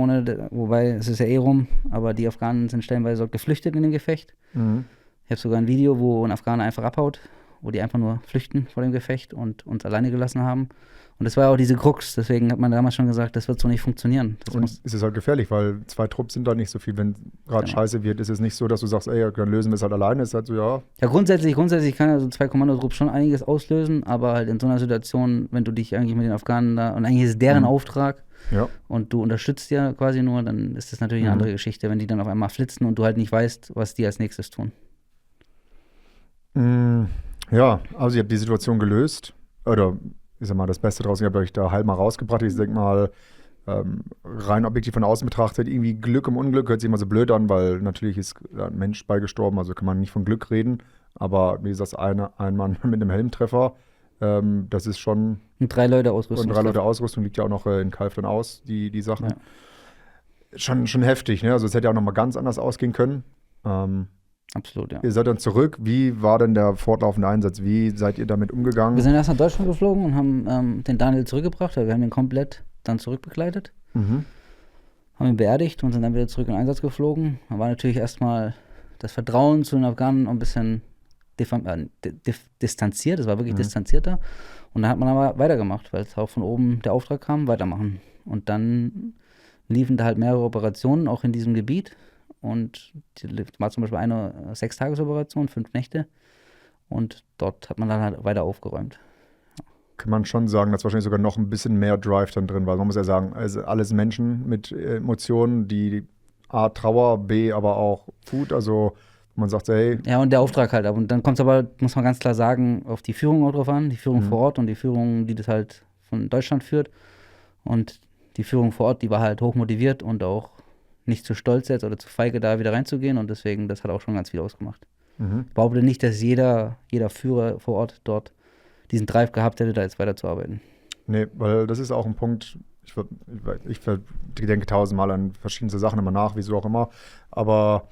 wobei es ist ja eh rum, aber die Afghanen sind stellenweise auch geflüchtet in dem Gefecht. Ich habe sogar ein Video, wo ein Afghaner einfach abhaut, wo die einfach nur flüchten vor dem Gefecht und uns alleine gelassen haben. Und das war ja auch diese Krux, deswegen hat man damals schon gesagt, das wird so nicht funktionieren. Und es ist halt gefährlich, weil 2 Trupps sind da nicht so viel. Wenn gerade scheiße wird, ist es nicht so, dass du sagst, ey, dann lösen wir es halt alleine. Es ist halt so, ja. Ja, grundsätzlich kann ja so 2 Kommandotrupps schon einiges auslösen, aber halt in so einer Situation, wenn du dich eigentlich mit den Afghanen da, und eigentlich ist es deren Auftrag, und du unterstützt ja quasi nur, dann ist das natürlich eine andere Geschichte, wenn die dann auf einmal flitzen und du halt nicht weißt, was die als nächstes tun. Ja, also ihr habt die Situation gelöst, oder ich sag mal, das Beste draus, ihr habt euch da halb mal rausgebracht. Ich denke mal, rein objektiv von außen betrachtet, irgendwie Glück im Unglück, hört sich immer so blöd an, weil natürlich ist ein Mensch beigestorben, also kann man nicht von Glück reden, aber wie gesagt, ein Mann mit einem Helmtreffer, das ist schon... Und 3 Leute Ausrüstung. Und 3 Leute Ausrüstung, liegt ja auch noch in Kalf dann aus, die Sachen. Ja. Schon heftig, ne? Also es hätte ja auch noch mal ganz anders ausgehen können. Absolut, ja. Ihr seid dann zurück. Wie war denn der fortlaufende Einsatz? Wie seid ihr damit umgegangen? Wir sind erst nach Deutschland geflogen und haben den Daniel zurückgebracht. Wir haben ihn komplett dann zurückbegleitet. Haben ihn beerdigt und sind dann wieder zurück in den Einsatz geflogen. Da war natürlich erstmal das Vertrauen zu den Afghanen ein bisschen distanziert, es war wirklich distanzierter. Und dann hat man aber weitergemacht, weil es auch von oben der Auftrag kam, weitermachen. Und dann liefen da halt mehrere Operationen auch in diesem Gebiet. Und war zum Beispiel eine 6-Tages-Operation, 5 Nächte. Und dort hat man dann halt weiter aufgeräumt. Kann man schon sagen, dass wahrscheinlich sogar noch ein bisschen mehr Drive dann drin war. Man muss ja sagen, also alles Menschen mit Emotionen, die A, Trauer, B, aber auch Wut, also man sagt, hey. Ja, und der Auftrag halt. Und dann kommt es aber, muss man ganz klar sagen, auf die Führung auch drauf an. Die Führung vor Ort und die Führung, die das halt von Deutschland führt. Und die Führung vor Ort, die war halt hochmotiviert und auch nicht zu stolz jetzt oder zu feige, da wieder reinzugehen. Und deswegen, das hat auch schon ganz viel ausgemacht. Ich behaupte nicht, dass jeder Führer vor Ort dort diesen Drive gehabt hätte, da jetzt weiterzuarbeiten. Nee, weil das ist auch ein Punkt, ich denke 1000-mal an verschiedenste Sachen immer nach, wieso auch immer, aber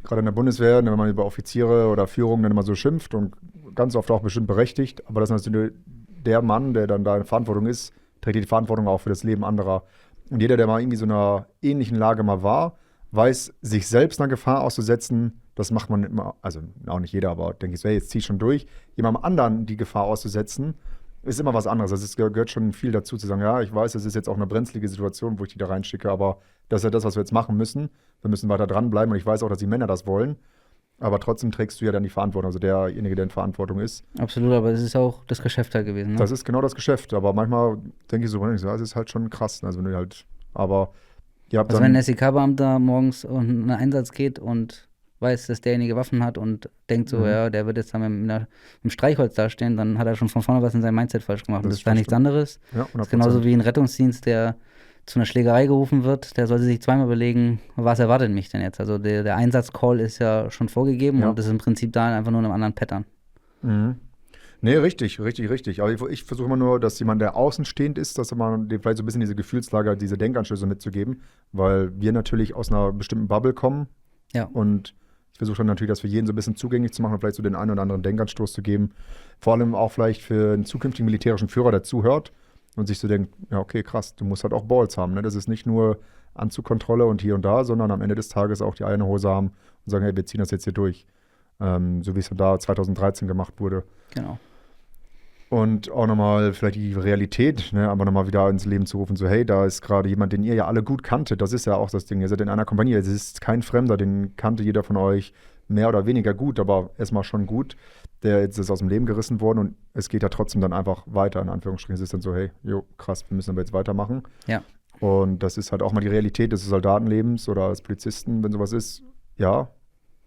gerade in der Bundeswehr, wenn man über Offiziere oder Führung dann immer so schimpft und ganz oft auch bestimmt berechtigt, aber das ist natürlich der Mann, der dann da in Verantwortung ist, trägt die Verantwortung auch für das Leben anderer. Und jeder, der mal irgendwie so in einer ähnlichen Lage mal war, weiß, sich selbst einer Gefahr auszusetzen, das macht man immer, also auch nicht jeder, aber denke ich, jetzt zieh ich schon durch, jemandem anderen die Gefahr auszusetzen, ist immer was anderes. Also es gehört schon viel dazu zu sagen, ja, ich weiß, es ist jetzt auch eine brenzlige Situation, wo ich die da reinschicke, aber das ist ja das, was wir jetzt machen müssen. Wir müssen weiter dranbleiben und ich weiß auch, dass die Männer das wollen, aber trotzdem trägst du ja dann die Verantwortung, also derjenige, der in Verantwortung ist. Absolut, aber es ist auch das Geschäft halt gewesen. Ne? Das ist genau das Geschäft, aber manchmal denke ich so, es ist halt schon krass, also wenn du halt, aber ihr habt also wenn ein SEK-Beamter morgens in einen Einsatz geht und weiß, dass derjenige Waffen hat und denkt so, ja, der wird jetzt dann mit einem Streichholz dastehen, dann hat er schon von vorne was in seinem Mindset falsch gemacht. Und das ist da nichts anderes. Ja, das ist genauso wie ein Rettungsdienst, der zu einer Schlägerei gerufen wird, der sollte sich zweimal überlegen, was erwartet mich denn jetzt? Also der Einsatzcall ist ja schon vorgegeben und das ist im Prinzip da einfach nur in einem anderen Pattern. Nee, richtig. Aber ich versuche immer nur, dass jemand, der außenstehend ist, dass man dem vielleicht so ein bisschen diese Gefühlslage, diese Denkanstöße mitzugeben, weil wir natürlich aus einer bestimmten Bubble kommen. Ja. Und ich versuche dann natürlich, das für jeden so ein bisschen zugänglich zu machen und vielleicht so den einen oder anderen Denkanstoß zu geben. Vor allem auch vielleicht für einen zukünftigen militärischen Führer, der zuhört und sich so denkt, ja okay, krass, du musst halt auch Balls haben. Ne? Das ist nicht nur Anzugkontrolle und hier und da, sondern am Ende des Tages auch die eine Hose haben und sagen, hey, wir ziehen das jetzt hier durch. So wie es da 2013 gemacht wurde. Genau. Und auch nochmal vielleicht die Realität, ne, aber nochmal wieder ins Leben zu rufen, so hey, da ist gerade jemand, den ihr ja alle gut kanntet, das ist ja auch das Ding, ihr seid in einer Kompanie, es ist kein Fremder, den kannte jeder von euch mehr oder weniger gut, aber erstmal schon gut, der jetzt ist aus dem Leben gerissen worden und es geht ja trotzdem dann einfach weiter, in Anführungsstrichen, es ist dann so, hey, jo, krass, wir müssen aber jetzt weitermachen. Ja. Und das ist halt auch mal die Realität des Soldatenlebens oder als Polizisten, wenn sowas ist, ja,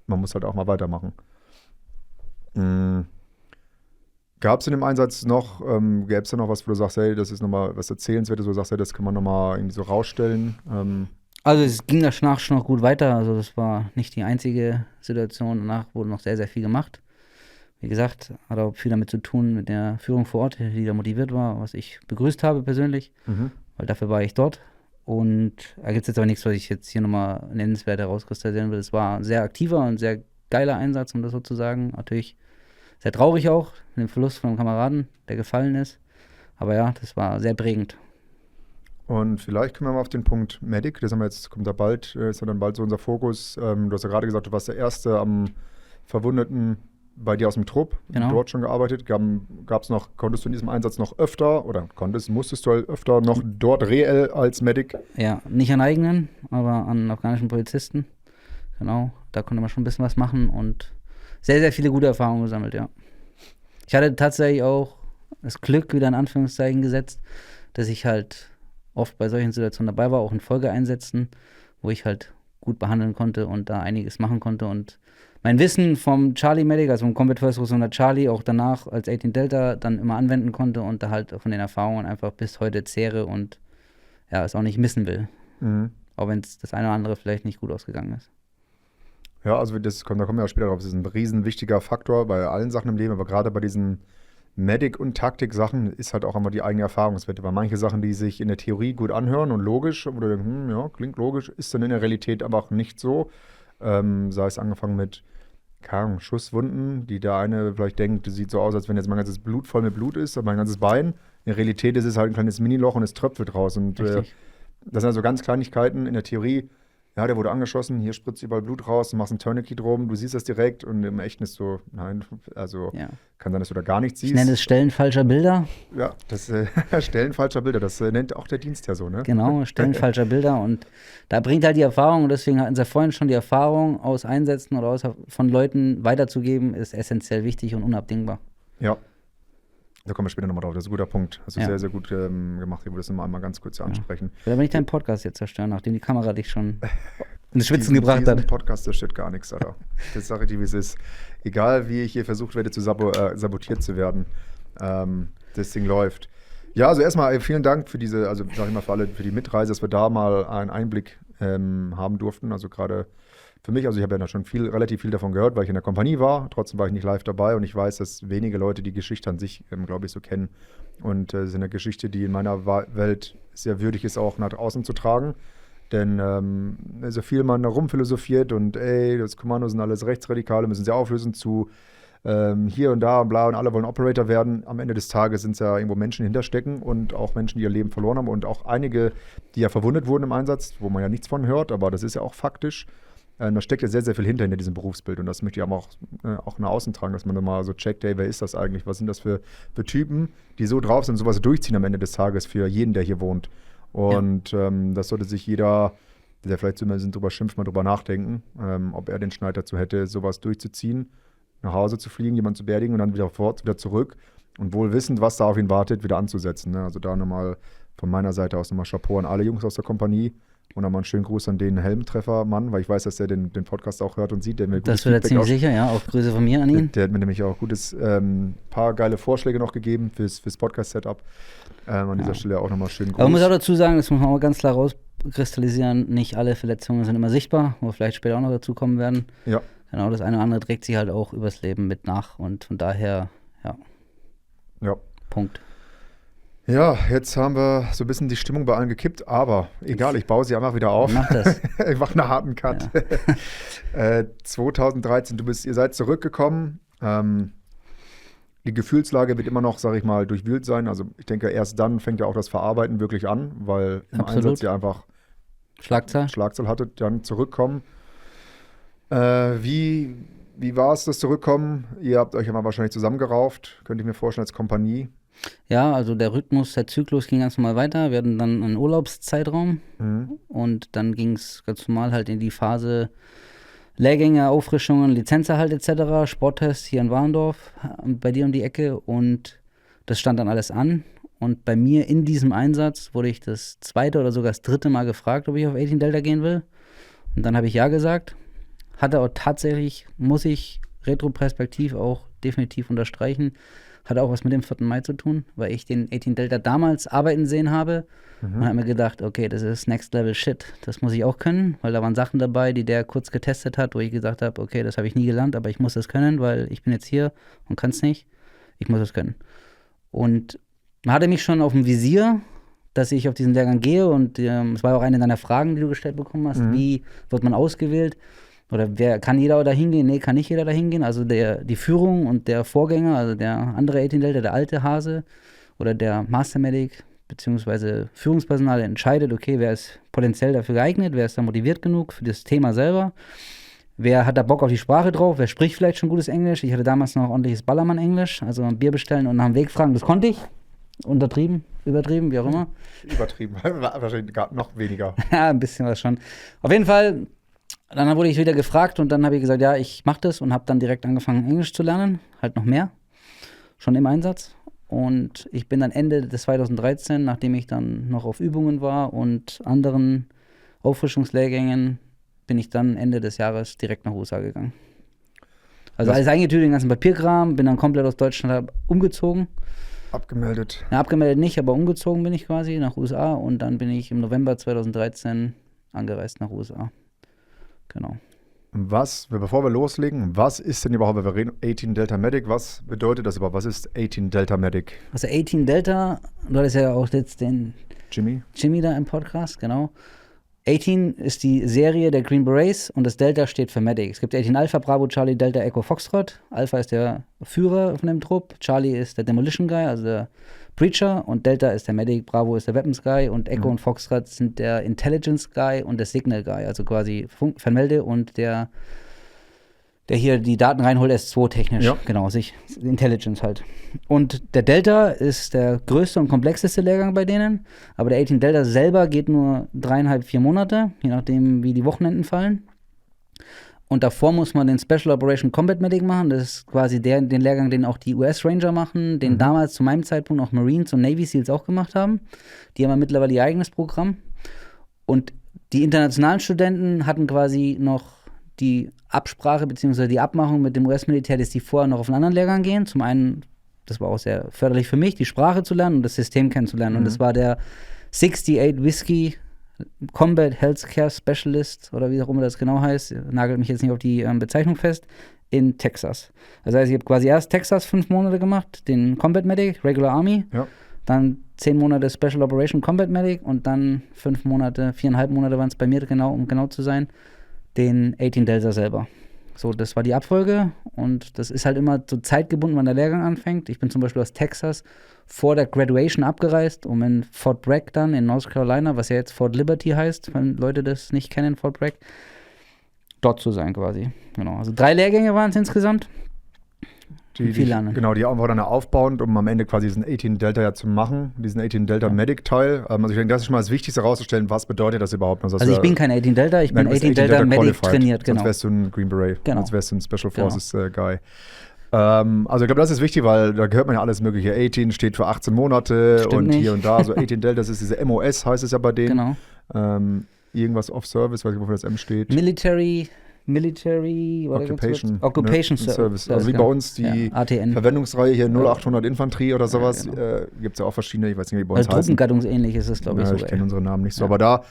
man muss halt auch mal weitermachen. Gab es in dem Einsatz noch, gäbe es da noch was, wo du sagst, hey, das ist nochmal was Erzählenswertes, wo du sagst, hey, das kann man nochmal irgendwie so rausstellen? Also es ging danach schon noch gut weiter, also das war nicht die einzige Situation, danach wurde noch sehr, sehr viel gemacht. Wie gesagt, hat auch viel damit zu tun mit der Führung vor Ort, die da motiviert war, was ich begrüßt habe persönlich, weil dafür war ich dort. Und da gibt es jetzt aber nichts, was ich jetzt hier nochmal nennenswert herauskristallisieren will. Es war ein sehr aktiver und sehr geiler Einsatz, um das so zu sagen. Natürlich sehr traurig auch, mit dem Verlust von einem Kameraden, der gefallen ist. Aber ja, das war sehr prägend. Und vielleicht kommen wir mal auf den Punkt Medic. Das haben wir jetzt, kommt da bald, ist ja dann bald so unser Fokus. Du hast ja gerade gesagt, du warst der Erste am Verwundeten bei dir aus dem Trupp, dort schon gearbeitet. Gab's noch, konntest du in diesem Einsatz noch öfter, oder musstest du halt öfter noch dort reell als Medic? Ja, nicht an eigenen, aber an afghanischen Polizisten. Genau, da konnte man schon ein bisschen was machen und sehr, sehr viele gute Erfahrungen gesammelt, ja. Ich hatte tatsächlich auch das Glück, wieder in Anführungszeichen gesetzt, dass ich halt oft bei solchen Situationen dabei war, auch in Folgeeinsätzen, wo ich halt gut behandeln konnte und da einiges machen konnte. Und mein Wissen vom Charlie Medic, also vom Combat First Responder Charlie, auch danach als 18 Delta dann immer anwenden konnte und da halt von den Erfahrungen einfach bis heute zehre und ja, es auch nicht missen will. Auch wenn es das eine oder andere vielleicht nicht gut ausgegangen ist. Ja, also da kommen wir ja später drauf. Das ist ein riesen wichtiger Faktor bei allen Sachen im Leben, aber gerade bei diesen Medic- und Taktik-Sachen ist halt auch immer die eigene Erfahrungswerte. Weil manche Sachen, die sich in der Theorie gut anhören und logisch, wo du denkst, ja, klingt logisch, ist dann in der Realität aber auch nicht so. Sei es angefangen mit, keine Ahnung, Schusswunden, die der eine vielleicht denkt, das sieht so aus, als wenn jetzt mein ganzes Blut voll mit Blut ist, aber mein ganzes Bein. In der Realität ist es halt ein kleines Miniloch und es tröpfelt raus. Und das sind also ganz Kleinigkeiten. In der Theorie ja, der wurde angeschossen, hier spritzt überall Blut raus, du machst ein Tourniquet drum, du siehst das direkt und im Echten ist so, nein, also Ja. kann sein, dass du da gar nichts Ich siehst. nenne es Stellen falscher Bilder. Ja, das Stellen falscher Bilder, das nennt auch der Dienst ja so, ne? Genau, Stellen falscher Bilder. Und da bringt halt die Erfahrung, und deswegen hatten sie vorhin schon die Erfahrung aus Einsätzen oder von Leuten weiterzugeben, ist essentiell wichtig und unabdingbar. Ja. Da kommen wir später nochmal drauf. Das ist ein guter Punkt. Hast du Ja. sehr, sehr gut gemacht. Ich würde das einmal ganz kurz ansprechen. Oder wenn ich deinen Podcast jetzt zerstören, nachdem die Kamera dich schon ins Schwitzen gebracht Diesen hat. Podcast, das steht gar nichts, Alter. Das sage ich dir, wie es ist. Egal, wie ich hier versucht werde, sabotiert zu werden. Das Ding läuft. Ja, also erstmal vielen Dank für diese, also sag ich mal für alle, für die Mitreise, dass wir da mal einen Einblick haben durften. Also gerade für mich, also ich habe ja schon relativ viel davon gehört, weil ich in der Kompanie war. Trotzdem war ich nicht live dabei und ich weiß, dass wenige Leute die Geschichte an sich, glaube ich, so kennen. Und es ist eine Geschichte, die in meiner Welt sehr würdig ist, auch nach außen zu tragen. Denn so viel man da rumphilosophiert und das Kommando sind alles Rechtsradikale, müssen sie auflösen zu hier und da und bla und alle wollen Operator werden. Am Ende des Tages sind es ja irgendwo Menschen, die hinterstecken und auch Menschen, die ihr Leben verloren haben und auch einige, die ja verwundet wurden im Einsatz, wo man ja nichts von hört, aber das ist ja auch faktisch. Da steckt ja sehr, sehr viel hinter diesem Berufsbild und das möchte ich aber auch nach außen tragen, dass man dann mal so checkt, wer ist das eigentlich, was sind das für Typen, die so drauf sind, sowas durchziehen am Ende des Tages für jeden, der hier wohnt. Und das sollte sich jeder, der vielleicht zumindest drüber schimpft, mal drüber nachdenken, ob er den Schneid dazu hätte, sowas durchzuziehen, nach Hause zu fliegen, jemanden zu beerdigen und dann wieder zurück und wohl wissend, was da auf ihn wartet, wieder anzusetzen. Ne? Also da nochmal von meiner Seite aus nochmal Chapeau an alle Jungs aus der Kompanie. Und nochmal einen schönen Gruß an den Helmtreffer-Mann, weil ich weiß, dass er den Podcast auch hört und sieht. Der mir Das wird er ziemlich sicher, ja. Auch Grüße von mir an ihn. Der hat mir nämlich auch paar geile Vorschläge noch gegeben fürs Podcast-Setup. An dieser Stelle auch nochmal schönen Gruß. Aber man muss auch dazu sagen, das muss man auch ganz klar rauskristallisieren, nicht alle Verletzungen sind immer sichtbar, wo wir vielleicht später auch noch dazu kommen werden. Ja. Genau, das eine oder andere trägt sich halt auch übers Leben mit nach und von daher, Ja. Punkt. Ja, jetzt haben wir so ein bisschen die Stimmung bei allen gekippt, aber egal, ich baue sie einfach wieder auf. Mach das. Ich mache einen harten Cut. Ja. 2013, ihr seid zurückgekommen. Die Gefühlslage wird immer noch, sag ich mal, durchwühlt sein. Also ich denke, erst dann fängt ja auch das Verarbeiten wirklich an, weil im Einsatz ihr einfach Schlagzahl hattet, dann zurückkommen. Wie war es, das Zurückkommen? Ihr habt euch ja mal wahrscheinlich zusammengerauft, könnte ich mir vorstellen, als Kompanie. Ja, also der Zyklus ging ganz normal weiter. Wir hatten dann einen Urlaubszeitraum und dann ging es ganz normal halt in die Phase Lehrgänge, Auffrischungen, Lizenzerhalt etc., Sporttest hier in Warendorf, bei dir um die Ecke und das stand dann alles an. Und bei mir in diesem Einsatz wurde ich das 2. oder sogar das 3. Mal gefragt, ob ich auf 18 Delta gehen will. Und dann habe ich ja gesagt. Hatte auch tatsächlich, muss ich retroperspektiv auch definitiv unterstreichen, hatte auch was mit dem 4. Mai zu tun, weil ich den 18 Delta damals arbeiten sehen habe und habe mir gedacht, okay, das ist Next Level Shit, das muss ich auch können, weil da waren Sachen dabei, die der kurz getestet hat, wo ich gesagt habe, okay, das habe ich nie gelernt, aber ich muss das können, weil ich bin jetzt hier und kann es nicht, ich muss das können. Und man hatte mich schon auf dem Visier, dass ich auf diesen Lehrgang gehe und es war auch eine deiner Fragen, die du gestellt bekommen hast, wie wird man ausgewählt? Oder kann jeder da hingehen? Nee, kann nicht jeder da hingehen. Also die Führung und der Vorgänger, also der andere 18 Delta, der alte Hase oder der Master Medic beziehungsweise Führungspersonal entscheidet, okay, wer ist potenziell dafür geeignet, wer ist da motiviert genug für das Thema selber, wer hat da Bock auf die Sprache drauf, wer spricht vielleicht schon gutes Englisch. Ich hatte damals noch ordentliches Ballermann-Englisch, also ein Bier bestellen und nach dem Weg fragen, das konnte ich. Untertrieben, übertrieben, wie auch immer. Übertrieben, wahrscheinlich gar noch weniger. Ja, ein bisschen was schon. Auf jeden Fall. Dann wurde ich wieder gefragt und dann habe ich gesagt, ja, ich mache das und habe dann direkt angefangen, Englisch zu lernen, halt noch mehr, schon im Einsatz. Und ich bin dann Ende des 2013, nachdem ich dann noch auf Übungen war und anderen Auffrischungslehrgängen, bin ich dann Ende des Jahres direkt nach USA gegangen. Also alles eingetütet, den ganzen Papierkram, bin dann komplett aus Deutschland umgezogen. Abgemeldet? Ja, abgemeldet nicht, aber umgezogen bin ich quasi nach USA und dann bin ich im November 2013 angereist nach USA. Genau. Bevor wir loslegen, was ist denn überhaupt, wenn wir reden, 18 Delta Medic, was bedeutet das überhaupt? Was ist 18 Delta Medic? Also 18 Delta, du hattest ja auch jetzt den Jimmy da im Podcast, genau. 18 ist die Serie der Green Berets und das Delta steht für Medic. Es gibt 18 Alpha, Bravo, Charlie, Delta, Echo, Foxtrot. Alpha ist der Führer von dem Trupp, Charlie ist der Demolition Guy, also der Preacher, und Delta ist der Medic, Bravo ist der Weapons Guy und Echo und Foxtrot sind der Intelligence Guy und der Signal Guy, also quasi Fernmelde und der hier die Daten reinholt, S2 technisch. Ja. Genau, Intelligence halt. Und der Delta ist der größte und komplexeste Lehrgang bei denen, aber der 18 Delta selber geht nur 3,5, 4 Monate, je nachdem, wie die Wochenenden fallen. Und davor muss man den Special Operation Combat Medic machen. Das ist quasi den Lehrgang, den auch die US Ranger machen, den damals zu meinem Zeitpunkt auch Marines und Navy Seals auch gemacht haben. Die haben ja mittlerweile ihr eigenes Programm. Und die internationalen Studenten hatten quasi noch die Absprache bzw. die Abmachung mit dem US-Militär, dass die vorher noch auf einen anderen Lehrgang gehen. Zum einen, das war auch sehr förderlich für mich, die Sprache zu lernen und das System kennenzulernen. Und das war der 68 Whiskey Combat Healthcare Specialist oder wie auch immer das genau heißt, nagelt mich jetzt nicht auf die Bezeichnung fest, in Texas. Das heißt, ich habe quasi erst Texas 5 Monate gemacht, den Combat Medic, Regular Army, dann 10 Monate Special Operation Combat Medic und dann 5 Monate, 4,5 Monate waren es bei mir genau, um genau zu sein, den 18 Delta selber. So, das war die Abfolge und das ist halt immer so zeitgebunden, wann der Lehrgang anfängt. Ich bin zum Beispiel aus Texas vor der Graduation abgereist, um in Fort Bragg dann in North Carolina, was ja jetzt Fort Liberty heißt, wenn Leute das nicht kennen, Fort Bragg, dort zu sein quasi. Genau, also 3 Lehrgänge waren es insgesamt. Viel lernen. Genau, die war dann aufbauend, um am Ende quasi diesen 18 Delta ja zu machen, diesen 18 Delta Medic-Teil. Also ich denke, das ist schon mal das Wichtigste herauszustellen, was bedeutet das überhaupt? Also ich bin kein 18 Delta, ich bin 18 Delta Medic trainiert, genau. Sonst wärst du ein Green Beret, sonst wärst du ein Special Forces Guy. Also ich glaube, das ist wichtig, weil da gehört man ja alles mögliche. 18 steht für 18 Monate. Stimmt und nicht. Hier und da. Also 18 Delta, das ist diese MOS, heißt es ja bei denen. Genau. Irgendwas Off-Service, weiß ich nicht, wofür das M steht. Military Occupation Service. Also wie bei uns die Verwendungsreihe hier 0800 Infanterie oder sowas. Ja, genau. Gibt es ja auch verschiedene, ich weiß nicht, wie bei uns heißen. Truppengattungsähnlich ist es, glaube ich, sogar. Ich kenne unsere Namen nicht so. Aber da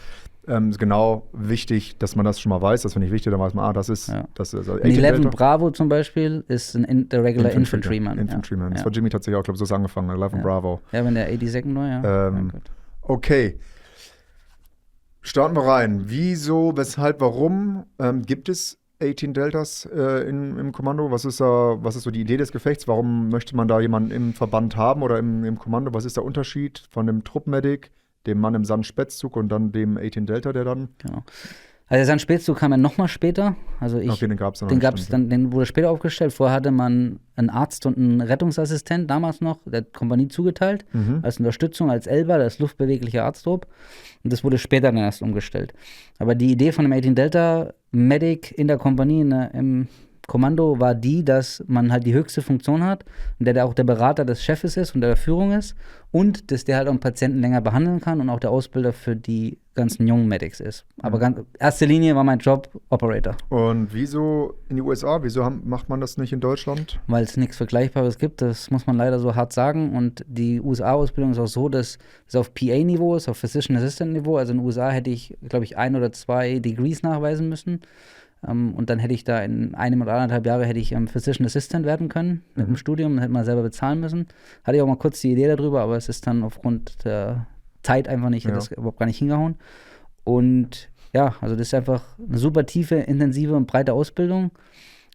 ist genau wichtig, dass man das schon mal weiß. Das finde ich wichtig, dann weiß man, das ist also 11 Bravo zum Beispiel ist der Regular Infantryman. Infantryman. Das war Jimmy tatsächlich auch, glaube ich, so angefangen. 11 Bravo. Ja, wenn der 82nd war, ja. Okay. Starten wir rein. Wieso, weshalb, warum gibt es 18 Deltas im Kommando? Was ist so die Idee des Gefechts? Warum möchte man da jemanden im Verband haben oder im Kommando? Was ist der Unterschied von dem Truppmedic, dem Mann im Sand-Spätzug und dann dem 18 Delta, der dann? Genau. Also der Sand-Spätzug kam ja nochmal später. Also den gab es dann. Den wurde später aufgestellt. Vorher hatte man einen Arzt und einen Rettungsassistent, damals noch, der Kompanie zugeteilt, als Unterstützung, als Elba, das luftbewegliche Arzttrupp. Und das wurde später dann erst umgestellt. Aber die Idee von dem 18 Delta Medic in der Kompanie, im Kommando, war die, dass man halt die höchste Funktion hat und der auch der Berater des Chefes ist und der Führung ist und dass der halt auch einen Patienten länger behandeln kann und auch der Ausbilder für die ganzen jungen Medics ist. Aber erste Linie war mein Job Operator. Und wieso in die USA? Wieso macht man das nicht in Deutschland? Weil es nichts Vergleichbares gibt, das muss man leider so hart sagen. Und die USA-Ausbildung ist auch so, dass es auf PA-Niveau ist, auf Physician Assistant-Niveau. Also in den USA hätte ich, glaube ich, 1 oder 2 Degrees nachweisen müssen. Und dann hätte ich da in 1 oder 1,5 Jahre hätte ich Physician Assistant werden können mit dem Studium, hätte man selber bezahlen müssen. Hatte ich auch mal kurz die Idee darüber, aber es ist dann aufgrund der Zeit einfach nicht, hätte das überhaupt gar nicht hingehauen. Und ja, also das ist einfach eine super tiefe, intensive und breite Ausbildung.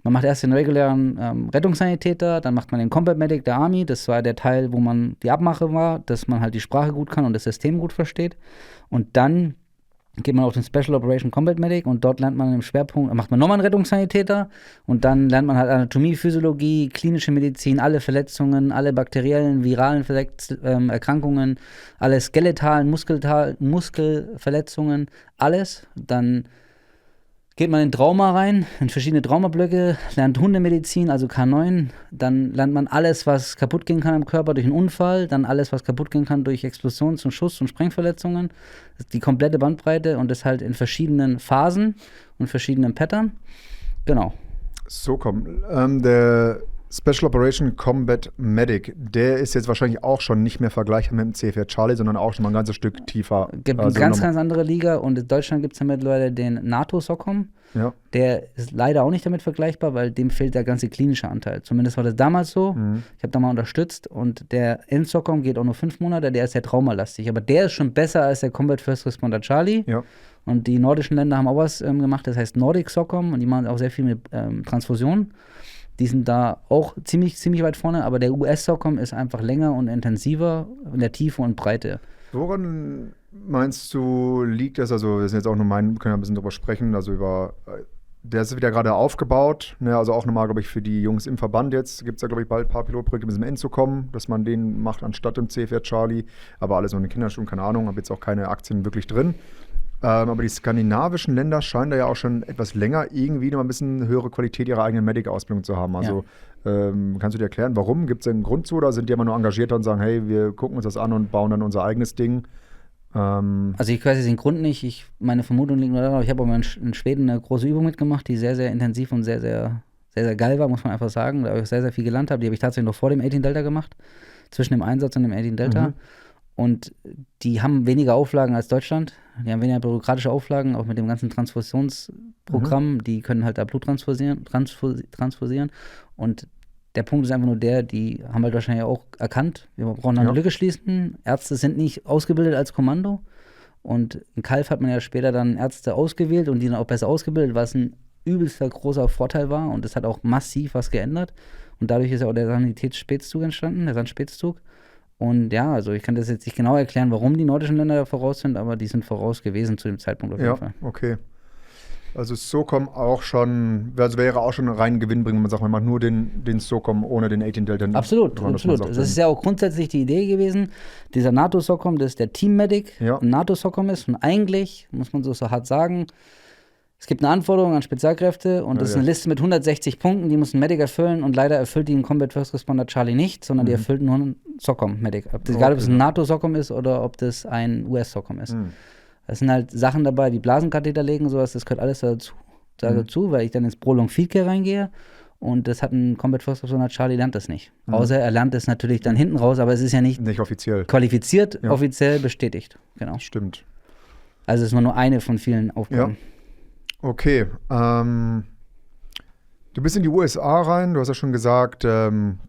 Man macht erst den regulären Rettungssanitäter, dann macht man den Combat Medic der Army. Das war der Teil, wo man die Abmache war, dass man halt die Sprache gut kann und das System gut versteht. Und dann geht man auf den Special Operation Combat Medic und dort lernt man im Schwerpunkt, macht man nochmal einen Rettungssanitäter und dann lernt man halt Anatomie, Physiologie, klinische Medizin, alle Verletzungen, alle bakteriellen, viralen Erkrankungen, alle skeletalen, Muskelverletzungen, alles. Dann geht man in Trauma rein, in verschiedene Traumablöcke, lernt Hundemedizin, also K9, dann lernt man alles, was kaputt gehen kann im Körper durch einen Unfall, dann alles, was kaputt gehen kann durch Explosions- und Schuss- und Sprengverletzungen, das ist die komplette Bandbreite und das halt in verschiedenen Phasen und verschiedenen Pattern. Genau. So, der Special Operation Combat Medic, der ist jetzt wahrscheinlich auch schon nicht mehr vergleichbar mit dem CFR Charlie, sondern auch schon mal ein ganzes Stück tiefer. Gibt eine ganz andere Liga und in Deutschland gibt es ja mittlerweile den NATO-SOCOM. Ja. Der ist leider auch nicht damit vergleichbar, weil dem fehlt der ganze klinische Anteil. Zumindest war das damals so. Ich habe da mal unterstützt und der NSOCOM geht auch nur 5 Monate, der ist sehr traumalastig. Aber der ist schon besser als der Combat First Responder Charlie. Ja. Und die nordischen Länder haben auch was gemacht, das heißt Nordic SOCOM, und die machen auch sehr viel mit Transfusionen. Die sind da auch ziemlich weit vorne, aber der US-SOCOM ist einfach länger und intensiver in der Tiefe und Breite. Woran meinst du, liegt das? Also, wir sind jetzt auch nur wir können ja ein bisschen drüber sprechen, also der ist wieder gerade aufgebaut, ne? Also auch nochmal, glaube ich, für die Jungs im Verband jetzt gibt es ja, glaube ich, bald ein paar Pilotprojekte mit dem End zu kommen, dass man den macht anstatt im CFR Charlie, aber alles noch in den Kinderschuhen, keine Ahnung, habe jetzt auch keine Aktien wirklich drin. Aber die skandinavischen Länder scheinen da ja auch schon etwas länger irgendwie noch ein bisschen höhere Qualität ihrer eigenen Medic-Ausbildung zu haben. Also kannst du dir erklären, warum? Gibt es einen Grund zu, oder sind die immer nur engagierter und sagen, hey, wir gucken uns das an und bauen dann unser eigenes Ding? Also ich weiß jetzt den Grund nicht. Meine Vermutung liegt nur daran, ich habe auch mal in Schweden eine große Übung mitgemacht, die sehr, sehr intensiv und sehr, sehr, sehr, sehr geil war, muss man einfach sagen. Da habe ich sehr, sehr viel gelernt habe. Die habe ich tatsächlich noch vor dem 18 Delta gemacht, zwischen dem Einsatz und dem 18 Delta. Mhm. Und die haben weniger Auflagen als Deutschland. Die haben weniger bürokratische Auflagen, auch mit dem ganzen Transfusionsprogramm. Die können halt da Blut transfusieren. Und der Punkt ist einfach nur die haben halt wahrscheinlich auch erkannt, wir brauchen da eine Lücke schließen. Ärzte sind nicht ausgebildet als Kommando. Und in Calw hat man ja später dann Ärzte ausgewählt und die dann auch besser ausgebildet, was ein übelster großer Vorteil war. Und das hat auch massiv was geändert. Und dadurch ist ja auch der Sanitätsspätzug entstanden, der Sandspätzug. Und ja, also ich kann das jetzt nicht genau erklären, warum die nordischen Länder da voraus sind, aber die sind voraus gewesen zu dem Zeitpunkt auf jeden Fall. Ja, okay. Also SOCOM auch schon, also wäre auch schon ein reinen Gewinn bringen, wenn man sagt, man macht nur den SOCOM ohne den 18 Delta. Absolut. Das ist ja auch grundsätzlich die Idee gewesen. Dieser NATO-SOCOM, das ist der Team-Medic, ein NATO-SOCOM ist. Und eigentlich, muss man so hart sagen, es gibt eine Anforderung an Spezialkräfte und das ist eine Liste mit 160 Punkten, die muss ein Medic erfüllen, und leider erfüllt die ein Combat First Responder Charlie nicht, sondern die erfüllt nur ein SOCOM-Medic. Egal, ob es ein NATO-SOCOM ist oder ob das ein US-SOCOM ist. Das sind halt Sachen dabei, wie Blasenkatheter legen und sowas, das gehört alles dazu, weil ich dann ins Prolonged Field Care reingehe, und das hat ein Combat First Responder Charlie, lernt das nicht. Außer er lernt es natürlich dann hinten raus, aber es ist ja nicht offiziell qualifiziert, offiziell bestätigt. Genau. Stimmt. Also es ist nur eine von vielen Aufgaben. Ja. Okay, du bist in die USA rein, du hast ja schon gesagt,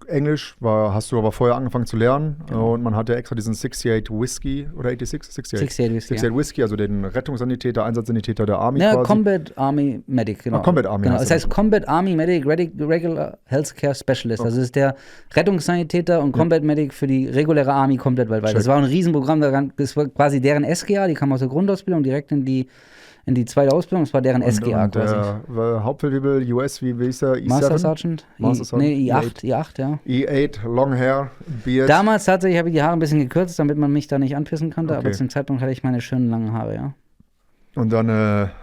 Englisch hast du aber vorher angefangen zu lernen. Genau. Und man hat ja extra diesen 68 Whisky oder 86? 68 Whisky, also den Rettungssanitäter, Einsatzsanitäter der Army quasi. Combat Army Medic, genau. Combat Army. Genau. Das heißt Combat Army Medic Regular Healthcare Specialist. Also das ist der Rettungssanitäter und Combat Medic für die reguläre Army komplett weltweit. Das war ein Riesenprogramm, das war quasi deren SGA, die kam aus der Grundausbildung direkt in die zweite Ausbildung, das war deren SGA quasi. Der Hauptfeldwebel US, wie hieß der? Master Sergeant? I8, ja. E8, Long Hair, Beard. Damals tatsächlich habe ich die Haare ein bisschen gekürzt, damit man mich da nicht anpissen konnte, aber zu dem Zeitpunkt hatte ich meine schönen langen Haare, ja. Und dann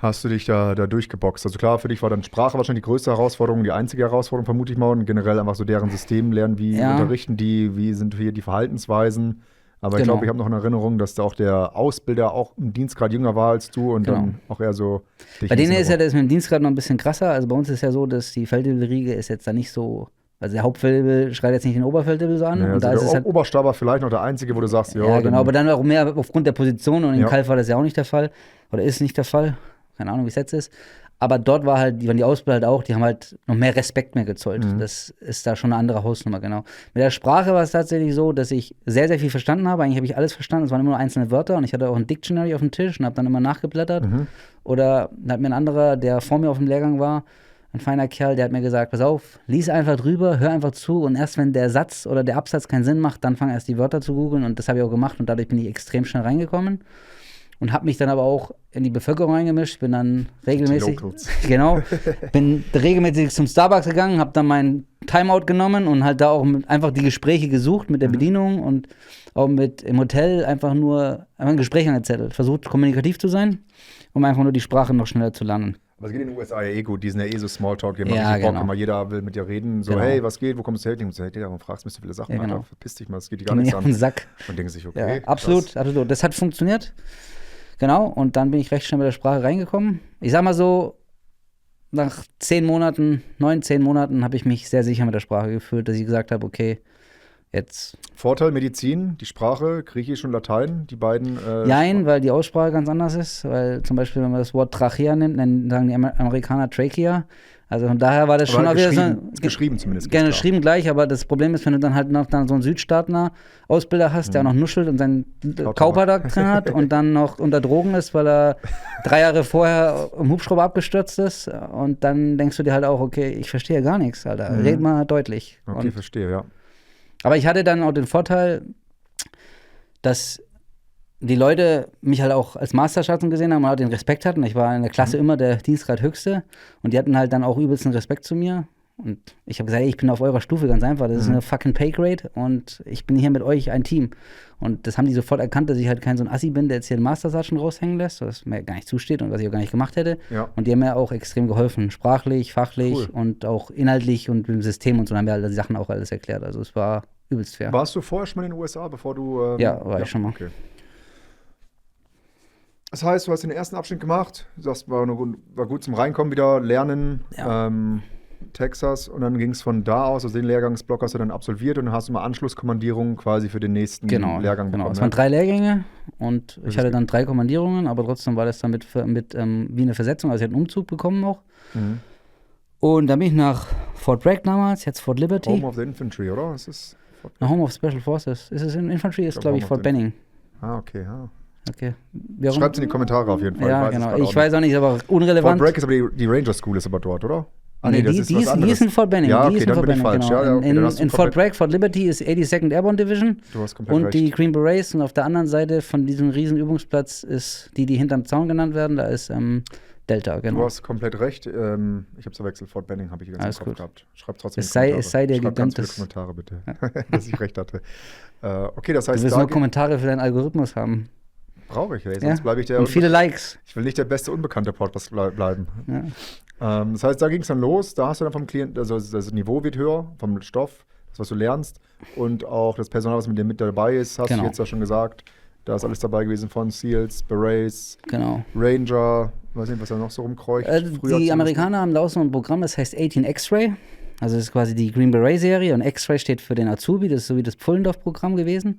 hast du dich da durchgeboxt. Also klar, für dich war dann Sprache wahrscheinlich die größte Herausforderung, die einzige Herausforderung, vermute ich mal. Und generell einfach so deren System lernen, wie unterrichten die, wie sind hier die Verhaltensweisen. Aber ich glaube, ich habe noch in Erinnerung, dass da auch der Ausbilder auch im Dienstgrad jünger war als du und dann auch eher so. Bei denen ist ja das mit dem Dienstgrad noch ein bisschen krasser. Also bei uns ist ja so, dass die Feldwebelriege ist jetzt da nicht so. Also der Hauptfeldwebel schreit jetzt nicht den Oberfeldwebel so an. Ja, und da also ist der Oberstaber vielleicht noch der Einzige, wo du sagst, ja, genau, aber dann auch mehr aufgrund der Position, und in Calw war das ja auch nicht der Fall. Oder ist nicht der Fall. Keine Ahnung, wie es jetzt ist. Aber dort waren die Ausbilder halt auch, die haben halt noch mehr Respekt mehr gezollt. Das ist da schon eine andere Hausnummer, genau. Mit der Sprache war es tatsächlich so, dass ich sehr, sehr viel verstanden habe. Eigentlich habe ich alles verstanden, es waren immer nur einzelne Wörter, und ich hatte auch ein Dictionary auf dem Tisch und habe dann immer nachgeblättert. Oder da hat mir ein anderer, der vor mir auf dem Lehrgang war, ein feiner Kerl, der hat mir gesagt, pass auf, lies einfach drüber, hör einfach zu, und erst wenn der Satz oder der Absatz keinen Sinn macht, dann fang erst die Wörter zu googeln, und das habe ich auch gemacht, und dadurch bin ich extrem schnell reingekommen. Und habe mich dann aber auch in die Bevölkerung reingemischt, bin dann regelmäßig zum Starbucks gegangen, habe dann meinen Timeout genommen und halt da auch einfach die Gespräche gesucht mit der Bedienung und auch im Hotel einfach ein Gespräch angezettelt. Versucht, kommunikativ zu sein, um einfach nur die Sprache noch schneller zu lernen. Aber es geht in den USA ja gut, die sind ja so Smalltalk, die haben Bock, immer jeder will mit dir reden, so hey, was geht, wo kommst du her? Ich so, hey, warum fragst du mich so viele Sachen, Alter, verpiss dich mal, das geht dir gar nichts an. Sack. Und denken sich, okay. Ja, absolut. Das hat funktioniert. Genau, und dann bin ich recht schnell mit der Sprache reingekommen. Ich sag mal so, nach 9, 10 Monaten habe ich mich sehr sicher mit der Sprache gefühlt, dass ich gesagt habe, okay, Jetzt Vorteil Medizin, die Sprache, Griechisch und Latein, die beiden. Jein, weil die Aussprache ganz anders ist. Weil zum Beispiel, wenn man das Wort Trachea nimmt, dann sagen die Amerikaner Trachea. Also von daher war das schon auch wieder so. Geschrieben zumindest. Gerne geschrieben gleich, aber das Problem ist, wenn du dann halt noch dann so einen Südstaatler-Ausbilder hast, der noch nuschelt und seinen Kauper da drin hat und dann noch unter Drogen ist, weil er 3 Jahre vorher im Hubschrauber abgestürzt ist. Und dann denkst du dir halt auch, okay, ich verstehe ja gar nichts, Alter. Red mal deutlich. Okay, verstehe, ja. Aber ich hatte dann auch den Vorteil, dass die Leute mich halt auch als Masterschatzen gesehen haben und auch den Respekt hatten. Ich war in der Klasse immer der Dienstgrad Höchste und die hatten halt dann auch übelsten Respekt zu mir. Und ich habe gesagt, ey, ich bin auf eurer Stufe, ganz einfach. Das ist eine fucking Paygrade und ich bin hier mit euch ein Team. Und das haben die sofort erkannt, dass ich halt kein so ein Assi bin, der jetzt hier den Mastersatschen raushängen lässt, was mir gar nicht zusteht und was ich auch gar nicht gemacht hätte. Ja. Und die haben mir auch extrem geholfen, sprachlich, fachlich und auch inhaltlich und im System und so, haben mir halt die Sachen auch alles erklärt. Also es war übelst fair. Warst du vorher schon mal in den USA, bevor du... Ja, war ich schon mal. Okay. Das heißt, du hast den ersten Abschnitt gemacht, du sagst, war gut zum Reinkommen wieder, Lernen, Texas, und dann ging es von da aus, also den Lehrgangsblock hast du dann absolviert und dann hast du mal Anschlusskommandierungen quasi für den nächsten Lehrgang bekommen. Genau, es waren 3 Lehrgänge und ich hatte dann 3 Kommandierungen, aber trotzdem war das dann mit wie eine Versetzung, also ich hatte einen Umzug bekommen auch. Und dann bin ich nach Fort Bragg damals, jetzt Fort Liberty. Home of the Infantry, oder? Home of Special Forces. Ist es in Infantry? Ist, glaube ich, Fort Benning. Okay, ja. Okay. Schreibt es in die Kommentare auf jeden Fall. Ja, genau. Ich weiß auch nicht, aber unrelevant. Fort Bragg ist aber die Ranger School ist aber dort, oder? Nee, die ist in Fort Benning. Ja, okay, dann bin ich falsch. Genau. Ja, okay, in Fort Bragg, Fort Liberty ist 82nd Airborne Division. Du hast komplett und recht. Die Green Berets. Und auf der anderen Seite von diesem riesen Übungsplatz ist die hinterm Zaun genannt werden. Da ist Delta, genau. Du hast komplett recht. Ich habe es verwechselt. Fort Benning habe ich ganz im Kopf gehabt. Schreib trotzdem es sei dir Schreib ganz gegönnt. viele Kommentare bitte, dass ich recht hatte. Okay, das heißt, du willst nur Kommentare für deinen Algorithmus haben. Brauche ich, ey. Sonst bleibe ich der. Und viele Likes. Ich will nicht der beste unbekannte Podcast bleiben. Ja. Das heißt, da ging es dann los. Da hast du dann vom Klienten, also das Niveau wird höher, vom Stoff, das, was du lernst. Und auch das Personal, was mit dir mit dabei ist, hast du jetzt ja schon gesagt. Da ist alles dabei gewesen von SEALs, Berets, Ranger, weiß nicht, was da noch so rumkreucht. Die Amerikaner haben da auch so ein Programm, das heißt 18 X-Ray. Also das ist quasi die Green Beret-Serie und X-Ray steht für den Azubi, das ist so wie das Pfullendorf-Programm gewesen.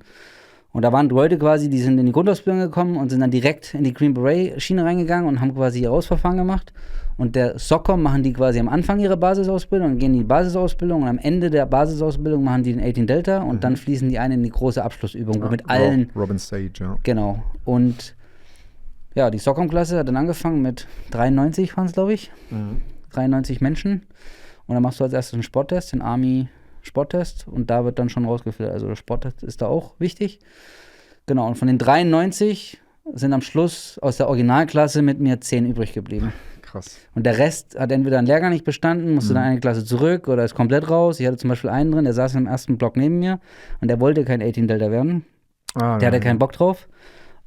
Und da waren Leute quasi, die sind in die Grundausbildung gekommen und sind dann direkt in die Green Beret-Schiene reingegangen und haben quasi ihr Ausverfahren gemacht. Und der SOCOM machen die quasi am Anfang ihre Basisausbildung, dann gehen die Basisausbildung und am Ende der Basisausbildung machen die den 18 Delta und dann fließen die ein in die große Abschlussübung mit allen. Robin Sage, ja. Genau. Und ja, die SOCOM-Klasse hat dann angefangen mit 93, waren es, glaube ich. 93 Menschen. Und dann machst du als erstes einen Sporttest, den Army-Sporttest. Und da wird dann schon rausgefiltert. Also der Sporttest ist da auch wichtig. Genau, und von den 93 sind am Schluss aus der Originalklasse mit mir 10 übrig geblieben. Krass. Und der Rest hat entweder einen Lehrgang nicht bestanden, musste dann eine Klasse zurück oder ist komplett raus. Ich hatte zum Beispiel einen drin, der saß im ersten Block neben mir und der wollte kein 18 Delta werden. Der hatte keinen Bock drauf.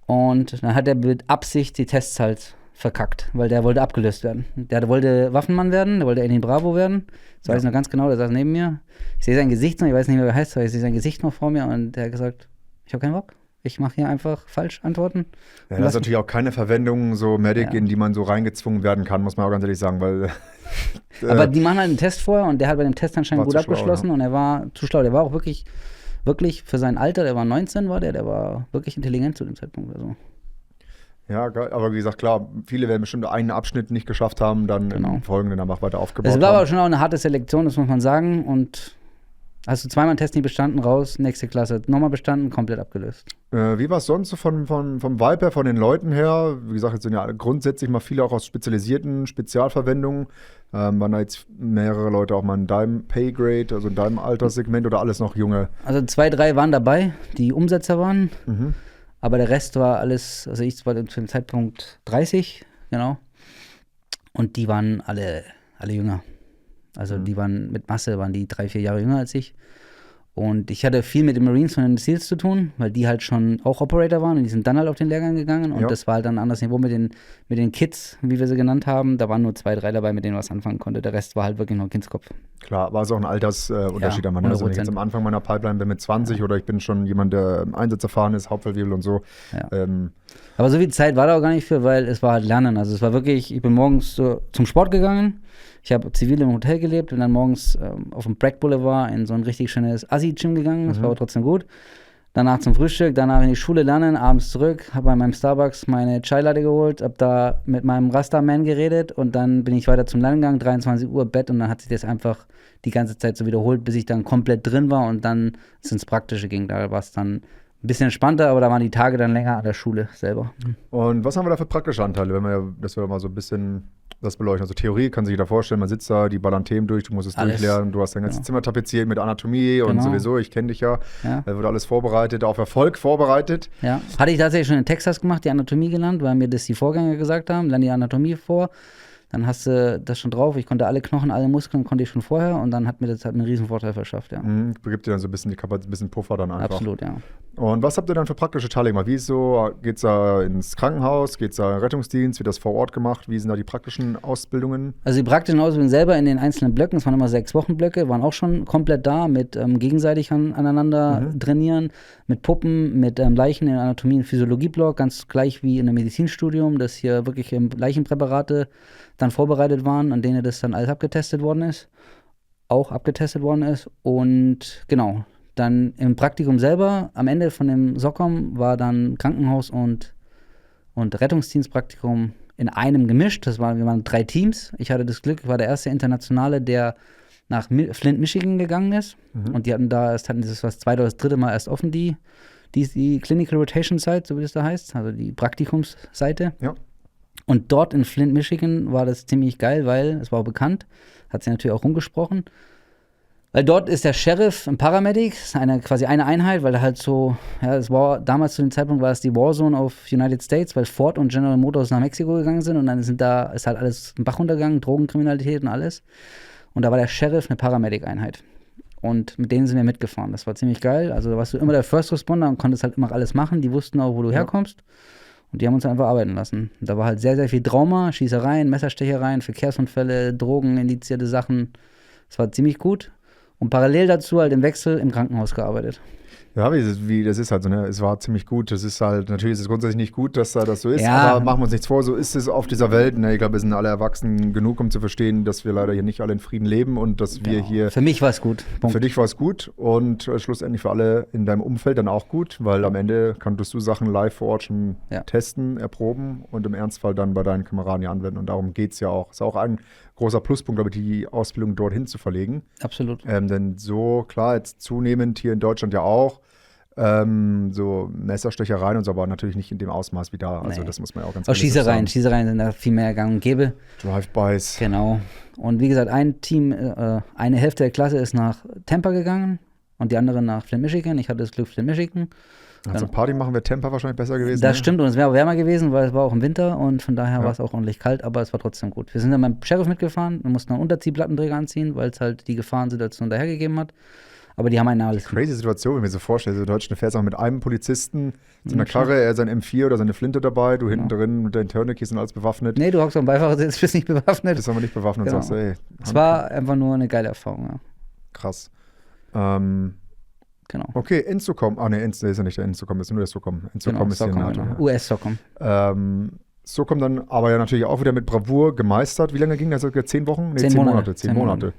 Und dann hat er mit Absicht die Tests halt verkackt, weil der wollte abgelöst werden. Der wollte Waffenmann werden, der wollte 18 Bravo werden. Das weiß ich noch ganz genau, der saß neben mir. Ich sehe sein Gesicht noch, ich weiß nicht mehr, wie er heißt, aber ich sehe sein Gesicht noch vor mir und der hat gesagt, ich habe keinen Bock. Ich mache hier einfach falsch Antworten. Ja, das ist natürlich auch keine Verwendung, so Medic, in die man so reingezwungen werden kann, muss man auch ganz ehrlich sagen, weil. Aber die machen halt einen Test vorher und der hat bei dem Test anscheinend gut abgeschlossen und er war zu schlau. Der war auch wirklich für sein Alter, der war 19, der war wirklich intelligent zu dem Zeitpunkt. Also. Ja, aber wie gesagt, klar, viele werden bestimmt einen Abschnitt nicht geschafft haben, dann im Folgenden dann auch weiter aufgebaut. Es war aber schon auch eine harte Selektion, das muss man sagen. Und hast du zweimal einen Test nicht bestanden, raus, nächste Klasse. Nochmal bestanden, komplett abgelöst. Wie war es sonst so vom Vibe her, von den Leuten her? Wie gesagt, jetzt sind ja grundsätzlich mal viele auch aus spezialisierten Spezialverwendungen. Waren da jetzt mehrere Leute auch mal in deinem Paygrade, also in deinem Alterssegment oder alles noch junge? Also 2, 3 waren dabei, die Umsetzer waren. Aber der Rest war alles, also ich war zu dem Zeitpunkt 30, genau. Und die waren alle jünger. Also die waren mit Masse, waren die 3, 4 Jahre jünger als ich. Und ich hatte viel mit den Marines und den SEALs zu tun, weil die halt schon auch Operator waren und die sind dann halt auf den Lehrgang gegangen. Und das war halt dann ein anderes Niveau mit den Kids, wie wir sie genannt haben. Da waren nur 2, 3 dabei, mit denen was anfangen konnte. Der Rest war halt wirklich nur Kindskopf. Klar, war es auch ein Altersunterschied an meiner. Also wenn ich jetzt am Anfang meiner Pipeline bin mit 20 oder ich bin schon jemand, der im Einsatz erfahren ist, Hauptfeldwebel und so. Ja. Aber so viel Zeit war da auch gar nicht für, weil es war halt Lernen. Also es war wirklich, ich bin morgens so zum Sport gegangen. Ich habe zivil im Hotel gelebt und dann morgens auf dem Bragg Boulevard in so ein richtig schönes Assi-Gym gegangen, das war aber trotzdem gut. Danach zum Frühstück, danach in die Schule lernen, abends zurück, habe bei meinem Starbucks meine Chai Latte geholt, habe da mit meinem Rastaman geredet und dann bin ich weiter zum Lernen gegangen, 23 Uhr Bett und dann hat sich das einfach die ganze Zeit so wiederholt, bis ich dann komplett drin war und dann ins Praktische ging. Da war es dann ein bisschen entspannter, aber da waren die Tage dann länger an der Schule selber. Und was haben wir da für praktische Anteile, dass wir mal so ein bisschen das beleuchten? Also Theorie kann sich jeder vorstellen, man sitzt da, die ballern Themen durch, du musst es Alles. durchlernen, du hast dein ganzes Zimmer tapeziert mit Anatomie und Genau. sowieso, ich kenne dich ja, Ja. da wird alles vorbereitet, auf Erfolg vorbereitet. Ja, hatte ich tatsächlich schon in Texas gemacht, die Anatomie gelernt, weil mir das die Vorgänger gesagt haben, lerne die Anatomie vor, dann hast du das schon drauf, ich konnte alle Knochen, alle Muskeln konnte ich schon vorher und dann hat mir das einen riesen Vorteil verschafft, ja. Gibt dir dann so ein bisschen die Kapazität, ein bisschen Puffer dann einfach. Absolut, ja. Und was habt ihr dann für praktische Teile gemacht? Wie ist so, geht's da ins Krankenhaus, geht's da in den Rettungsdienst, wird das vor Ort gemacht? Wie sind da die praktischen Ausbildungen? Also die praktischen Ausbildungen selber in den einzelnen Blöcken, es waren immer 6 Wochenblöcke, waren auch schon komplett da mit gegenseitig aneinander trainieren, mit Puppen, mit Leichen im Anatomie- und Physiologieblock, ganz gleich wie in einem Medizinstudium, dass hier wirklich Leichenpräparate dann vorbereitet waren, an denen das dann alles abgetestet worden ist, und genau, dann im Praktikum selber, am Ende von dem SOCOM war dann Krankenhaus und Rettungsdienstpraktikum in einem gemischt. Wir waren 3 Teams. Ich hatte das Glück, ich war der erste Internationale, der nach Flint, Michigan gegangen ist. Und die hatten das was zweite oder das dritte Mal erst offen, die Clinical Rotation Site, so wie das da heißt, also die Praktikumsseite. Ja. Und dort in Flint, Michigan war das ziemlich geil, weil es war auch bekannt, hat sich natürlich auch rumgesprochen. Weil dort ist der Sheriff ein Paramedic, quasi eine Einheit, weil er halt so, ja, es war damals zu dem Zeitpunkt war es die Warzone of United States, weil Ford und General Motors nach Mexiko gegangen sind und dann ist halt alles im Bach runtergegangen, Drogenkriminalität und alles. Und da war der Sheriff eine Paramedic-Einheit. Und mit denen sind wir mitgefahren. Das war ziemlich geil. Also da warst du immer der First Responder und konntest halt immer alles machen. Die wussten auch, wo du herkommst. Und die haben uns einfach arbeiten lassen. Und da war halt sehr, sehr viel Trauma, Schießereien, Messerstechereien, Verkehrsunfälle, Drogen, indizierte Sachen. Das war ziemlich gut. Und parallel dazu halt im Wechsel im Krankenhaus gearbeitet. Ja, das ist halt so, ne? Es war ziemlich gut. Das ist halt, natürlich ist es grundsätzlich nicht gut, dass da das so ist, Ja. aber machen wir uns nichts vor, so ist es auf dieser Welt. Ne? Ich glaube, wir sind alle erwachsen genug, um zu verstehen, dass wir leider hier nicht alle in Frieden leben und dass wir hier. Für mich war es gut. Punkt. Für dich war es gut und schlussendlich für alle in deinem Umfeld dann auch gut, weil am Ende konntest du Sachen live vor Ort schon testen, erproben und im Ernstfall dann bei deinen Kameraden anwenden. Und darum geht es ja auch. Ist auch ein großer Pluspunkt, glaube ich, die Ausbildung dorthin zu verlegen. Absolut. Denn so, klar, jetzt zunehmend hier in Deutschland ja auch, so Messerstechereien und so, aber natürlich nicht in dem Ausmaß wie da. Also das muss man ja auch ganz Auch ehrlich so sagen. Schießereien sind da viel mehr gang und gäbe. Drive-Bys. Genau. Und wie gesagt, ein Team, eine Hälfte der Klasse ist nach Tampa gegangen und die andere nach Flint, Michigan. Ich hatte das Glück, Flint, Michigan. Also Party machen wir Tampa wahrscheinlich besser gewesen. Das ne? stimmt und es wäre auch wärmer gewesen, weil es war auch im Winter und von daher war es auch ordentlich kalt, aber es war trotzdem gut. Wir sind dann beim Sheriff mitgefahren, wir mussten einen Unterziehplattenträger anziehen, weil es halt die Gefahrensituation dahergegeben hat. Aber die haben einen alles. Crazy Situation, wenn ich mir so vorstelle, so Deutschen fährst auch mit einem Polizisten, so einer Karre, er sein M4 oder seine Flinte dabei, du hinten drin mit deinen Tourniquets und alles bewaffnet. Nee, du hockst am Beifahrersitz, bist nicht bewaffnet. Bist aber nicht bewaffnet und sagst, ey. Es war einfach nur eine geile Erfahrung, ja. Krass. Genau. Okay, Enzucom. Ah, ne, ist ja nicht der Enzucom, ist nur der Socom. Enzucom ist Socom, hier NATO. genau. US-Socom. Socom dann aber ja natürlich auch wieder mit Bravour gemeistert. Wie lange ging das? 10 Wochen? Nee, 10 Monate. 10 Monate.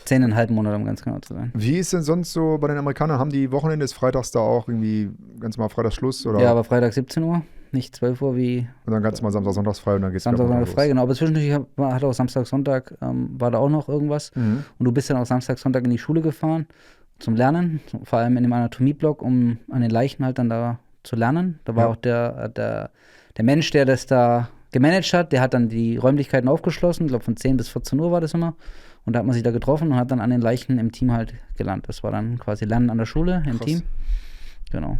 10,5 Monate, um ganz genau zu sein. Wie ist denn sonst so bei den Amerikanern? Haben die Wochenende, ist freitags da auch irgendwie ganz mal Freitagsschluss? Oder? Ja, aber Freitag 17 Uhr, nicht 12 Uhr wie. Und dann ganz mal Samstag, Sonntags frei und dann geht's Samstag, wieder Sonntag frei, genau. Aber zwischendurch hat auch Samstag, Sonntag, war da auch noch irgendwas. Und du bist dann auch Samstag, Sonntag in die Schule gefahren zum Lernen, vor allem in dem Anatomieblock, um an den Leichen halt dann da zu lernen. Da war auch der Mensch, der das da gemanagt hat, der hat dann die Räumlichkeiten aufgeschlossen. Ich glaube, von 10 bis 14 Uhr war das immer. Und da hat man sich da getroffen und hat dann an den Leichen im Team halt gelernt. Das war dann quasi Lernen an der Schule im Team. Genau.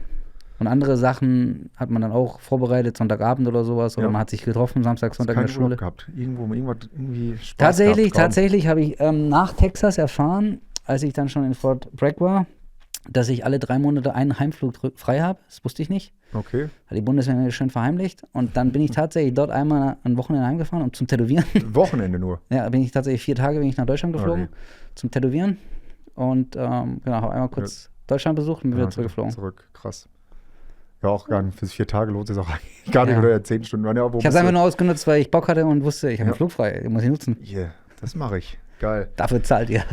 Und andere Sachen hat man dann auch vorbereitet, Sonntagabend oder sowas. Oder man hat sich getroffen, Samstag, Sonntag in der Schule. Gehabt. Irgendwie Spaß Tatsächlich habe ich nach Texas erfahren, als ich dann schon in Fort Bragg war, dass ich alle 3 Monate einen Heimflug frei habe. Das wusste ich nicht. Okay. Hat die Bundeswehr mir schön verheimlicht. Und dann bin ich tatsächlich dort einmal ein Wochenende heimgefahren, um zum Tätowieren. Wochenende nur? Ja, bin ich tatsächlich 4 Tage nach Deutschland geflogen, zum Tätowieren. Und genau, habe einmal kurz Deutschland besucht und bin wieder zurückgeflogen. Krass. Ja, auch gar nicht. Für 4 Tage lohnt es sich auch gar nicht, oder 10 Stunden. Ja, ich habe es einfach nur ausgenutzt, weil ich Bock hatte und wusste, ich habe einen Flug frei, den muss ich nutzen. Das mache ich. Geil. Dafür zahlt ihr.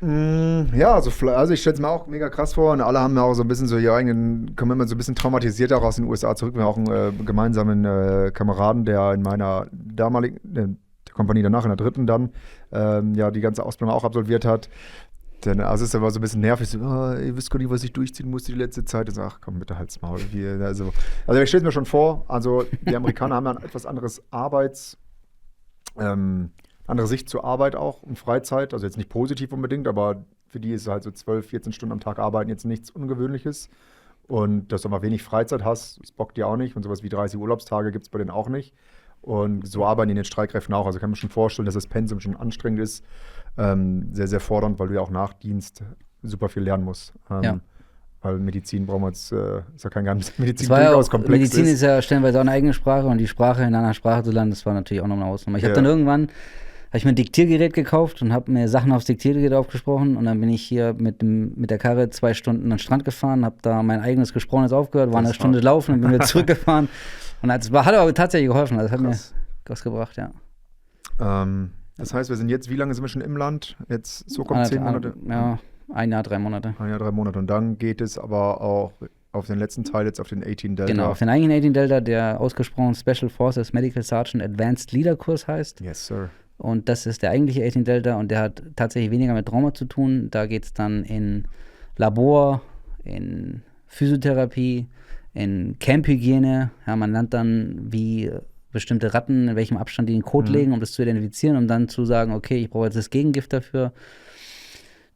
Ja, also ich stelle es mir auch mega krass vor und alle haben ja auch so ein bisschen so ihre eigenen, kommen immer so ein bisschen traumatisiert auch aus den USA zurück. Wir haben auch einen gemeinsamen Kameraden, der in meiner damaligen, der Kompanie danach, in der dritten dann, ja, die ganze Ausbildung auch absolviert hat. Denn, also es war so ein bisschen nervig, so, ihr wisst gar nicht, was ich durchziehen musste die letzte Zeit. Ich so, ach komm, bitte halt's Maul. Also ich stelle es mir schon vor, also die Amerikaner haben ja ein etwas anderes andere Sicht zur Arbeit auch und Freizeit, also jetzt nicht positiv unbedingt, aber für die ist halt so 12, 14 Stunden am Tag arbeiten jetzt nichts Ungewöhnliches. Und dass du mal wenig Freizeit hast, das bockt dir auch nicht. Und sowas wie 30 Urlaubstage gibt es bei denen auch nicht. Und so arbeiten die in den Streitkräften auch. Also kann man schon vorstellen, dass das Pensum schon anstrengend ist, sehr, sehr fordernd, weil du ja auch nach Dienst super viel lernen musst. Ja. Weil Medizin brauchen wir jetzt, ist ja kein Geheimnis, Medizin Das war ja durchaus auch, komplex Medizin ist ja stellenweise auch eine eigene Sprache und die Sprache in einer Sprache zu lernen, das war natürlich auch noch eine Ausnahme. Ich habe dann irgendwann, habe ich mir ein Diktiergerät gekauft und habe mir Sachen aufs Diktiergerät aufgesprochen und dann bin ich hier mit der Karre 2 Stunden an den Strand gefahren, habe da mein eigenes Gesprochenes aufgehört, war eine Stunde laufen und bin wieder zurückgefahren. Und hat aber tatsächlich geholfen, also das hat mir was gebracht, ja. Das heißt, wir sind jetzt, wie lange sind wir schon im Land? Jetzt so kommt 10 Monate? Ja, 1 Jahr, 3 Monate. 1 Jahr, 3 Monate. Und dann geht es aber auch auf den letzten Teil, jetzt auf den 18 Delta. Genau, auf den eigenen 18 Delta, der ausgesprochen Special Forces Medical Sergeant Advanced Leader Kurs heißt. Yes, sir. Und das ist der eigentliche 18 Delta und der hat tatsächlich weniger mit Trauma zu tun. Da geht es dann in Labor, in Physiotherapie, in Camphygiene. Ja, man lernt dann, wie bestimmte Ratten, in welchem Abstand die den Kot legen, um das zu identifizieren, um dann zu sagen, okay, ich brauche jetzt das Gegengift dafür.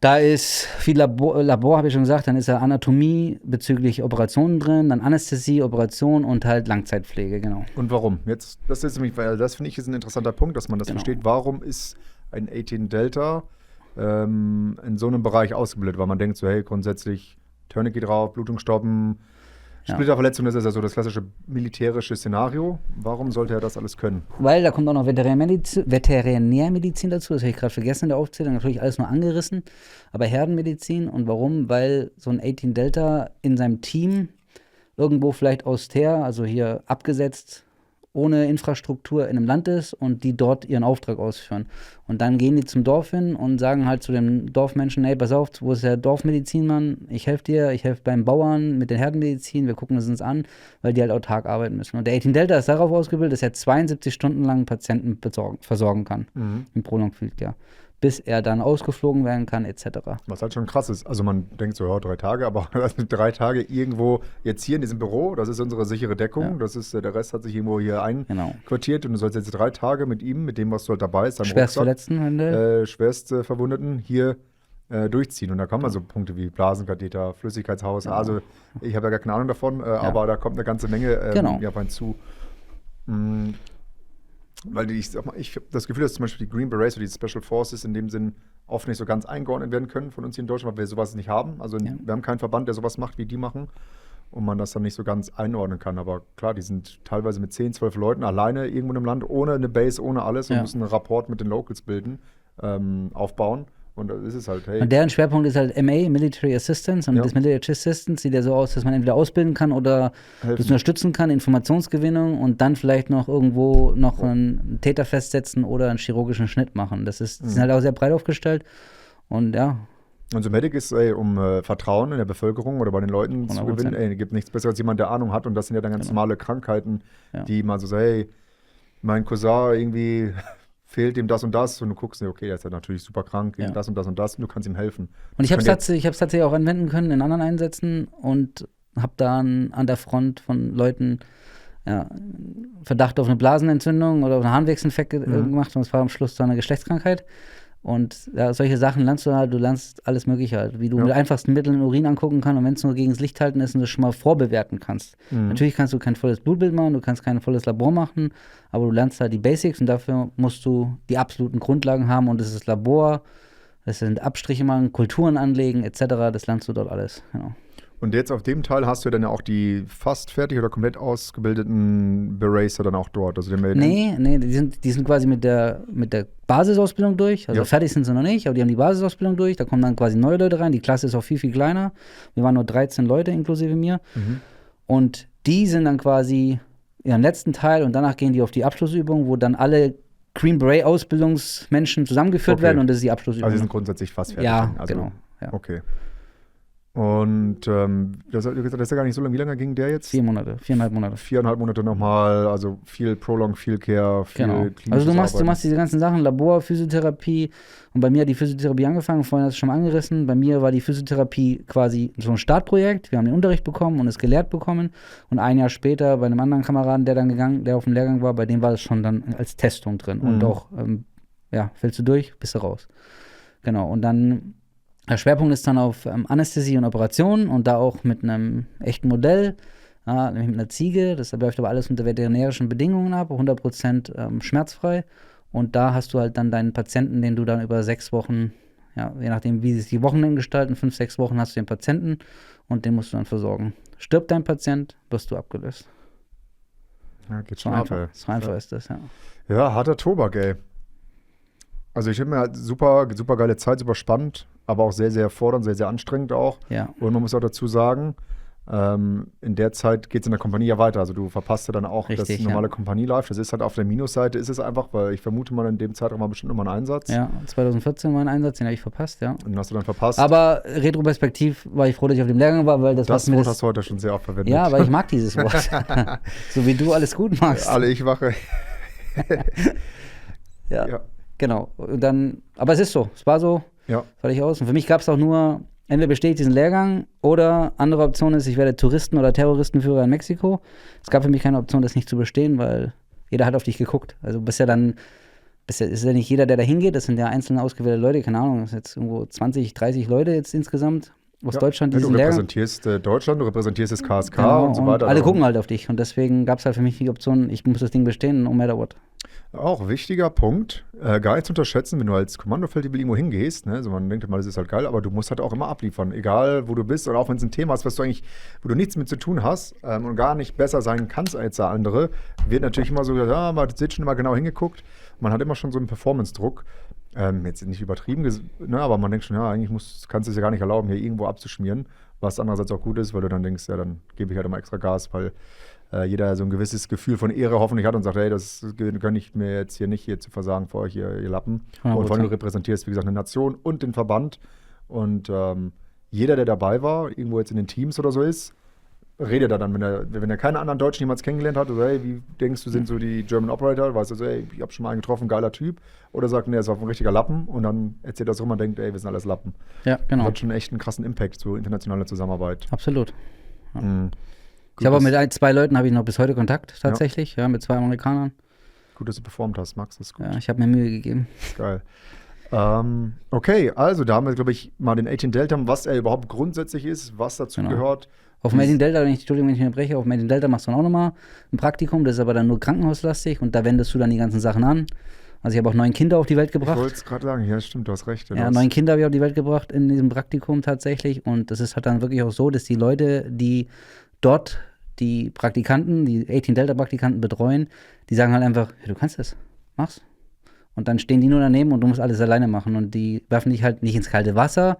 Da ist viel Labor, habe ich schon gesagt, dann ist ja Anatomie bezüglich Operationen drin, dann Anästhesie, Operation und halt Langzeitpflege, genau. Und warum? Jetzt, das ist nämlich, weil das finde ich ist ein interessanter Punkt, dass man das versteht. Warum ist ein 18 Delta in so einem Bereich ausgebildet? Weil man denkt so, hey, grundsätzlich Tourniquet drauf, Blutung stoppen, Splitterverletzung, das ist ja so das klassische militärische Szenario. Warum sollte er das alles können? Weil da kommt auch noch Veterinärmedizin dazu, das habe ich gerade vergessen in der Aufzählung, natürlich alles nur angerissen, aber Herdenmedizin. Und warum? Weil so ein 18 Delta in seinem Team irgendwo vielleicht austär, also hier abgesetzt, ohne Infrastruktur in einem Land ist und die dort ihren Auftrag ausführen. Und dann gehen die zum Dorf hin und sagen halt zu dem Dorfmenschen, hey, pass auf, wo ist der Dorfmedizinmann? Ich helfe dir, ich helfe beim Bauern mit der Herdenmedizin, wir gucken uns an, weil die halt autark arbeiten müssen. Und der 18 Delta ist darauf ausgebildet, dass er 72 Stunden lang Patienten versorgen kann im Prolonged Field Care, bis er dann ausgeflogen werden kann, etc. Was halt schon krass ist. Also man denkt so, ja, 3 Tage, aber 3 Tage irgendwo jetzt hier in diesem Büro, das ist unsere sichere Deckung, Ja. das ist, der Rest hat sich irgendwo hier Genau. einquartiert und du sollst jetzt 3 Tage mit ihm, mit dem, was du halt dabei ist, deinem Schwerst Rucksack, Verletzten, schwerst Verwundeten hier durchziehen. Und da kommen also Punkte wie Blasenkatheter, Flüssigkeitshaus, also ich habe ja gar keine Ahnung davon, aber da kommt eine ganze Menge auf einen zu. Weil ich habe das Gefühl, dass zum Beispiel die Green Berets oder die Special Forces in dem Sinn oft nicht so ganz eingeordnet werden können von uns hier in Deutschland, weil wir sowas nicht haben. Also wir haben keinen Verband, der sowas macht, wie die machen. Und man das dann nicht so ganz einordnen kann. Aber klar, die sind teilweise mit 10, 12 Leuten alleine irgendwo im Land, ohne eine Base, ohne alles und müssen einen Rapport mit den Locals bilden, aufbauen. Und das ist es halt, hey. Und deren Schwerpunkt ist halt MA, Military Assistance. Und das Military Assistance sieht ja so aus, dass man entweder ausbilden kann oder das unterstützen kann, Informationsgewinnung und dann vielleicht noch irgendwo noch einen Täter festsetzen oder einen chirurgischen Schnitt machen. Die sind halt auch sehr breit aufgestellt. Und ja. Und so Medic ist, um Vertrauen in der Bevölkerung oder bei den Leuten 100%. Zu gewinnen. Gibt nichts Besseres als jemand, der Ahnung hat. Und das sind ja dann ganz normale Krankheiten, die man so sagt, hey, mein Cousin irgendwie fehlt ihm das und das und du guckst, okay, der ist ja natürlich super krank, das und das und das und du kannst ihm helfen. Und ich habe es tatsächlich auch anwenden können in anderen Einsätzen und habe dann an der Front von Leuten Verdacht auf eine Blasenentzündung oder auf einen Harnwegsinfekt gemacht und es war am Schluss dann eine Geschlechtskrankheit. Und solche Sachen lernst du halt, du lernst alles Mögliche halt, wie du mit einfachsten Mitteln den Urin angucken kannst und wenn es nur gegen das Licht halten ist und das schon mal vorbewerten kannst. Natürlich kannst du kein volles Blutbild machen, du kannst kein volles Labor machen, aber du lernst halt die Basics und dafür musst du die absoluten Grundlagen haben und das ist Labor, das sind Abstriche machen, Kulturen anlegen etc., das lernst du dort alles, genau. Und jetzt auf dem Teil hast du dann ja auch die fast fertig oder komplett ausgebildeten Beracer dann auch dort. Also Nee, die sind quasi mit der Basisausbildung durch. Also fertig sind sie noch nicht, aber die haben die Basisausbildung durch. Da kommen dann quasi neue Leute rein. Die Klasse ist auch viel, viel kleiner. Wir waren nur 13 Leute inklusive mir. Und die sind dann quasi ihren letzten Teil und danach gehen die auf die Abschlussübung, wo dann alle Green Beret Ausbildungsmenschen zusammengeführt Okay. werden und das ist die Abschlussübung. Also, die sind grundsätzlich fast fertig. ja, dann. Also, genau. Ja. Okay. Und das ist ja gar nicht so lange. Wie lange ging der jetzt? 4,5 Monate. 4,5 Monate nochmal, also viel Prolong, viel Care, viel Genau. klinisches Also du machst Arbeiten. diese ganzen Sachen, Labor, Physiotherapie und bei mir hat die Physiotherapie angefangen, vorhin hast du schon mal angerissen, bei mir war die Physiotherapie quasi so ein Startprojekt, wir haben den Unterricht bekommen und es gelehrt bekommen und ein Jahr später bei einem anderen Kameraden, der auf dem Lehrgang war, bei dem war es schon dann als Testung drin und auch, fällst du durch, bist du raus. Genau, und dann der Schwerpunkt ist dann auf Anästhesie und Operationen und da auch mit einem echten Modell, nämlich mit einer Ziege. Das läuft aber alles unter veterinärischen Bedingungen ab, 100% schmerzfrei. Und da hast du halt dann deinen Patienten, den du dann über 6 Wochen, je nachdem, wie sich die Wochenenden gestalten, 5, 6 Wochen hast du den Patienten und den musst du dann versorgen. Stirbt dein Patient, wirst du abgelöst. Ja, geht So schon ab, ey. einfach, so einfach ist das, ja. Ja, harter Tobak, ey. Also ich finde mir halt super geile Zeit, super spannend, aber auch sehr, sehr fordernd, sehr, sehr anstrengend auch. Ja. Und man muss auch dazu sagen, in der Zeit geht es in der Kompanie ja weiter. Also du verpasst ja dann auch Richtig, das normale Kompanie-Life. Das ist halt auf der Minusseite, ist es einfach, weil ich vermute mal, in dem Zeitraum war bestimmt nochmal ein Einsatz. Ja, 2014 war ein Einsatz, den habe ich verpasst, ja. Und den hast du dann verpasst. Aber retroperspektiv war ich froh, dass ich auf dem Lehrgang war, weil das das was mir Wort hast du heute schon sehr oft verwendet. Ja, weil ich mag dieses Wort. So wie du alles gut magst. Alle ich wache. Ja, Ja. genau. Und dann, aber es ist so, es war so, Ja. fertig aus. Und für mich gab es auch nur, entweder bestehe ich diesen Lehrgang oder andere Option ist, ich werde Touristen- oder Terroristenführer in Mexiko. Es gab für mich keine Option, das nicht zu bestehen, weil jeder hat auf dich geguckt. Also ist ja nicht jeder, der da hingeht, das sind ja einzelne ausgewählte Leute, keine Ahnung, das sind jetzt irgendwo 20, 30 Leute jetzt insgesamt aus Deutschland, die Ja, du diesen Lehrgang. repräsentierst Deutschland, du repräsentierst das KSK Genau, und so weiter. alle Also gucken halt auf dich und deswegen gab es halt für mich die Option, ich muss das Ding bestehen, no matter what. Auch wichtiger Punkt, gar nicht zu unterschätzen, wenn du als Kommandofeld irgendwo hingehst, ne? Also man denkt immer, das ist halt geil, aber du musst halt auch immer abliefern, egal wo du bist oder auch wenn es ein Thema ist, wo du nichts mit zu tun hast und gar nicht besser sein kannst als der andere, wird natürlich immer so, ja, man hat schon immer genau hingeguckt, man hat immer schon so einen Performance-Druck, jetzt nicht übertrieben, ne? Aber man denkt schon, ja, eigentlich kannst du es ja gar nicht erlauben, hier irgendwo abzuschmieren, was andererseits auch gut ist, weil du dann denkst, ja, dann gebe ich halt immer extra Gas, weil jeder so ein gewisses Gefühl von Ehre hoffentlich hat und sagt, hey, das gönne ich mir jetzt hier nicht, hier zu versagen vor euch, ihr Lappen. 100%. Und vor allem du repräsentierst, wie gesagt, eine Nation und den Verband. Und jeder, der dabei war, irgendwo jetzt in den Teams oder so ist, redet da dann, wenn er keine anderen Deutschen jemals kennengelernt hat, oder hey, wie denkst du, sind so die German Operator? Weißt du, so, hey, ich habe schon mal einen getroffen, geiler Typ. Oder sagt, nee, er ist auf ein richtiger Lappen. Und dann erzählt er das rum und denkt, ey, wir sind alles Lappen. Ja, Das genau. hat schon echt einen krassen Impact, so internationale Zusammenarbeit. Absolut. Mhm. Ich habe auch Gut, mit 2 Leuten habe ich noch bis heute Kontakt, tatsächlich, ja, mit 2 Amerikanern. gut, dass du performt hast, Max, das ist gut. Ja, ich habe mir Mühe gegeben. Das ist geil. Okay, also da haben wir, glaube ich, mal den 18 Delta, was er überhaupt grundsätzlich ist, was dazu Genau. gehört. Auf Made in Delta, Entschuldigung, wenn ich unterbreche, auf Made in Delta machst du dann auch nochmal ein Praktikum, das ist aber dann nur krankenhauslastig und da wendest du dann die ganzen Sachen an. Also ich habe auch 9 Kinder auf die Welt Ich wollte gebracht. es gerade sagen, ja, stimmt, du hast recht. Ja, 9 Kinder habe ich auf die Welt gebracht in diesem Praktikum tatsächlich und das ist halt dann wirklich auch so, dass die Leute, die dort die Praktikanten, die 18 Delta Praktikanten betreuen, die sagen halt einfach, ja, du kannst das, mach's. Und dann stehen die nur daneben und du musst alles alleine machen und die werfen dich halt nicht ins kalte Wasser,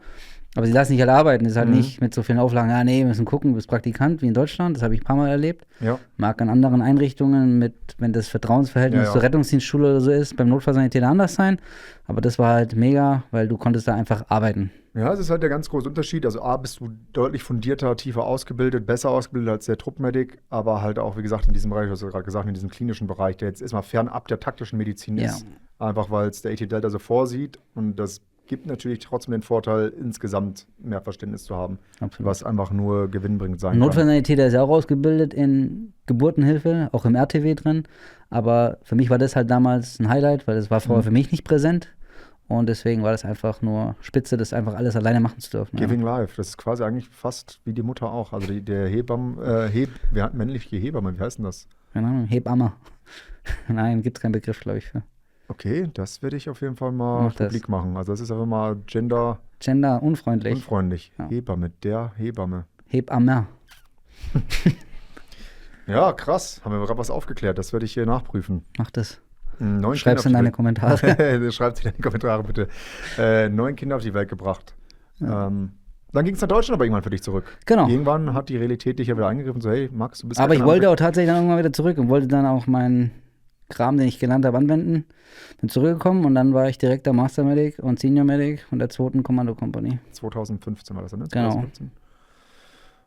aber sie lassen dich halt arbeiten. Das ist halt nicht mit so vielen Auflagen, wir müssen gucken, du bist Praktikant, wie in Deutschland, das habe ich ein paar Mal erlebt. Ja. Mag an anderen Einrichtungen wenn das Vertrauensverhältnis Ja. zur Rettungsdienstschule oder so ist, beim Notfallsanitäter anders sein. Aber das war halt mega, weil du konntest da einfach arbeiten. Ja, das ist halt der ganz große Unterschied. Also A, bist du deutlich fundierter, tiefer ausgebildet, besser ausgebildet als der Truppmedic, aber halt auch, wie gesagt, in diesem Bereich, was du gerade gesagt hast, in diesem klinischen Bereich, der jetzt erstmal fernab der taktischen Medizin Ja. ist. Einfach weil es der 18 Delta so vorsieht und das gibt natürlich trotzdem den Vorteil, insgesamt mehr Verständnis zu haben, Absolut. was einfach nur gewinnbringend sein Ein kann. Notfallsanitäter ist ja auch ausgebildet in Geburtenhilfe, auch im RTW drin. Aber für mich war das halt damals ein Highlight, weil das war vorher für mich nicht präsent. Und deswegen war das einfach nur spitze, das einfach alles alleine machen zu dürfen. Giving Life, das ist quasi eigentlich fast wie die Mutter auch. Also der wir hatten männliche Hebamme, wie heißt denn das? Keine Ahnung, Hebamme. Nein, gibt es keinen Begriff, glaube ich, für. Okay, das werde ich auf jeden Fall mal Mach das. publik machen. Also das ist einfach mal Gender-unfreundlich. unfreundlich. Ja. Hebamme, der Hebamme. Hebamme. Ja, krass. Haben wir gerade was aufgeklärt. Das werde ich hier nachprüfen. Mach das. 9 Schreib's in Kinder deine auf Kommentare. Schreibt sie in die Kommentare bitte. 9 Kinder auf die Welt gebracht. Dann ging es nach Deutschland aber irgendwann für dich zurück. Genau. Irgendwann hat die Realität dich ja wieder eingegriffen. So, hey, Max, du bist Aber ja ich wollte auch tatsächlich dann irgendwann wieder zurück und wollte dann auch mein Kram, den ich gelernt habe, anwenden. Bin zurückgekommen und dann war ich direkter Master Medic und Senior Medic von der 2. Kommandokompanie. 2015 war das, ne? Genau. 2015.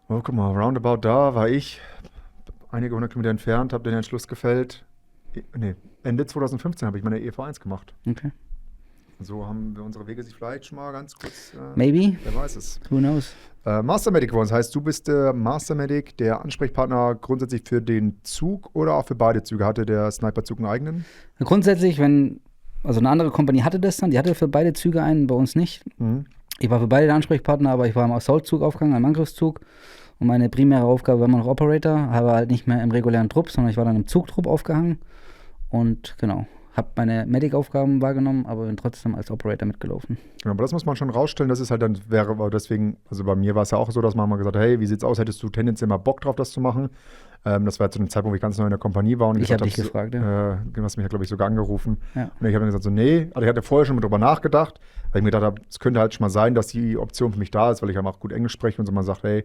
Oh, guck mal, roundabout da war ich einige 100 Kilometer entfernt, habe den Entschluss gefällt. Ende 2015 habe ich meine EV1 gemacht. Okay. So haben wir unsere Wege sich vielleicht schon mal ganz kurz. Maybe. Wer weiß es. Who knows? Master Medic geworden. Das heißt, du bist der Master Medic, der Ansprechpartner grundsätzlich für den Zug oder auch für beide Züge. Hatte der Sniper-Zug einen eigenen? Grundsätzlich, also eine andere Kompanie hatte das dann, die hatte für beide Züge einen, bei uns nicht. Mhm. Ich war für beide der Ansprechpartner, aber ich war im Assault-Zug aufgegangen, im Angriffszug. Und meine primäre Aufgabe war immer noch Operator, aber halt nicht mehr im regulären Trupp, sondern ich war dann im Zugtrupp aufgehangen. Und genau, habe meine Medic-Aufgaben wahrgenommen, aber bin trotzdem als Operator mitgelaufen. Genau, aber das muss man schon rausstellen, das ist halt dann, wäre deswegen, also bei mir war es ja auch so, dass man mal gesagt hat, hey, wie sieht's aus, hättest du tendenziell mal Bock drauf, das zu machen? Das war zu dem Zeitpunkt, wo ich ganz neu in der Kompanie war und Ich habe dich gefragt, ja. Du hast mich ja, glaube ich, sogar angerufen. Ja. Und ich habe dann gesagt, so, nee, also ich hatte vorher schon mal drüber nachgedacht, weil ich mir gedacht habe, es könnte halt schon mal sein, dass die Option für mich da ist, weil ich halt auch gut Englisch spreche und so man sagt, hey,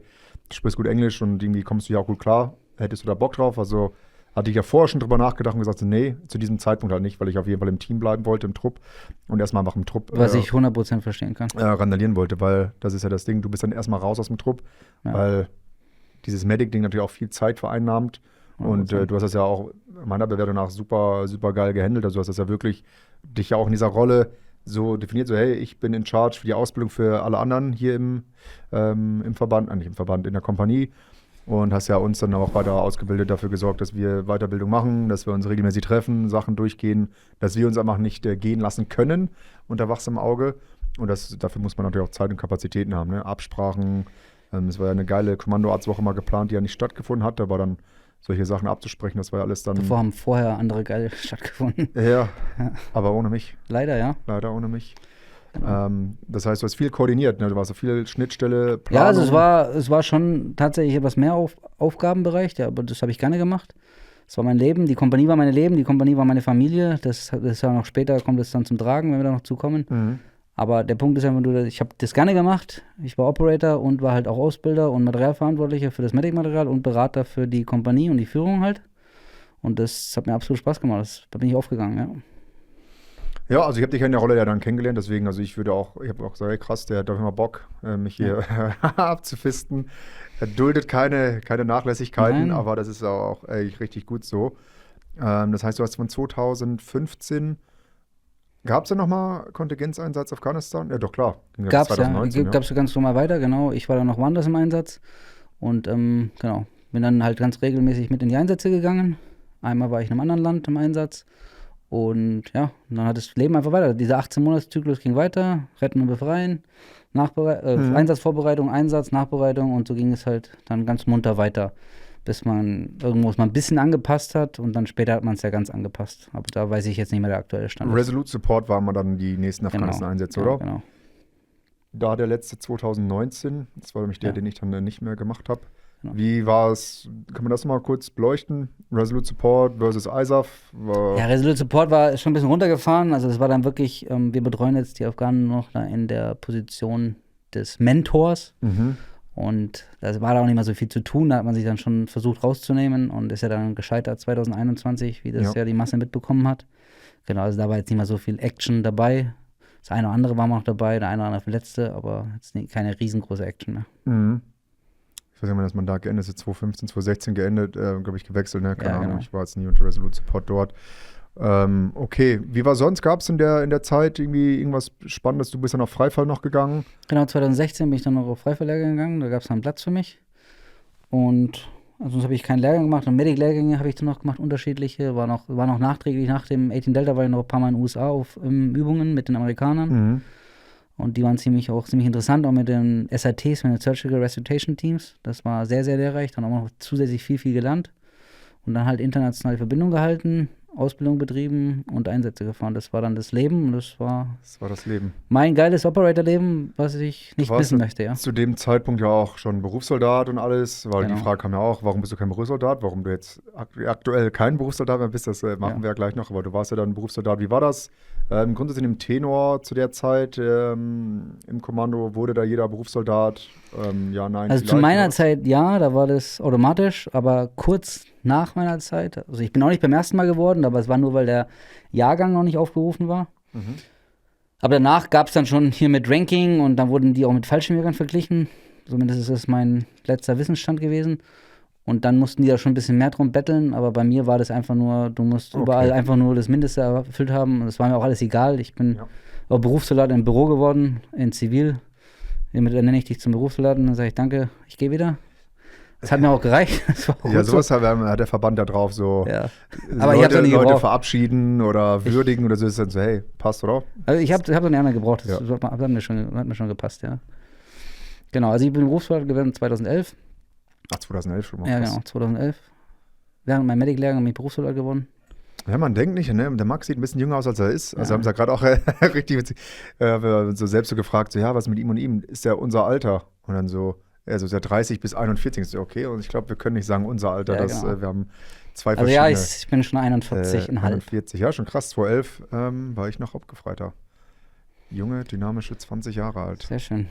du sprichst gut Englisch und irgendwie kommst du ja auch gut klar, hättest du da Bock drauf? Also hatte ich ja vorher schon drüber nachgedacht und gesagt, so, nee, zu diesem Zeitpunkt halt nicht, weil ich auf jeden Fall im Team bleiben wollte, im Trupp und erstmal einfach im Trupp Was ich 100% verstehen kann. randalieren wollte, weil das ist ja das Ding, du bist dann erstmal raus aus dem Trupp, Ja. weil dieses Medic-Ding natürlich auch viel Zeit vereinnahmt und du hast das ja auch meiner Bewertung nach super, super geil gehandelt, also du hast das ja wirklich dich ja auch in dieser Rolle so definiert, so hey, ich bin in charge für die Ausbildung für alle anderen hier im Verband, nicht im Verband, in der Kompanie. Und hast ja uns dann auch weiter ausgebildet, dafür gesorgt, dass wir Weiterbildung machen, dass wir uns regelmäßig treffen, Sachen durchgehen, dass wir uns einfach nicht gehen lassen können unter wachsam Auge. Und dafür muss man natürlich auch Zeit und Kapazitäten haben. Ne? Absprachen, es war ja eine geile Kommandoarztwoche mal geplant, die ja nicht stattgefunden hat, aber dann solche Sachen abzusprechen, das war ja alles dann. Davor haben vorher andere geile stattgefunden. Ja, aber ohne mich. Leider, ja. Leider ohne mich. Das heißt, du hast viel koordiniert, ne? Du warst so viel Schnittstelle, Planung. Ja, also es war schon tatsächlich etwas mehr Aufgabenbereich, ja, aber das habe ich gerne gemacht. Das war mein Leben, die Kompanie war mein Leben, die Kompanie war meine Familie. Das ist ja noch später, kommt es dann zum Tragen, wenn wir da noch zukommen. Mhm. Aber der Punkt ist einfach nur, ich habe das gerne gemacht. Ich war Operator und war halt auch Ausbilder und Materialverantwortlicher für das Medic-Material und Berater für die Kompanie und die Führung halt. Und das hat mir absolut Spaß gemacht. Da bin ich aufgegangen, ja. Ja, also ich habe dich ja in der Rolle ja dann kennengelernt, deswegen, also ich habe auch gesagt, hey, krass, der hat doch immer Bock, mich hier abzufisten. Er duldet keine Nachlässigkeiten, Nein. aber das ist auch echt richtig gut so. Das heißt, du hast von 2015, gab es da nochmal Kontingenzeinsatz Afghanistan? Ja, doch, klar. Ging Gab's 2019, ja, gab's ja ganz normal weiter, genau. Ich war dann noch woanders im Einsatz und genau, bin dann halt ganz regelmäßig mit in die Einsätze gegangen. Einmal war ich in einem anderen Land im Einsatz und ja, dann hat das Leben einfach weiter. Dieser 18-Monats-Zyklus ging weiter, retten und befreien, Einsatzvorbereitung, Einsatz, Nachbereitung und so ging es halt dann ganz munter weiter, bis man irgendwo mal ein bisschen angepasst hat und dann später hat man es ja ganz angepasst. Aber da weiß ich jetzt nicht mehr der aktuelle Stand. Resolute Support waren wir dann die nächsten Afghanistan-Einsätze, genau, oder? Genau. Da der letzte 2019, das war nämlich der, Ja. den ich dann nicht mehr gemacht habe. Genau. Wie war es, kann man das mal kurz beleuchten? Resolute Support versus ISAF? Ja, Resolute Support war schon ein bisschen runtergefahren. Also das war dann wirklich, wir betreuen jetzt die Afghanen noch da in der Position des Mentors. Mhm. Und da war da auch nicht mehr so viel zu tun. Da hat man sich dann schon versucht rauszunehmen und ist ja dann gescheitert 2021, wie das ja die Masse mitbekommen hat. Genau, also da war jetzt nicht mehr so viel Action dabei. Das eine oder andere war noch dabei, der eine oder andere verletzte, aber jetzt keine riesengroße Action mehr. Mhm. Ich weiß nicht, wann das Mandat geendet ist, 2015, 2016 geendet, glaube ich, gewechselt, ne? Keine Ja, Ahnung, genau. ich war jetzt nie unter Resolute Support dort. Okay, wie war sonst? Gab es in der Zeit irgendwie irgendwas Spannendes? Du bist dann auf Freifall noch gegangen? Genau, 2016 bin ich dann noch auf Freifalllehrgang gegangen, da gab es dann einen Platz für mich. Und sonst habe ich keinen Lehrgang gemacht und Medic-Lehrgänge habe ich dann noch gemacht, unterschiedliche. War noch nachträglich nach dem 18 Delta, war ich noch ein paar Mal in den USA auf Übungen mit den Amerikanern. Mhm. Und die waren ziemlich interessant, auch mit den SRTs, mit den Surgical Resuscitation Teams. Das war sehr, sehr lehrreich. Dann auch noch zusätzlich viel gelernt. Und dann halt internationale Verbindung gehalten, Ausbildung betrieben und Einsätze gefahren. Das war dann das Leben und das war das Leben. mein geiles Operator-Leben, was ich nicht missen möchte, ja. Zu dem Zeitpunkt ja auch schon Berufssoldat und alles, weil Genau. die Frage kam ja auch, warum bist du kein Berufssoldat? Warum du jetzt aktuell kein Berufssoldat mehr bist, das machen wir ja gleich noch, aber du warst ja dann Berufssoldat. Wie war das? Grundsätzlich im Tenor zu der Zeit im Kommando, wurde da jeder Berufssoldat? Ja, nein, Also zu vielleicht, meiner oder? Zeit ja, da war das automatisch, aber kurz nach meiner Zeit. Also ich bin auch nicht beim ersten Mal geworden, aber es war nur, weil der Jahrgang noch nicht aufgerufen war. Aber danach gab es dann schon hier mit Ranking und dann wurden die auch mit Fallschirmjägern verglichen. Zumindest ist das mein letzter Wissensstand gewesen. Und dann mussten die da schon ein bisschen mehr drum betteln, aber bei mir war das einfach nur, du musst überall einfach nur das Mindeste erfüllt haben. Und das war mir auch alles egal. Ich bin auch Berufssoldat im Büro geworden, in Zivil. Dann nenne ich dich zum Berufssoldat und dann sage ich, danke, ich gehe wieder. Das hat mir auch gereicht. Das war auch Ja, gut sowas hat der Verband da drauf, so Ja. Aber ich hab's auch nicht Leute gebraucht. verabschieden oder würdigen oder so, ist dann so, hey, passt, oder? Also ich hab dann nicht mehr gebraucht, das Ja. hat mir schon gepasst, ja. Genau, also ich bin Berufssoldat geworden 2011. Ach, 2011 schon mal. Ja, krass. genau, 2011. Während meinem Medic-Lehrgang bin ich Berufssoldat geworden. Ja, man denkt nicht, ne? Der Max sieht ein bisschen jünger aus, als er ist. Also Ja. haben sie ja gerade auch richtig witzig, so selbst so gefragt, so, ja, was mit ihm und ihm? Ist der unser Alter? Und dann so, also ist er 30 bis 41. So, okay, und ich glaube, wir können nicht sagen unser Alter, Ja, genau. Wir haben zwei Also ja, verschiedene. ich bin schon 41,5. 41, ja, schon krass. 2011 war ich noch Hauptgefreiter. Junge, dynamische 20 Jahre alt. Sehr schön.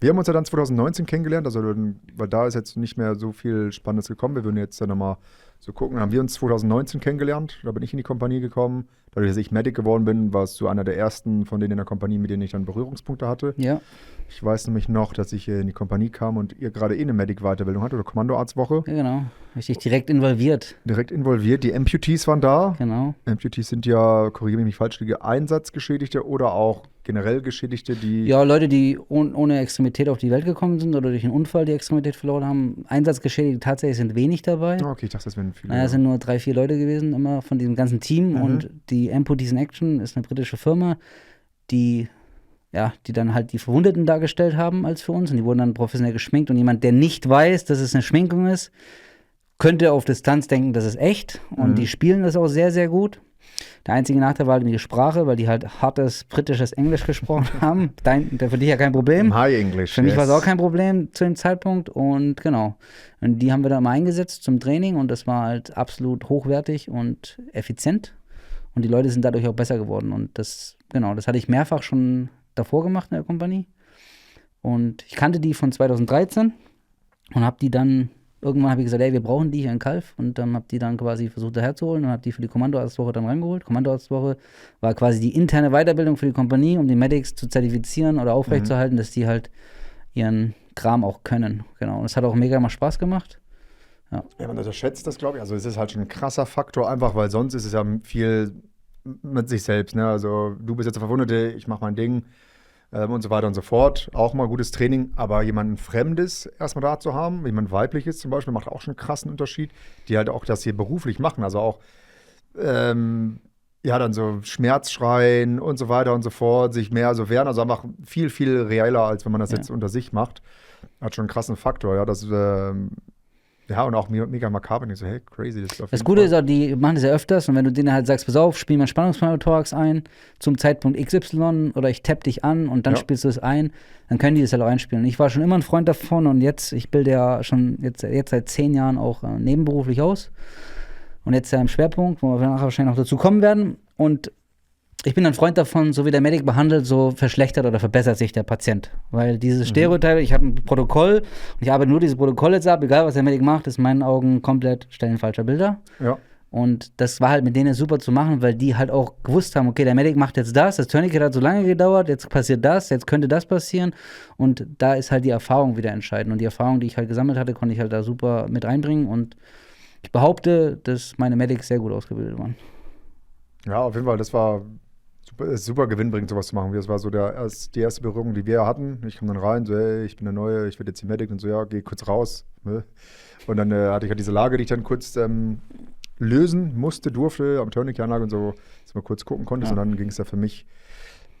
Wir haben uns ja dann 2019 kennengelernt, also weil da ist jetzt nicht mehr so viel Spannendes gekommen. Wir würden jetzt dann nochmal so gucken. Dann haben wir uns 2019 kennengelernt, da bin ich in die Kompanie gekommen. Dadurch, dass ich Medic geworden bin, warst du einer der ersten von denen in der Kompanie, mit denen ich dann Berührungspunkte hatte. Ja, Ich weiß nämlich noch, dass ich in die Kompanie kam und ihr gerade eine Medic-Weiterbildung hattet oder Kommandoarztwoche. ja, genau. Richtig direkt involviert. Direkt involviert. Die Amputees waren da. Genau. Amputees sind ja, korrigiere mich nicht falsch, Einsatzgeschädigte oder auch generell Geschädigte, die Ja, Leute, die ohne Extremität auf die Welt gekommen sind oder durch einen Unfall die Extremität verloren haben. Einsatzgeschädigte tatsächlich sind wenig dabei. Oh, okay, ich dachte, das wären viele. Naja, es sind nur 3, 4 Leute gewesen, immer von diesem ganzen Team. Und die Amputees in Action ist eine britische Firma, die dann halt die Verwundeten dargestellt haben als für uns. Und die wurden dann professionell geschminkt. Und jemand, der nicht weiß, dass es eine Schminkung ist, könnte auf Distanz denken, das ist echt. Und die spielen das auch sehr, sehr gut. Der einzige Nachteil war halt die Sprache, weil die halt hartes britisches Englisch gesprochen haben. Für dich ja kein Problem. High English. Für mich war es yes. auch kein Problem zu dem Zeitpunkt und genau. Und die haben wir dann mal eingesetzt zum Training und das war halt absolut hochwertig und effizient. Und die Leute sind dadurch auch besser geworden. Und das hatte ich mehrfach schon davor gemacht in der Kompanie. Und ich kannte die von 2013 und habe die dann, irgendwann habe ich gesagt, ey, wir brauchen die hier in Calw. Und dann habe die dann quasi versucht daherzuholen und habe die für die Kommandoarztwoche dann rangeholt. Kommandoarztwoche war quasi die interne Weiterbildung für die Kompanie, um die Medics zu zertifizieren oder aufrechtzuerhalten, dass die halt ihren Kram auch können. Genau. Und es hat auch mega mal Spaß gemacht. Ja, man unterschätzt das, glaube ich. Also es ist halt schon ein krasser Faktor, einfach weil sonst ist es ja viel mit sich selbst. Ne? Also du bist jetzt der Verwundete, ich mache mein Ding und so weiter und so fort. Auch mal gutes Training, aber jemanden Fremdes erstmal da zu haben, jemand Weibliches zum Beispiel, macht auch schon einen krassen Unterschied, die halt auch das hier beruflich machen. Also auch dann so Schmerzschreien und so weiter und so fort, sich mehr so wehren. Also einfach viel, viel realer, als wenn man das jetzt unter sich macht. Hat schon einen krassen Faktor, ja. Das und auch mega makaber. Und ich so, hey, crazy. Das Gute ist auch, die machen das ja öfters und wenn du denen halt sagst, pass auf, spiel mal Spannungspneumothorax ein zum Zeitpunkt XY oder ich tapp dich an und dann spielst du es ein, dann können die das halt auch einspielen. Und ich war schon immer ein Freund davon und ich bilde ja schon jetzt seit 10 Jahren auch nebenberuflich aus und jetzt ja im Schwerpunkt, wo wir nachher wahrscheinlich noch dazu kommen werden und ich bin ein Freund davon, so wie der Medic behandelt, so verschlechtert oder verbessert sich der Patient. Weil diese Stereotype, ich habe ein Protokoll und ich arbeite nur diese Protokolle jetzt ab, egal was der Medic macht, ist in meinen Augen komplett Stellen falscher Bilder. Ja. Und das war halt mit denen super zu machen, weil die halt auch gewusst haben, okay, der Medic macht jetzt das Tourniquet hat so lange gedauert, jetzt passiert das, jetzt könnte das passieren. Und da ist halt die Erfahrung wieder entscheidend. Und die Erfahrung, die ich halt gesammelt hatte, konnte ich halt da super mit reinbringen. Und ich behaupte, dass meine Medics sehr gut ausgebildet waren. Ja, auf jeden Fall, das war super gewinnbringend, sowas zu machen. Das war so die erste Berührung, die wir hatten. Ich kam dann rein, so, hey, ich bin der Neue, ich werde jetzt die Medic und so, ja, geh kurz raus. Ne? Und dann hatte ich halt diese Lage, die ich dann kurz lösen durfte, am Tourniquet-Anlage und so, dass man kurz gucken konnte. Und dann ging es ja für mich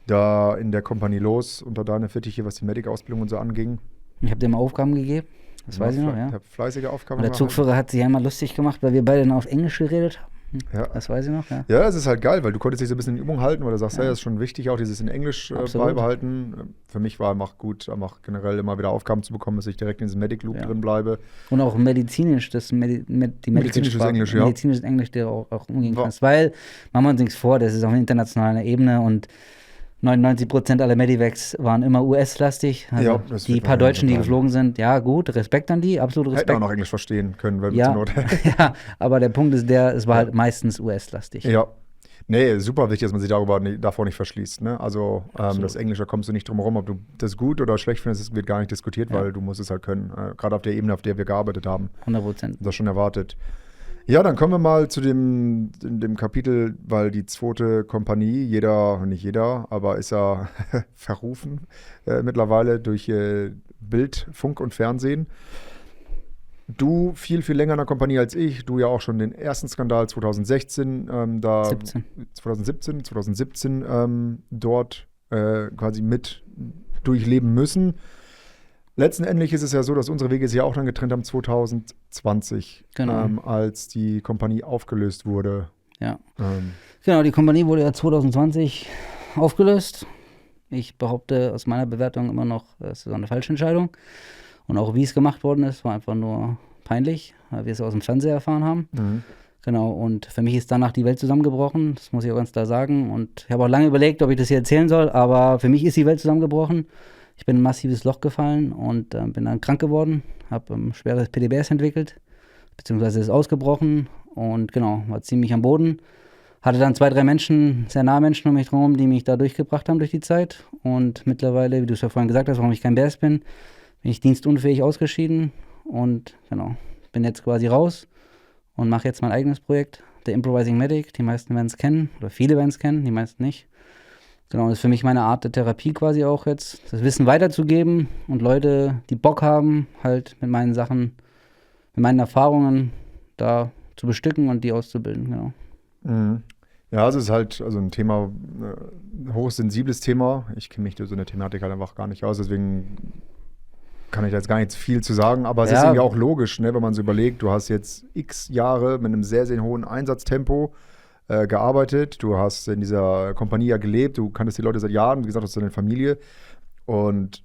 da in der Kompanie los, unter deiner Fittiche, was die Medic-Ausbildung und so anging. Ich habe dir mal Aufgaben gegeben, das weiß ich noch, ja. Ich habe fleißige Aufgaben Und der Zugführer hat sich ja immer lustig gemacht, weil wir beide dann auf Englisch geredet haben. Ja. Das weiß ich noch, ja. Ja, es ist halt geil, weil du konntest dich so ein bisschen in Übung halten, weil du sagst, ja, das ist schon wichtig, auch dieses in Englisch beibehalten. Für mich war einfach gut, einfach generell immer wieder Aufgaben zu bekommen, dass ich direkt in diesem Medic-Loop drin bleibe. Und auch medizinisch, die Medizinisches Englisch, ja. Medizinisches Englisch, der auch umgehen kannst. Weil, machen wir uns nichts vor, das ist auf internationaler Ebene und 99% aller Medivacs waren immer US-lastig. Also Ja, das die wird paar man Deutschen, die sagen. geflogen sind, ja gut, Respekt an die, absolut Hätten auch Respekt. noch Englisch verstehen können, weil Ja, zur Not. ja, aber der Punkt ist es war halt meistens US-lastig. Ja. Nee, super wichtig, dass man sich davor nicht verschließt. Ne? Also Absolut. das Englische kommst du nicht drum herum, ob du das gut oder schlecht findest, das wird gar nicht diskutiert, Ja. weil du musst es halt können. Gerade auf der Ebene, auf der wir gearbeitet haben. 100%. Das schon erwartet. Ja, dann kommen wir mal zu dem Kapitel, weil die 2. Kompanie, nicht jeder, aber ist ja verrufen mittlerweile durch Bild, Funk und Fernsehen. Du viel, viel länger in der Kompanie als ich. Du ja auch schon den ersten Skandal 2016, 2017 dort quasi mit durchleben müssen. Letztendlich ist es ja so, dass unsere Wege sich ja auch dann getrennt haben 2020, Genau. als die Kompanie aufgelöst wurde. Ja. Ähm, Genau, die Kompanie wurde ja 2020 aufgelöst. Ich behaupte aus meiner Bewertung immer noch, es ist eine falsche Entscheidung. Und auch wie es gemacht worden ist, war einfach nur peinlich, weil wir es aus dem Fernseher erfahren haben. Genau, und für mich ist danach die Welt zusammengebrochen, das muss ich auch ganz klar sagen. Und ich habe auch lange überlegt, ob ich das hier erzählen soll, aber für mich ist die Welt zusammengebrochen. Ich bin in ein massives Loch gefallen und bin dann krank geworden, habe schweres PTBS entwickelt, beziehungsweise ist ausgebrochen und genau, war ziemlich am Boden. Hatte dann 2, 3 Menschen, sehr nahe Menschen um mich herum, die mich da durchgebracht haben durch die Zeit. Und mittlerweile, wie du es ja vorhin gesagt hast, warum ich kein Bears bin ich dienstunfähig ausgeschieden und genau, bin jetzt quasi raus und mache jetzt mein eigenes Projekt, der Improvising Medic. Die meisten werden es kennen oder viele werden es kennen, die meisten nicht. Genau, das ist für mich meine Art der Therapie quasi auch jetzt, das Wissen weiterzugeben und Leute, die Bock haben, halt mit meinen Sachen, mit meinen Erfahrungen da zu bestücken und die auszubilden, genau. Ja, es ist halt also ein Thema, hochsensibles Thema. Ich kenne mich durch so eine Thematik halt einfach gar nicht aus, deswegen kann ich da jetzt gar nicht viel zu sagen, aber es ist Ja. irgendwie auch logisch, ne, wenn man so überlegt, du hast jetzt x Jahre mit einem sehr, sehr hohen Einsatztempo gearbeitet, du hast in dieser Kompanie ja gelebt, du kanntest die Leute seit Jahren, wie gesagt, hast du deine Familie und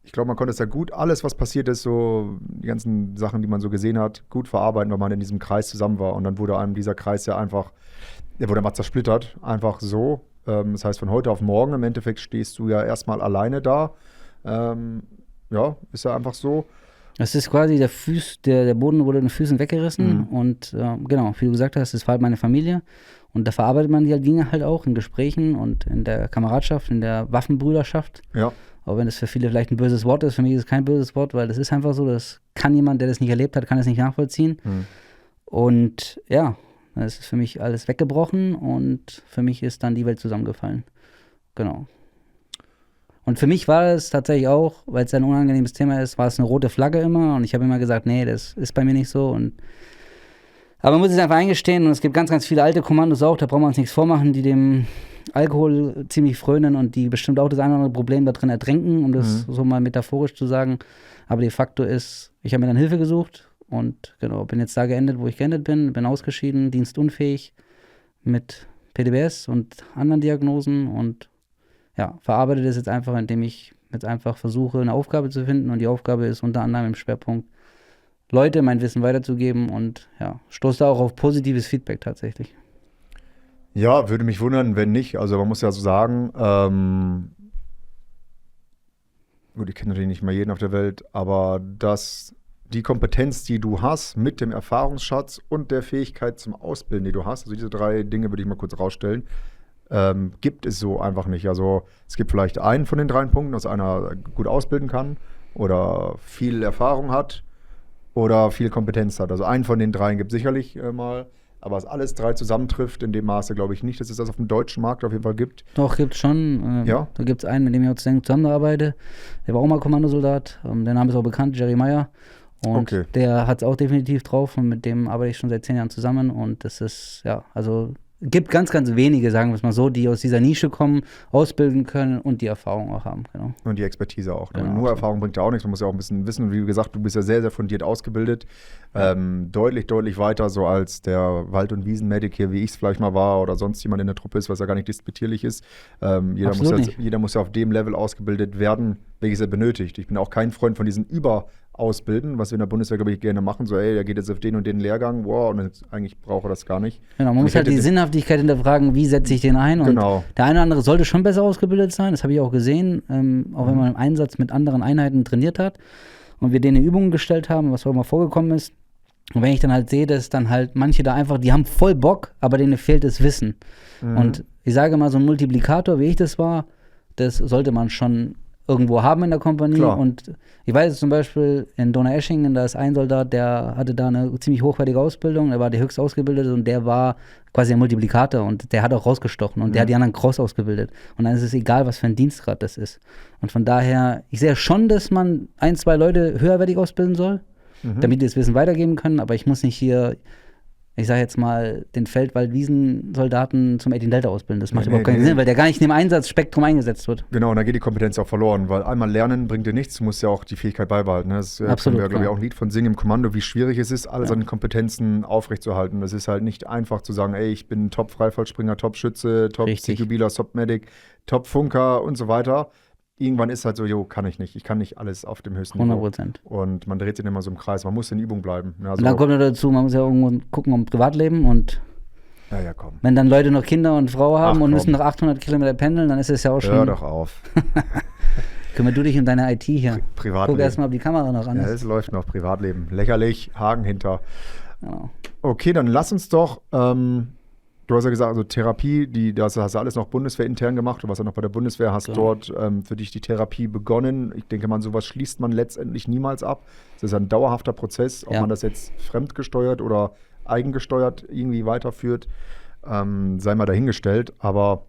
ich glaube, man konnte es ja gut, alles, was passiert ist, so die ganzen Sachen, die man so gesehen hat, gut verarbeiten, weil man in diesem Kreis zusammen war und dann wurde einem dieser Kreis ja einfach, der wurde mal zersplittert, einfach so. Das heißt, von heute auf morgen im Endeffekt stehst du ja erstmal alleine da. Ja, ist ja einfach so. Es ist quasi der Boden wurde den Füßen weggerissen und genau, wie du gesagt hast, das war halt meine Familie und da verarbeitet man die Dinge halt auch in Gesprächen und in der Kameradschaft, in der Waffenbrüderschaft. Ja. Auch wenn es für viele vielleicht ein böses Wort ist, für mich ist es kein böses Wort, weil das ist einfach so, das kann jemand, der das nicht erlebt hat, kann es nicht nachvollziehen. Und ja, das ist für mich alles weggebrochen und für mich ist dann die Welt zusammengefallen. Genau. Und für mich war es tatsächlich auch, weil es ein unangenehmes Thema ist, war es eine rote Flagge immer und ich habe immer gesagt, nee, das ist bei mir nicht so. Aber man muss es einfach eingestehen und es gibt ganz, ganz viele alte Kommandos auch, da brauchen wir uns nichts vormachen, die dem Alkohol ziemlich frönen und die bestimmt auch das eine oder andere Problem da drin ertränken, um das so mal metaphorisch zu sagen. Aber de facto ist, ich habe mir dann Hilfe gesucht und genau, bin jetzt da geendet, wo ich geendet bin ausgeschieden, dienstunfähig mit PTBS und anderen Diagnosen und ja, verarbeite das jetzt einfach, indem ich jetzt einfach versuche, eine Aufgabe zu finden und die Aufgabe ist unter anderem im Schwerpunkt, Leute mein Wissen weiterzugeben und ja, stoße da auch auf positives Feedback tatsächlich. Ja, würde mich wundern, wenn nicht. Also man muss ja so sagen, gut, ich kenne natürlich nicht mal jeden auf der Welt, aber dass die Kompetenz, die du hast, mit dem Erfahrungsschatz und der Fähigkeit zum Ausbilden, die du hast, also diese 3 Dinge würde ich mal kurz rausstellen, gibt es so einfach nicht. Also es gibt vielleicht einen von den 3 Punkten, dass einer gut ausbilden kann oder viel Erfahrung hat oder viel Kompetenz hat. Also einen von den 3 gibt es sicherlich mal, aber es alles 3 zusammentrifft, in dem Maße glaube ich nicht, dass es das auf dem deutschen Markt auf jeden Fall gibt. Doch, gibt es schon. Ja. Da gibt es einen, mit dem ich auch zusammenarbeite. Der war auch mal Kommandosoldat. Der Name ist auch bekannt, Jerry Meyer. Und Okay. der hat es auch definitiv drauf und mit dem arbeite ich schon seit 10 Jahren zusammen. Und das ist, ja, also gibt ganz, ganz wenige, sagen wir es mal so, die aus dieser Nische kommen, ausbilden können und die Erfahrung auch haben. Genau. Und die Expertise auch. Genau, Nur absolut. Erfahrung bringt ja auch nichts. Man muss ja auch ein bisschen wissen. Und wie gesagt, du bist ja sehr, sehr fundiert ausgebildet. Deutlich, deutlich weiter so als der Wald- und Wiesen-Medic hier, wie ich es vielleicht mal war oder sonst jemand in der Truppe ist, was ja gar nicht disputierlich ist. Absolut nicht. Jeder muss ja auf dem Level ausgebildet werden, welches er benötigt. Ich bin auch kein Freund von diesen ausbilden, was wir in der Bundeswehr, glaube ich, gerne machen. So, ey, der geht jetzt auf den und den Lehrgang, wow, und jetzt, eigentlich braucht er das gar nicht. Genau, man muss halt die Sinnhaftigkeit hinterfragen, wie setze ich den ein. Und Genau. der eine oder andere sollte schon besser ausgebildet sein, das habe ich auch gesehen, auch wenn man im Einsatz mit anderen Einheiten trainiert hat und wir denen Übungen gestellt haben, was auch immer vorgekommen ist. Und wenn ich dann halt sehe, dass dann halt manche da einfach, die haben voll Bock, aber denen fehlt das Wissen. Und ich sage mal, so ein Multiplikator, wie ich das war, das sollte man schon irgendwo haben in der Kompanie. Klar. Und ich weiß zum Beispiel in Donaueschingen, da ist ein Soldat, der hatte da eine ziemlich hochwertige Ausbildung, der war der höchst ausgebildete und der war quasi ein Multiplikator und der hat auch rausgestochen und der hat die anderen groß ausgebildet. Und dann ist es egal, was für ein Dienstgrad das ist. Und von daher, ich sehe schon, dass man 1, 2 Leute höherwertig ausbilden soll, damit die das Wissen weitergeben können, aber ich muss nicht hier, ich sage jetzt mal, den Feldwald-Wiesen-Soldaten zum 18 Delta ausbilden. Das macht überhaupt keinen Sinn, weil der gar nicht in dem Einsatzspektrum eingesetzt wird. Genau, und da geht die Kompetenz auch verloren, weil einmal lernen bringt dir nichts, du musst ja auch die Fähigkeit beibehalten. Ne? Das Absolut, können wir, glaube ich, auch ein Lied von singen im Kommando, wie schwierig es ist, alle seine Kompetenzen aufrechtzuerhalten. Das ist halt nicht einfach zu sagen, ey, ich bin Top-Freifallspringer, Top-Schütze, Top-CQBler, Top-Medic, Top-Funker und so weiter. Irgendwann ist halt so, jo, kann ich nicht. Ich kann nicht alles auf dem höchsten Niveau. 100%. Und man dreht sich immer so im Kreis. Man muss in Übung bleiben. Also Und dann kommt noch dazu, man muss ja irgendwo gucken um Privatleben und ja, komm. wenn dann Leute noch Kinder und Frau haben Ach, und komm. müssen noch 800 Kilometer pendeln, dann ist es ja auch schon. Hör doch auf. Kümmere du dich um deine IT hier. Privatleben. Guck erstmal, ob die Kamera noch an Ja, ist. es läuft noch. Privatleben. Lächerlich. Haken hinter. Genau. Okay, dann lass uns doch, du hast ja gesagt, also Therapie, das hast du alles noch bundeswehrintern gemacht, du warst ja noch bei der Bundeswehr, hast dort für dich die Therapie begonnen. Ich denke mal, sowas schließt man letztendlich niemals ab. Das ist ein dauerhafter Prozess, ob man das jetzt fremdgesteuert oder eigengesteuert irgendwie weiterführt, sei mal dahingestellt. Aber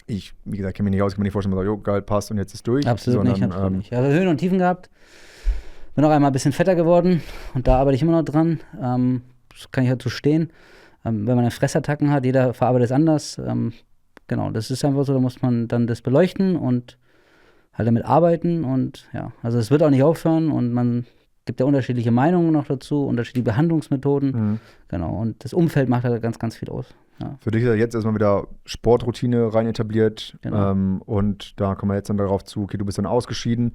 ich, wie gesagt, kenne mich nicht aus, ich kann mir nicht vorstellen, man sagt, jo, geil, passt und jetzt ist durch. Absolut nicht. Ich habe Höhen und Tiefen gehabt, bin auch einmal ein bisschen fetter geworden und da arbeite ich immer noch dran. Das kann ich dazu stehen. Wenn man eine Fressattacken hat, jeder verarbeitet es anders. Genau, das ist einfach so, da muss man dann das beleuchten und halt damit arbeiten und ja, also es wird auch nicht aufhören und man gibt ja unterschiedliche Meinungen noch dazu, unterschiedliche Behandlungsmethoden. Genau, und das Umfeld macht halt ganz, ganz viel aus. Ja. Für dich ist ja jetzt erstmal wieder Sportroutine rein etabliert, Genau. Und da kommen wir jetzt dann darauf zu, okay, du bist dann ausgeschieden.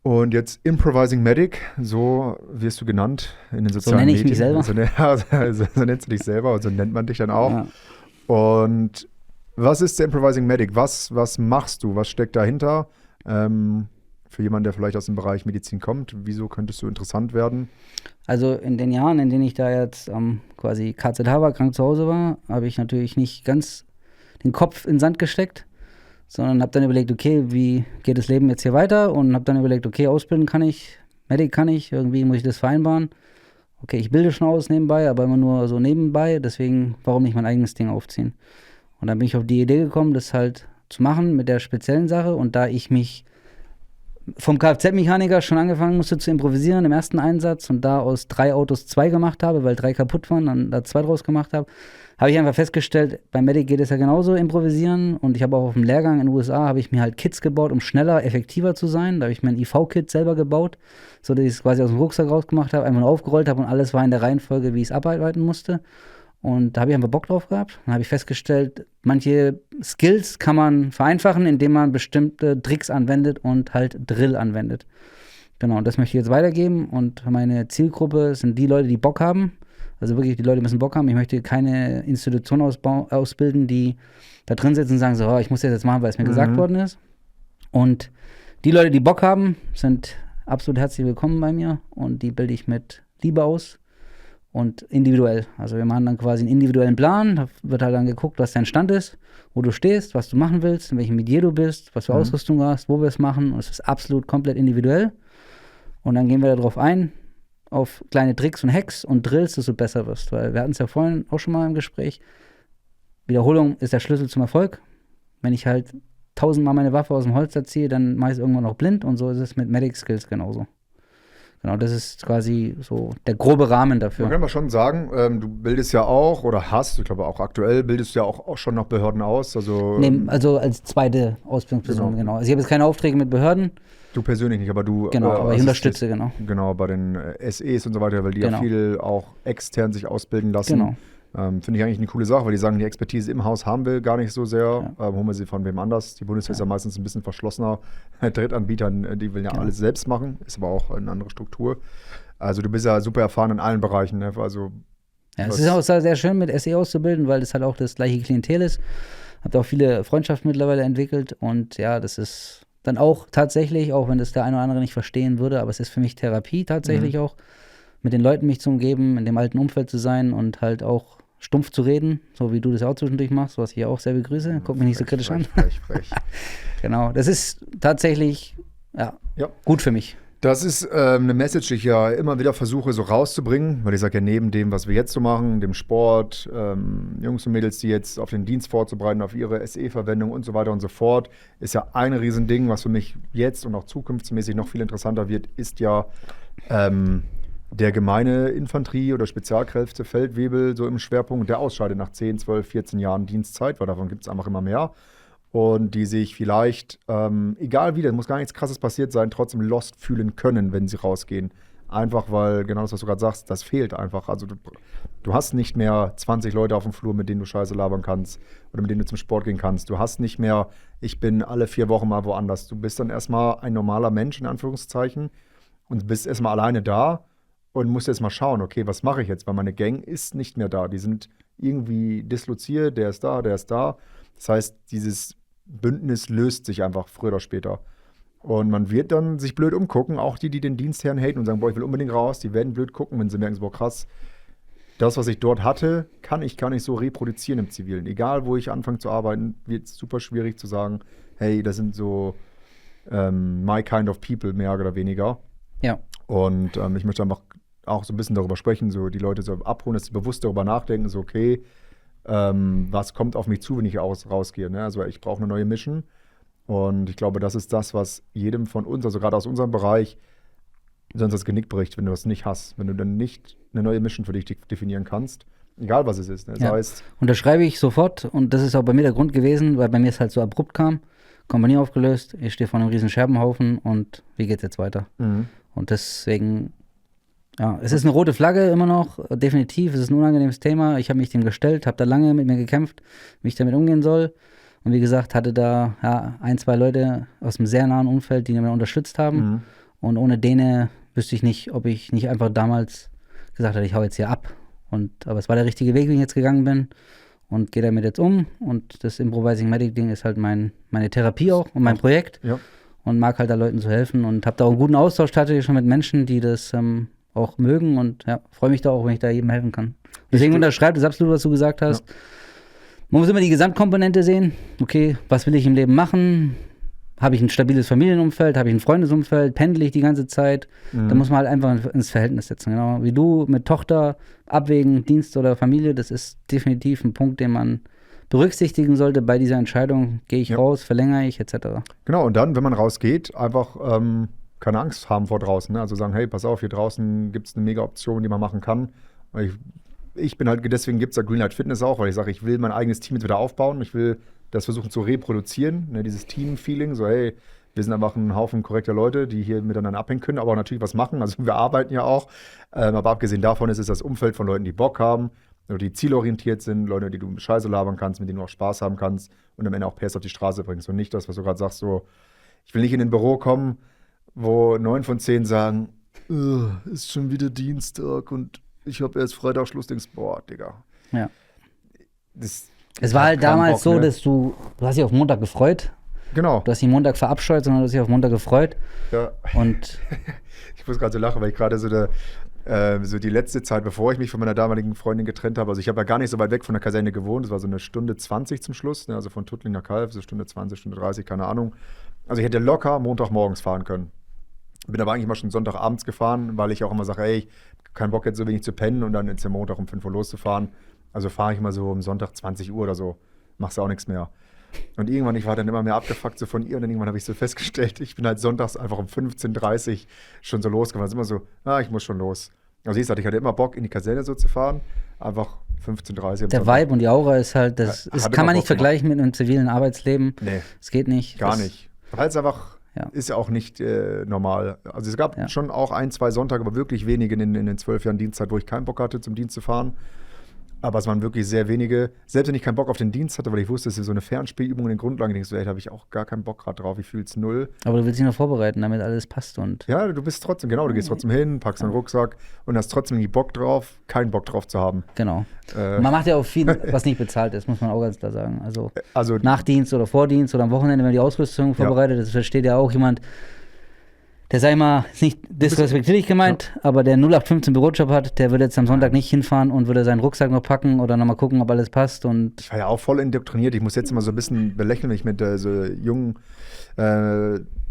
Und jetzt Improvising Medic, so wirst du genannt in den sozialen nenne ich mich Medien. selber. So nennst du dich selber und so nennt man dich dann auch. Ja. Und was ist der Improvising Medic? Was machst du? Was steckt dahinter? Für jemanden, der vielleicht aus dem Bereich Medizin kommt, wieso könntest du interessant werden? Also in den Jahren, in denen ich da jetzt quasi KZH war, krank zu Hause war, habe ich natürlich nicht ganz den Kopf in den Sand gesteckt, sondern habe dann überlegt, okay, wie geht das Leben jetzt hier weiter? Und habe dann überlegt, okay, ausbilden kann ich, Medic kann ich, irgendwie muss ich das vereinbaren. Okay, ich bilde schon aus nebenbei, aber immer nur so nebenbei, deswegen, warum nicht mein eigenes Ding aufziehen? Und dann bin ich auf die Idee gekommen, das halt zu machen mit der speziellen Sache. Und da ich mich vom Kfz-Mechaniker schon angefangen musste zu improvisieren im ersten Einsatz und da aus 3 Autos 2 gemacht habe, weil 3 kaputt waren, dann da 2 draus gemacht habe, habe ich einfach festgestellt, beim Medic geht es ja genauso improvisieren und ich habe auch auf dem Lehrgang in den USA, habe ich mir halt Kits gebaut, um schneller, effektiver zu sein. Da habe ich mir ein IV-Kit selber gebaut, so dass ich es quasi aus dem Rucksack rausgemacht habe, einfach nur aufgerollt habe und alles war in der Reihenfolge, wie ich es abarbeiten musste. Und da habe ich einfach Bock drauf gehabt. Dann habe ich festgestellt, manche Skills kann man vereinfachen, indem man bestimmte Tricks anwendet und halt Drill anwendet. Genau, und das möchte ich jetzt weitergeben. Und meine Zielgruppe sind die Leute, die Bock haben. Also wirklich, die Leute müssen Bock haben. Ich möchte keine Institution ausbilden, die da drin sitzen und sagen so, oh, ich muss das jetzt machen, weil es mir gesagt worden ist. Und die Leute, die Bock haben, sind absolut herzlich willkommen bei mir. Und die bilde ich mit Liebe aus. Und individuell. Also wir machen dann quasi einen individuellen Plan. Da wird halt dann geguckt, was dein Stand ist, wo du stehst, was du machen willst, in welchem Medier du bist, was für Ausrüstung du hast, wo wir es machen. Und es ist absolut komplett individuell. Und dann gehen wir darauf ein, auf kleine Tricks und Hacks und Drills, dass du besser wirst. Weil wir hatten es ja vorhin auch schon mal im Gespräch. Wiederholung ist der Schlüssel zum Erfolg. Wenn ich halt 1000-mal meine Waffe aus dem Holster ziehe, dann mache ich es irgendwann noch blind. Und so ist es mit Medic Skills genauso. Genau, das ist quasi so der grobe Rahmen dafür. Man kann aber schon sagen, du bildest ja auch oder hast, ich glaube auch aktuell, bildest du ja auch schon noch Behörden aus. Also, Nee, also als zweite Ausbildungsperson, genau. Also ich habe jetzt keine Aufträge mit Behörden. Du persönlich nicht, aber du Genau, aber ich unterstütze, genau. Genau, bei den SEs und so weiter, weil die ja Genau. viel auch extern sich ausbilden lassen. Genau. Finde ich eigentlich eine coole Sache, weil die sagen, die Expertise im Haus haben wir gar nicht so sehr. Holen wir sie von wem anders. Die Bundeswehr ist ja meistens ein bisschen verschlossener. Drittanbietern, die will ja alles selbst machen, ist aber auch eine andere Struktur. Also du bist ja super erfahren in allen Bereichen. Ne? Also, ja, es ist auch sehr schön, mit SE auszubilden, weil das halt auch das gleiche Klientel ist. Habt auch viele Freundschaften mittlerweile entwickelt und ja, das ist dann auch tatsächlich, auch wenn das der eine oder andere nicht verstehen würde, aber es ist für mich Therapie tatsächlich auch, mit den Leuten mich zu umgeben, in dem alten Umfeld zu sein und halt auch stumpf zu reden, so wie du das auch zwischendurch machst, was ich ja auch sehr begrüße. Guck mich nicht so kritisch an. Frech. Genau, das ist tatsächlich gut für mich. Das ist eine Message, die ich ja immer wieder versuche so rauszubringen, weil ich sage ja, neben dem, was wir jetzt so machen, dem Sport, Jungs und Mädels, die jetzt auf den Dienst vorzubereiten, auf ihre SE-Verwendung und so weiter und so fort, ist ja ein Riesending, was für mich jetzt und auch zukunftsmäßig noch viel interessanter wird, ist ja der gemeine Infanterie- oder Spezialkräfte, Feldwebel so im Schwerpunkt, der ausscheidet nach 10, 12, 14 Jahren Dienstzeit, weil davon gibt es einfach immer mehr. Und die sich vielleicht, egal wie, da muss gar nichts Krasses passiert sein, trotzdem lost fühlen können, wenn sie rausgehen. Einfach, weil, genau das, was du gerade sagst, das fehlt einfach. Also du hast nicht mehr 20 Leute auf dem Flur, mit denen du Scheiße labern kannst oder mit denen du zum Sport gehen kannst. Du hast nicht mehr, ich bin alle 4 Wochen mal woanders. Du bist dann erstmal ein normaler Mensch, in Anführungszeichen, und bist erstmal alleine da und musst jetzt mal schauen, okay, was mache ich jetzt? Weil meine Gang ist nicht mehr da. Die sind irgendwie disloziert, der ist da, der ist da. Das heißt, dieses Bündnis löst sich einfach früher oder später. Und man wird dann sich blöd umgucken, auch die den Dienstherren haten und sagen, boah, ich will unbedingt raus, die werden blöd gucken, wenn sie merken, boah, krass, das, was ich dort hatte, kann ich gar nicht so reproduzieren im Zivilen. Egal, wo ich anfange zu arbeiten, wird es super schwierig zu sagen, hey, das sind so my kind of people, mehr oder weniger. Ja. Und ich möchte einfach auch so ein bisschen darüber sprechen, so die Leute so abholen, dass sie bewusst darüber nachdenken, so okay, was kommt auf mich zu, wenn ich rausgehe. Ne? Also ich brauche eine neue Mission und ich glaube, das ist das, was jedem von uns, also gerade aus unserem Bereich, sonst das Genick bricht, wenn du das nicht hast, wenn du dann nicht eine neue Mission für dich definieren kannst, egal was es ist. Ne? Das heißt, unterschreibe ich sofort und das ist auch bei mir der Grund gewesen, weil bei mir es halt so abrupt kam, Kompanie aufgelöst, ich stehe vor einem riesen Scherbenhaufen und wie geht's jetzt weiter? Und deswegen... Ja, es ist eine rote Flagge immer noch, definitiv. Es ist ein unangenehmes Thema. Ich habe mich dem gestellt, habe da lange mit mir gekämpft, wie ich damit umgehen soll. Und wie gesagt, hatte da 1, 2 Leute aus einem sehr nahen Umfeld, die mir unterstützt haben. Und ohne denen wüsste ich nicht, ob ich nicht einfach damals gesagt hätte, ich hau jetzt hier ab. Aber es war der richtige Weg, wie ich jetzt gegangen bin. Und gehe damit jetzt um. Und das Improvising Medic Ding ist halt meine Therapie auch und mein Projekt. Ja. Und mag halt da Leuten zu helfen. Und habe da auch einen guten Austausch tatsächlich schon mit Menschen, die das auch mögen und freue mich da auch, wenn ich da jedem helfen kann. Deswegen unterschreibt das absolut, was du gesagt hast. Ja. Man muss immer die Gesamtkomponente sehen. Okay, was will ich im Leben machen? Habe ich ein stabiles Familienumfeld? Habe ich ein Freundesumfeld? Pendle ich die ganze Zeit? Da muss man halt einfach ins Verhältnis setzen. Genau wie du mit Tochter abwägen, Dienst oder Familie, das ist definitiv ein Punkt, den man berücksichtigen sollte bei dieser Entscheidung. Gehe ich raus, verlängere ich, etc. Genau, und dann, wenn man rausgeht, einfach keine Angst haben vor draußen. Ne? Also sagen, hey, pass auf, hier draußen gibt es eine mega Option, die man machen kann. Ich bin halt, deswegen gibt es ja Greenlight Fitness auch, weil ich sage, ich will mein eigenes Team jetzt wieder aufbauen. Ich will das versuchen zu reproduzieren, ne? Dieses Team-Feeling, so hey, wir sind einfach ein Haufen korrekter Leute, die hier miteinander abhängen können, aber auch natürlich was machen. Also wir arbeiten ja auch. Aber abgesehen davon ist es das Umfeld von Leuten, die Bock haben, oder die zielorientiert sind, Leute, die du Scheiße labern kannst, mit denen du auch Spaß haben kannst und am Ende auch PS auf die Straße bringst. Und nicht das, was du gerade sagst, so, ich will nicht in ein Büro kommen, wo 9 von 10 sagen, ist schon wieder Dienstag und ich habe erst Freitag Schluss, denkst, boah, Digga. Ja. Es war halt damals Bock, so, dass du hast dich auf Montag gefreut. Genau. Du hast dich Montag verabscheut, sondern du hast dich auf Montag gefreut. Ja. Und ich muss gerade so lachen, weil ich gerade so die letzte Zeit, bevor ich mich von meiner damaligen Freundin getrennt habe, also ich habe ja gar nicht so weit weg von der Kaserne gewohnt, es war so eine Stunde 20 zum Schluss, ne, also von Tuttling nach Kalf, so Stunde 20, Stunde 30, keine Ahnung. Also ich hätte locker Montagmorgens fahren können. Bin aber eigentlich mal schon Sonntagabends gefahren, weil ich auch immer sage, ey, ich habe keinen Bock jetzt so wenig zu pennen und dann jetzt am Montag um 5 Uhr loszufahren. Also fahre ich mal so am Sonntag 20 Uhr oder so, machst du auch nichts mehr. Und irgendwann, ich war dann immer mehr abgefuckt so von ihr und dann irgendwann habe ich so festgestellt, ich bin halt sonntags einfach um 15:30 Uhr schon so losgefahren. Das ist immer so, ich muss schon los. Also ich hatte immer Bock, in die Kaserne so zu fahren, einfach 15:30 Uhr. Der Vibe und die Aura ist halt, das kann man nicht vergleichen mit einem zivilen Arbeitsleben. Nee. Es geht nicht. Gar nicht. Weil es einfach... Ja. Ist ja auch nicht normal. Also es gab schon auch 1, 2 Sonntage, aber wirklich wenige in den 12 Jahren Dienstzeit, wo ich keinen Bock hatte, zum Dienst zu fahren. Aber es waren wirklich sehr wenige. Selbst wenn ich keinen Bock auf den Dienst hatte, weil ich wusste, es ist so eine Fernspielübung in den Grundlagen, denkst du, ey, da habe ich auch gar keinen Bock gerade drauf. Ich fühle es null. Aber du willst dich noch vorbereiten, damit alles passt und. Ja, du bist trotzdem, genau, du gehst trotzdem hin, packst deinen Rucksack und hast trotzdem nie Bock drauf, keinen Bock drauf zu haben. Genau. Man macht ja auch viel, was nicht bezahlt ist, muss man auch ganz klar sagen. Also Nachdienst oder Vordienst oder am Wochenende, wenn man die Ausrüstung vorbereitet, das versteht ja auch jemand, der, sag ich mal, ist nicht disrespektierlich gemeint, aber der 0815 Bürojob hat, der würde jetzt am Sonntag nicht hinfahren und würde seinen Rucksack noch packen oder nochmal gucken, ob alles passt. Und ich war ja auch voll indoktriniert. Ich muss jetzt immer so ein bisschen belächeln, wenn ich mit so jungen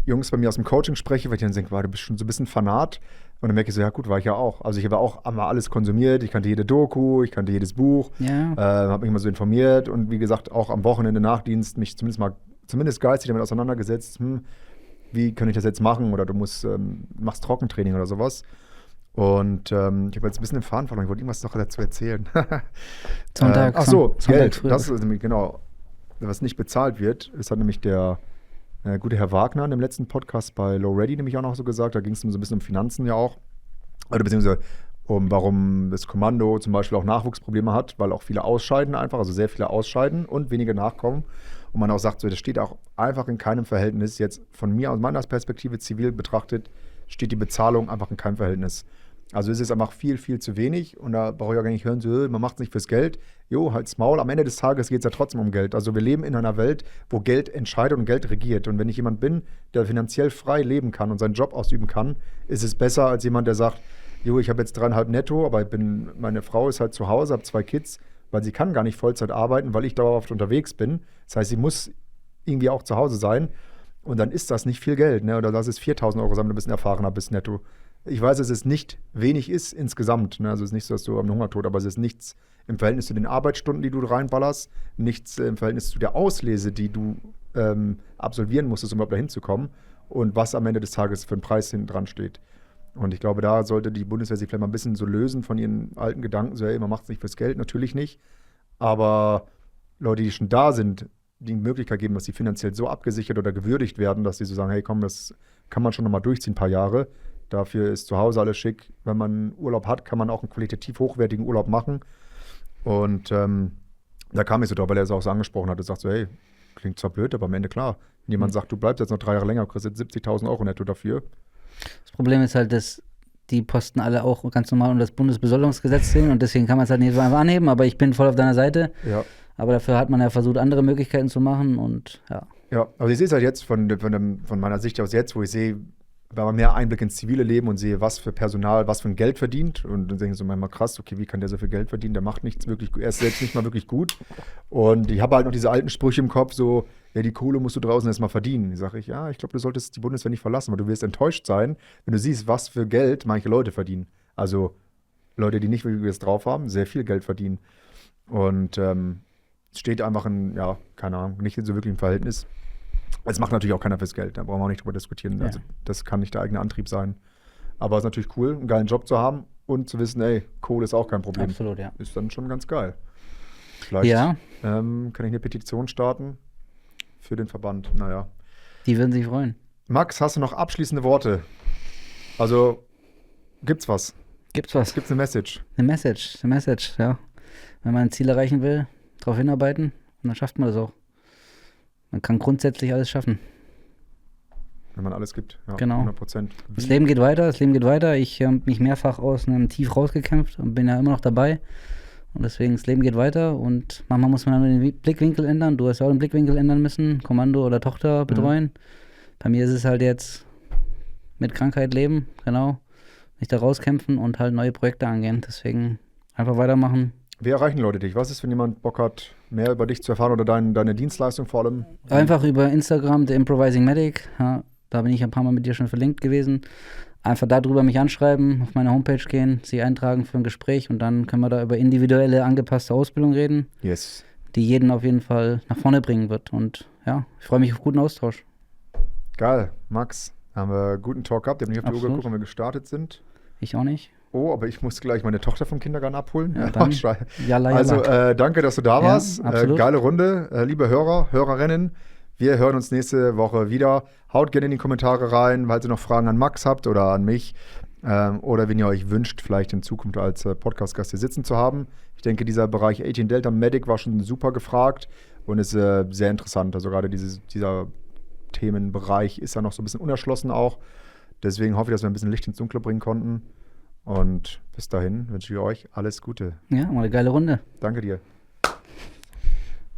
Jungs bei mir aus dem Coaching spreche, weil ich dann denke, wow, du bist schon so ein bisschen Fanat. Und dann merke ich so, ja gut, war ich ja auch. Also ich habe auch einmal alles konsumiert. Ich kannte jede Doku, ich kannte jedes Buch, habe mich immer so informiert und wie gesagt, auch am Wochenende Nachdienst mich zumindest geistig damit auseinandergesetzt, wie kann ich das jetzt machen? Oder du machst Trockentraining oder sowas. Und ich habe jetzt ein bisschen den Faden verloren. Ich wollte irgendwas noch dazu erzählen. Sonntag. Ach so, Sonntag Geld. früh. Das ist nämlich genau, was nicht bezahlt wird. Es hat nämlich der gute Herr Wagner in dem letzten Podcast bei Low Ready nämlich auch noch so gesagt. Da ging es so ein bisschen um Finanzen ja auch. Oder beziehungsweise warum das Kommando zum Beispiel auch Nachwuchsprobleme hat, weil auch viele ausscheiden einfach, also sehr viele ausscheiden und wenige nachkommen. Und man auch sagt, so, das steht auch einfach in keinem Verhältnis. Jetzt von mir aus meiner Perspektive zivil betrachtet, steht die Bezahlung einfach in keinem Verhältnis. Also es ist einfach viel, viel zu wenig. Und da brauche ich auch gar nicht hören, so, man macht es nicht fürs Geld. Jo, halt's Maul. Am Ende des Tages geht es ja trotzdem um Geld. Also wir leben in einer Welt, wo Geld entscheidet und Geld regiert. Und wenn ich jemand bin, der finanziell frei leben kann und seinen Job ausüben kann, ist es besser als jemand, der sagt, jo, ich habe jetzt 3,5 netto, aber meine Frau ist halt zu Hause, habe 2 Kids, weil sie kann gar nicht Vollzeit arbeiten, weil ich dauerhaft unterwegs bin. Das heißt, sie muss irgendwie auch zu Hause sein. Und dann ist das nicht viel Geld. Ne? Oder lass es 4.000 Euro sein, wenn du ein bisschen erfahrener bist netto. Ich weiß, dass es nicht wenig ist insgesamt. Ne? Also es ist nicht so, dass du am Hungertod, aber es ist nichts im Verhältnis zu den Arbeitsstunden, die du reinballerst, nichts im Verhältnis zu der Auslese, die du absolvieren musstest, um überhaupt dahin zu kommen und was am Ende des Tages für einen Preis hinten dran steht. Und ich glaube, da sollte die Bundeswehr sich vielleicht mal ein bisschen so lösen von ihren alten Gedanken, so, hey, man macht es nicht fürs Geld, natürlich nicht. Aber Leute, die schon da sind, die Möglichkeit geben, dass sie finanziell so abgesichert oder gewürdigt werden, dass sie so sagen, hey komm, das kann man schon nochmal durchziehen, ein paar Jahre. Dafür ist zu Hause alles schick. Wenn man Urlaub hat, kann man auch einen qualitativ hochwertigen Urlaub machen. Und da kam ich so drauf, weil er es auch so angesprochen hat. Er sagt so, hey, klingt zwar blöd, aber am Ende klar. Wenn jemand sagt, du bleibst jetzt noch 3 Jahre länger, kriegst jetzt 70.000 Euro netto dafür. Das Problem ist halt, dass die Posten alle auch ganz normal unter das Bundesbesoldungsgesetz stehen und deswegen kann man es halt nicht so einfach anheben, aber ich bin voll auf deiner Seite. Ja. Aber dafür hat man ja versucht, andere Möglichkeiten zu machen und ja. Ja, aber ich sehe es halt jetzt von meiner Sicht aus jetzt, wo ich sehe, wenn man mehr Einblick ins zivile Leben und sehe, was für Personal, was für ein Geld verdient und dann denke ich so manchmal krass, okay, wie kann der so viel Geld verdienen? Der macht nichts wirklich, er ist selbst nicht mal wirklich gut. Und ich habe halt noch diese alten Sprüche im Kopf, so, ja, die Kohle musst du draußen erstmal verdienen. Sage ich, ja, ich glaube, du solltest die Bundeswehr nicht verlassen, weil du wirst enttäuscht sein, wenn du siehst, was für Geld manche Leute verdienen. Also Leute, die nicht wirklich was drauf haben, sehr viel Geld verdienen. Und es steht einfach ja, keine Ahnung, nicht so wirklich im Verhältnis. Es macht natürlich auch keiner fürs Geld, da brauchen wir auch nicht drüber diskutieren. Ja. Also das kann nicht der eigene Antrieb sein. Aber es ist natürlich cool, einen geilen Job zu haben und zu wissen, ey, Kohle ist auch kein Problem. Absolut, ja. Ist dann schon ganz geil. Vielleicht kann ich eine Petition starten für den Verband. Naja. Die würden sich freuen. Max, hast du noch abschließende Worte? Also, gibt's was? Gibt's was? Gibt's eine Message? Eine Message, ja. Wenn man ein Ziel erreichen will, darauf hinarbeiten und dann schafft man das auch. Man kann grundsätzlich alles schaffen. Wenn man alles gibt, ja, genau. 100%. Das Leben geht weiter, Ich habe mich mehrfach aus einem Tief rausgekämpft und bin ja immer noch dabei. Und deswegen, das Leben geht weiter und manchmal muss man dann den Blickwinkel ändern. Du hast ja auch den Blickwinkel ändern müssen, Kommando oder Tochter betreuen. Bei mir ist es halt jetzt mit Krankheit leben, genau. Mich da rauskämpfen und halt neue Projekte angehen. Deswegen einfach weitermachen. Wie erreichen Leute dich? Was ist, wenn jemand Bock hat, mehr über dich zu erfahren oder deine Dienstleistung vor allem? Einfach über Instagram, The Improvising Medic. Ja, da bin ich ein paar Mal mit dir schon verlinkt gewesen. Einfach darüber mich anschreiben, auf meine Homepage gehen, sich eintragen für ein Gespräch und dann können wir da über individuelle, angepasste Ausbildung reden, Yes. die jeden auf jeden Fall nach vorne bringen wird. Und ja, ich freue mich auf guten Austausch. Geil, Max. Haben wir einen guten Talk gehabt. Ich habe nicht auf die Uhr Absolut. geguckt, wenn wir gestartet sind. Ich auch nicht. Oh, aber ich muss gleich meine Tochter vom Kindergarten abholen. Ja, dann. Jalla, also, jalla. danke, dass du da warst. absolut. Geile Runde. Liebe Hörer, Hörerinnen, wir hören uns nächste Woche wieder. Haut gerne in die Kommentare rein, falls ihr noch Fragen an Max habt oder an mich. oder wenn ihr euch wünscht, vielleicht in Zukunft als Podcast-Gast hier sitzen zu haben. Ich denke, dieser Bereich 18 Delta Medic war schon super gefragt und ist sehr interessant. Also gerade dieser Themenbereich ist ja noch so ein bisschen unerschlossen auch. Deswegen hoffe ich, dass wir ein bisschen Licht ins Dunkle bringen konnten. Und bis dahin wünsche ich euch alles Gute. Ja, mal eine geile Runde. Danke dir.